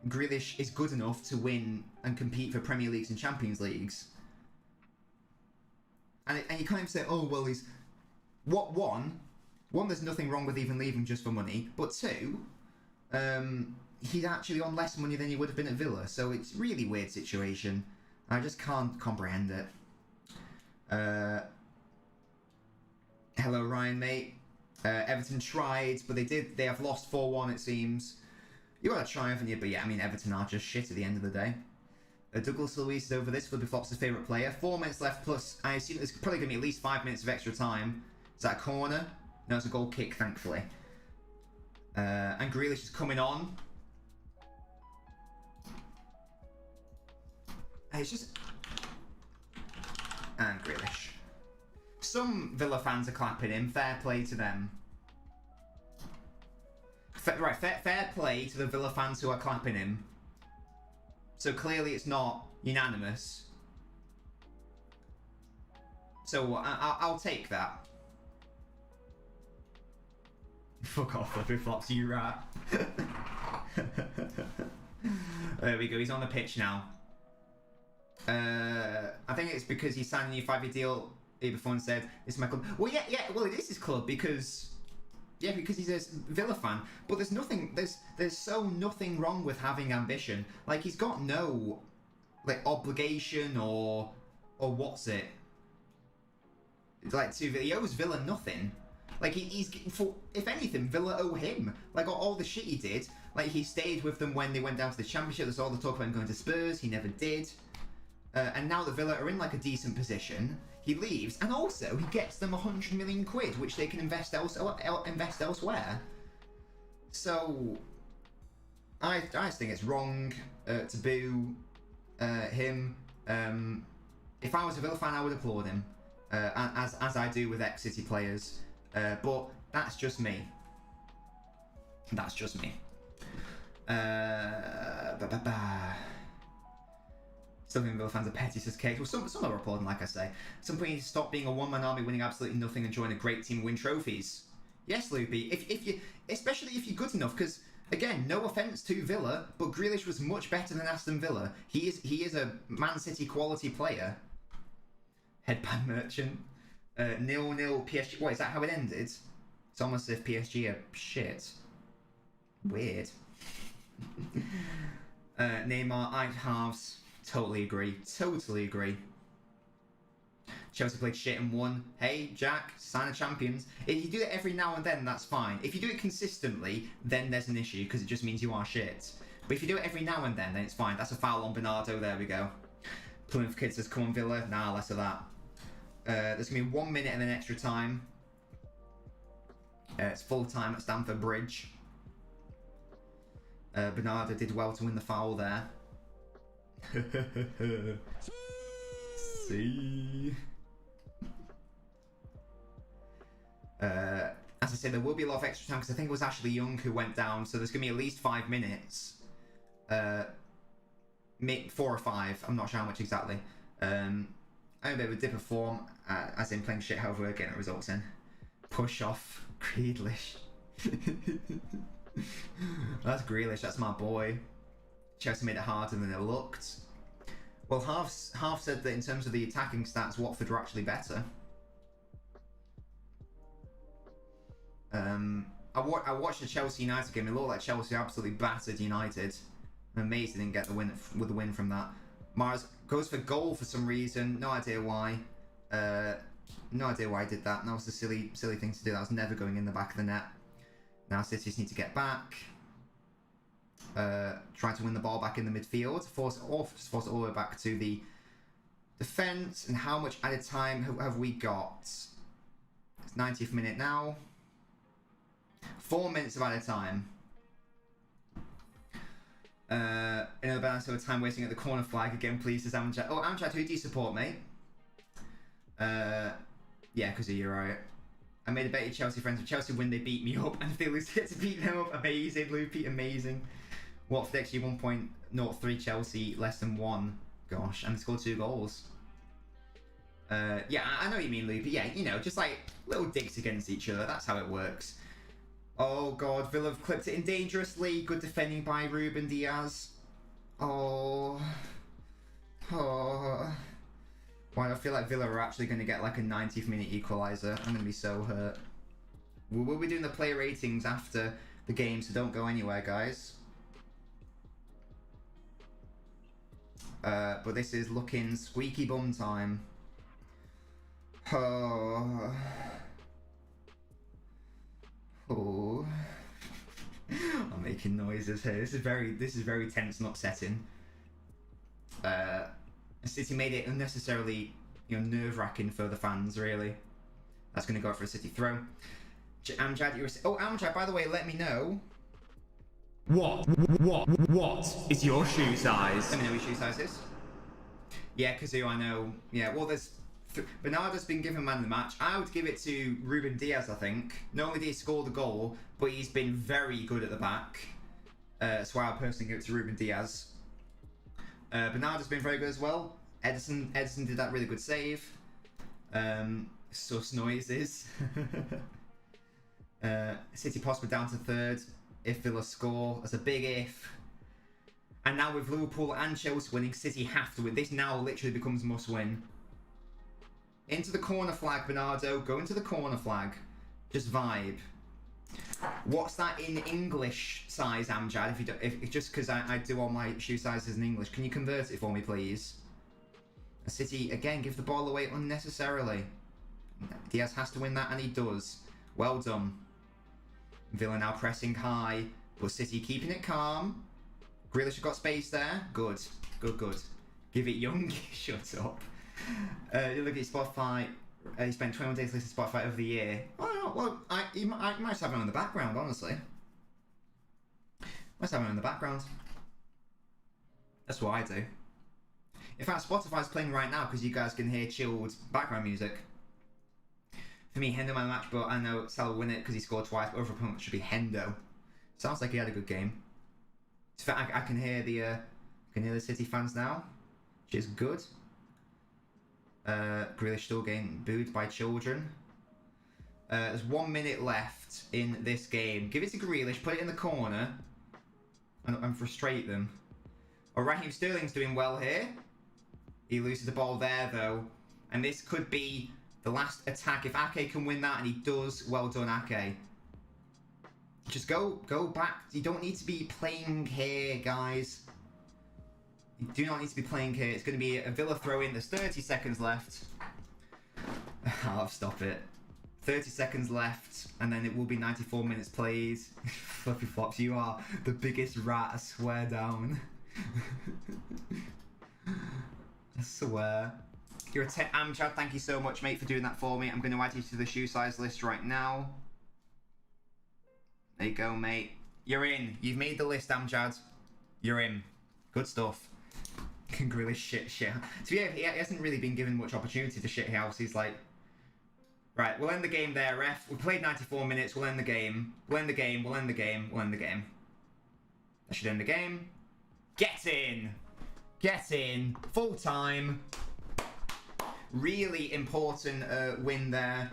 Grealish is good enough to win and compete for Premier Leagues and Champions Leagues. And you can't even say, oh, well, he's... One, there's nothing wrong with even leaving just for money. But 2, he's actually on less money than he would have been at Villa. So it's a really weird situation. I just can't comprehend it. Hello, Ryan, mate. Everton tried, but they have lost 4-1, it seems. You gotta try, haven't you? But yeah, I mean, Everton are just shit at the end of the day. Douglas Luiz is over this. Flippy Flop's his favourite player. 4 minutes left, plus I assume there's probably going to be at least 5 minutes of extra time. Is that a corner? No, it's a goal kick, thankfully. And Grealish is coming on. It's just... And Grealish. Some Villa fans are clapping him. Fair play to them. Fair play to the Villa fans who are clapping him. So clearly it's not unanimous. So I'll take that. Fuck off, Flippy Flops, you rat. There we go, he's on the pitch now. I think it's because he signed a new 5-year deal Before said, "This is my club." Well, yeah. Well, it is his club because he's a Villa fan. But there's nothing. There's so nothing wrong with having ambition. Like he's got no like obligation or what's it? Like he owes Villa nothing. Like he's for if anything, Villa owe him. Like all the shit he did. Like he stayed with them when they went down to the Championship. There's all the talk about him going to Spurs. He never did. And now that Villa are in like a decent position, he leaves, and also he gets them 100 million quid, which they can invest elsewhere. So I just think it's wrong to boo him. If I was a Villa fan, I would applaud him, as I do with ex-City players. But that's just me. That's just me. Some Villa fans are petty, says Kate. Well, some are applauding, like I say. Some point you need to stop being a one-man army, winning absolutely nothing, and join a great team and win trophies. Yes, Loopy. If you, especially if you're good enough, because again, no offense to Villa, but Grealish was much better than Aston Villa. He is a Man City quality player. Headband merchant. 0-0 PSG. What is that? How it ended? It's almost as if PSG are shit. Weird. Neymar, I halves. Totally agree. Totally agree. Chelsea played shit and won. Hey, Jack, sign of champions. If you do it every now and then, that's fine. If you do it consistently, then there's an issue, because it just means you are shit. But if you do it every now and then it's fine. That's a foul on Bernardo. There we go. Plymouth Kid says, come on, Villa. Nah, less of that. There's going to be 1 minute and then extra time. It's full time at Stamford Bridge. Bernardo did well to win the foul there. See. As I said, there will be a lot of extra time because I think it was Ashley Young who went down, so there's gonna be at least 5 minutes. 4 or 5. I'm not sure how much exactly. I know a bit of a dip of form, as in playing shit. However, we're getting results in. Push off Grealish. That's Grealish. That's my boy. Chelsea made it harder than it looked. Well, half said that in terms of the attacking stats, Watford were actually better. I watched the Chelsea United game. It looked like Chelsea absolutely battered United. I'm amazed they didn't get the win from that. Mars goes for goal for some reason. No idea why. No idea why I did that. That was a silly thing to do. That was never going in the back of the net. Now City just need to get back. Try to win the ball back in the midfield, force it all the way back to the defence. And how much added time have we got? It's 90th minute now. 4 minutes of added time. Another balance of time wasting at the corner flag again, please, says Amjad. Oh, Amjad, who do you support, mate? Yeah, because of you, right? I made a bet with Chelsea friends. If Chelsea win, they beat me up, and if they lose, they get to beat them up. Amazing, Loopy, amazing. Watford actually 1.03, Chelsea less than 1. Gosh, and they scored 2 goals. Yeah, I know what you mean, Loopy. Yeah, you know, just like little digs against each other. That's how it works. Oh God, Villa have clipped it in dangerously. Good defending by Ruben Diaz. Oh. Why do I feel like Villa are actually going to get like a 90th minute equaliser? I'm going to be so hurt. We'll be doing the player ratings after the game, so don't go anywhere, guys. But this is looking squeaky bum time. Oh. I'm making noises here. This is very tense and upsetting. City made it unnecessarily, nerve-wracking for the fans. Really, that's going to go for a City throw. Amjad, Amjad. By the way, let me know. What is your shoe size? Let me know what your shoe size is. Yeah, Kazoo, I know. Yeah, well, Bernardo's been given man of the match. I would give it to Ruben Diaz, I think. Not only did he score the goal, but he's been very good at the back. That's why I personally give it to Ruben Diaz. Bernardo's been very good as well. Edison did that really good save. Sus noises. City possibly down to 3rd if Villa score. That's a big if. And now with Liverpool and Chelsea winning, City have to win. This now literally becomes must win. Into the corner flag, Bernardo. Go into the corner flag. Just vibe. What's that in English size, Amjad? If you don't, if just because I do all my shoe sizes in English, can you convert it for me, please? City again give the ball away unnecessarily. Diaz has to win that, and he does. Well done. Villa now pressing high, but City keeping it calm. Grealish have got space there. Good, good, good. Give it Young. Shut up. You look at Spotify. He spent 21 days listening to Spotify over the year. Oh, well, I might have him in the background, honestly. Might have him in the background. That's what I do. In fact, Spotify's playing right now because you guys can hear chilled background music. For me, Hendo man of the match, but I know Salah will win it because he scored twice. But over opponent should be Hendo. Sounds like he had a good game. In fact, I can hear the City fans now, which is good. Grealish still getting booed by children. There's 1 minute left in this game. Give it to Grealish, put it in the corner, and frustrate them. Oh, Raheem Sterling's doing well here. He loses the ball there though, and this could be the last attack. If Ake can win that, and he does, well done, Ake. Just go back. You don't need to be playing here, guys. You do not need to be playing here. It's going to be a Villa throw-in. There's 30 seconds left. I'll stop it. 30 seconds left, and then it will be 94 minutes played. Fluffy Flops, you are the biggest rat, I swear down. I swear. You're a 10. Amjad, thank you so much, mate, for doing that for me. I'm going to add you to the shoe size list right now. There you go, mate. You're in. You've made the list, Amjad. You're in. Good stuff. Grealish shit. To be fair, he hasn't really been given much opportunity to shit house. He's like, right, we'll end the game there, ref. We played 94 minutes. We'll end the game. We'll end the game. We'll end the game. We'll end the game. That should end the game. Get in. Get in. Full time. Really important win there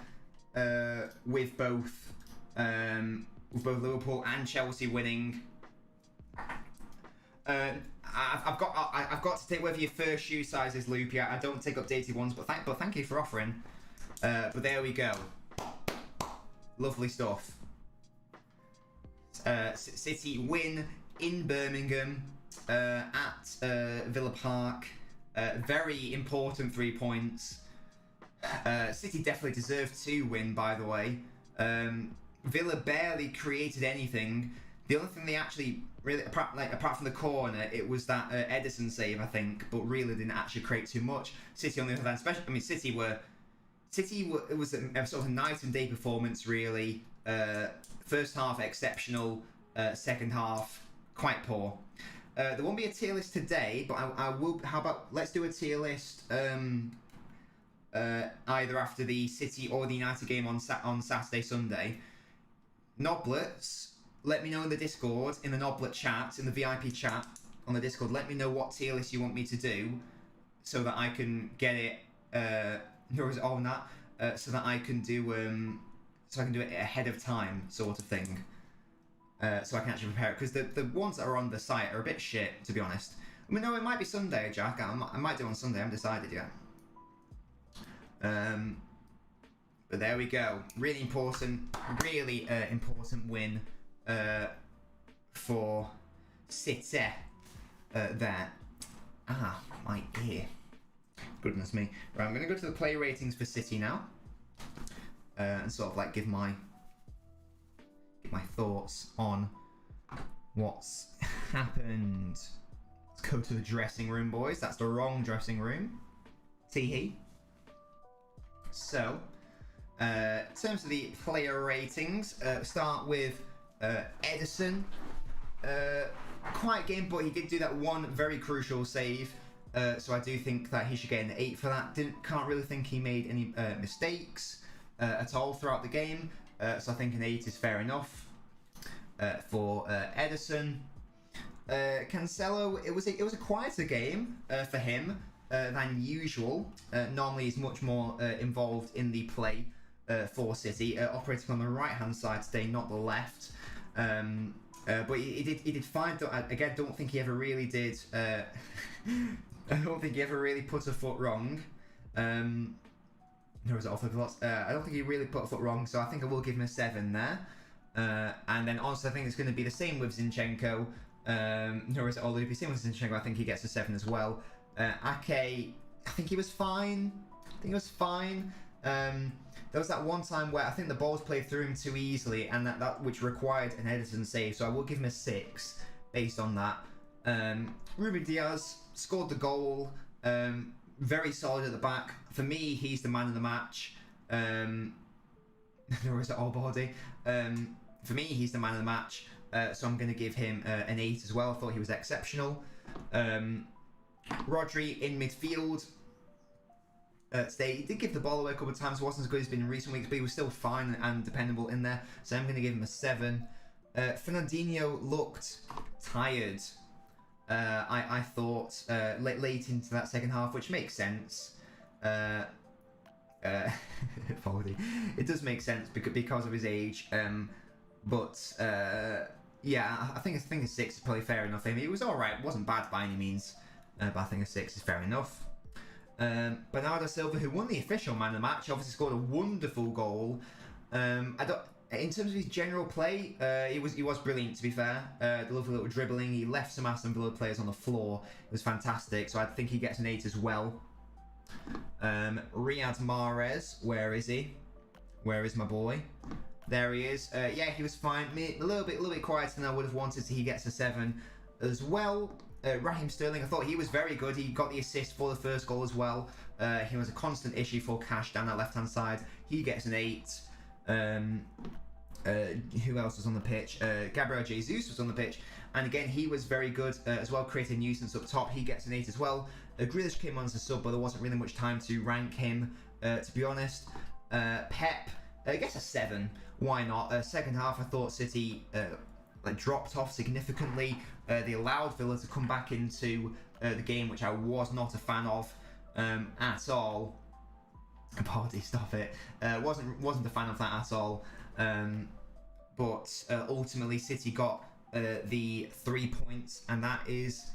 with both Liverpool and Chelsea winning. I've got to take whether your first shoe size is loopy. I don't take updated ones, but thank you for offering. But there we go. Lovely stuff. City win in Birmingham at Villa Park. Very important 3 points. City definitely deserved to win, by the way. Villa barely created anything. The only thing they actually really, apart from the corner, it was that Ederson save, I think, but really didn't actually create too much. City on the other hand, especially, I mean, City were it was a sort of night and day performance, really. First half exceptional, second half quite poor. There won't be a tier list today, but I will. How about let's do a tier list either after the City or the United game on Saturday, Sunday. Noblets, let me know in the Discord, in the Noblet chat, in the VIP chat on the Discord. Let me know what tier list you want me to do, so that I can get it. On that, so that I can do it ahead of time, sort of thing. So I can actually prepare it, because the ones that are on the site are a bit shit, to be honest. I mean, no, it might be Sunday, Jack. I might do it on Sunday. I haven't decided yet. But there we go. Really important win for City there. Ah, my ear. Goodness me. Right, I'm going to go to the play ratings for City now. And sort of like give my thoughts on what's happened. Let's go to the dressing room, boys. That's the wrong dressing room. Tee-hee. So, in terms of the player ratings, start with Ederson. Quiet game, but he did do that one very crucial save. So I do think that he should get an 8 for that. Can't really think he made any mistakes at all throughout the game. So I think an 8 is fair enough for Ederson. Cancelo, it was a quieter game for him than usual. Normally he's much more involved in the play for City, operating on the right hand side today, not the left. But he did fine. Again, don't think he ever really did. I don't think he ever really put a foot wrong. no result for lots. I don't think he really put a foot wrong, so I think I will give him a 7 there. And then also I think it's going to be the same with Zinchenko. No result, although if it's the same with Zinchenko, I think he gets a 7 as well. Ake, I think he was fine. There was that one time where I think the balls played through him too easily, and that which required an Ederson save, so I will give him a 6 based on that. Ruben Diaz scored the goal, very solid at the back. For me, he's the man of the match. There is all body. For me, he's the man of the match, so I'm going to give him an 8 as well. I thought he was exceptional. Rodri in midfield. Today, he did give the ball away a couple of times. It wasn't as good as been in recent weeks, but he was still fine and dependable in there. So I'm going to give him a 7. Fernandinho looked tired. I thought late into that second half, which makes sense. It does make sense because of his age. Yeah, I think a 6 is probably fair enough. I mean, it was all right. It wasn't bad by any means, but I think a 6 is fair enough. Bernardo Silva, who won the official man of the match, obviously scored a wonderful goal. In terms of his general play, he was brilliant, to be fair. The lovely little dribbling, he left some Aston Villa players on the floor. It was fantastic, so I think he gets an 8 as well. Riyad Mahrez, where is he? Where is my boy? There he is. Yeah, he was fine. A little bit quieter than I would have wanted, so he gets a 7 as well. Raheem Sterling, I thought he was very good. He got the assist for the first goal as well. He was a constant issue for Cash down that left-hand side. He gets an 8. Who else was on the pitch? Gabriel Jesus was on the pitch. And again, he was very good as well, created a nuisance up top. He gets an 8 as well. Grealish came on as a sub, but there wasn't really much time to rank him, to be honest. Pep, I guess a 7. Why not? Second half, I thought City dropped off significantly. They allowed Villa to come back into the game, which I was not a fan of at all. Party, stop it. Wasn't a fan of that at all. But ultimately, City got the 3 points, and that is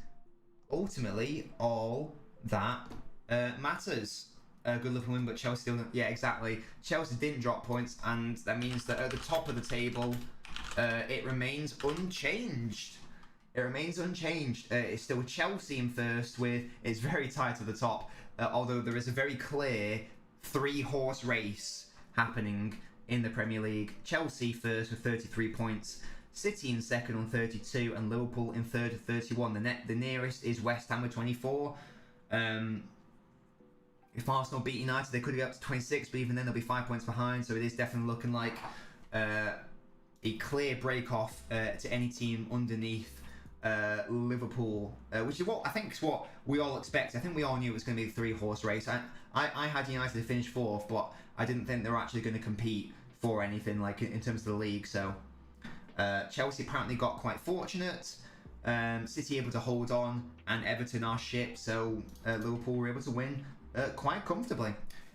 ultimately all that matters. Good Liverpool win, but Chelsea still didn't. Yeah, exactly. Chelsea didn't drop points, and that means that at the top of the table, it remains unchanged. It's still Chelsea in first with, it's very tight at the top, although there is a very clear 3-horse race happening in the Premier League. Chelsea first with 33 points, City in second on 32, and Liverpool in third with 31. The nearest is West Ham with 24. If Arsenal beat United, they could get up to 26, but even then they'll be 5 points behind, so it is definitely looking like a clear break-off to any team underneath Liverpool, which is what I think is what we all expect. I think we all knew it was going to be a 3-horse race. I had United to finish 4th, but I didn't think they were actually going to compete for anything like in terms of the league. So Chelsea apparently got quite fortunate. City able to hold on, and Everton are shit. So Liverpool were able to win quite comfortably.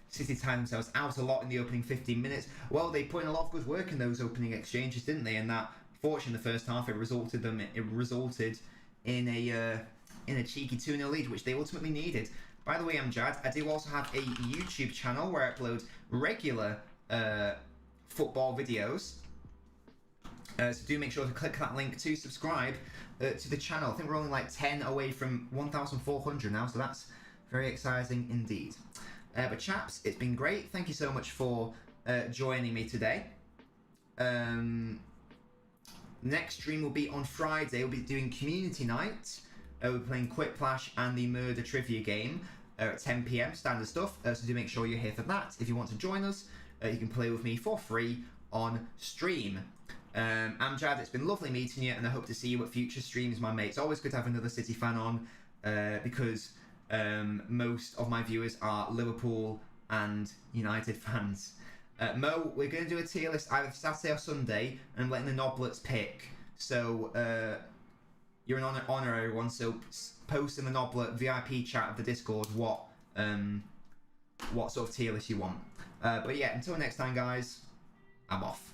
City timed themselves out a lot in the opening 15 minutes. Well, they put in a lot of good work in those opening exchanges, didn't they? And that, fortunately, in the first half, it resulted in a cheeky 2-0 lead, which they ultimately needed. By the way, I'm Jad. I do also have a YouTube channel where I upload regular football videos. So do make sure to click that link to subscribe to the channel. I think we're only like 10 away from 1,400 now, so that's very exciting indeed. But chaps, it's been great. Thank you so much for joining me today. Next stream will be on Friday. We'll be doing community night. We're playing Quickplash and the Murder Trivia game at 10 PM, standard stuff. So do make sure you're here for that. If you want to join us, you can play with me for free on stream. I'm Jad. It's been lovely meeting you, and I hope to see you at future streams, my mate. It's always good to have another City fan on because most of my viewers are Liverpool and United fans. Mo, we're going to do a tier list either Saturday or Sunday, and I'm letting the Nobblets pick. So you're an honorary one, so post in the Noblet VIP chat of the Discord what sort of tier list you want. But yeah, until next time, guys, I'm off.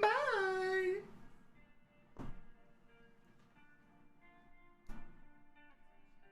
Bye!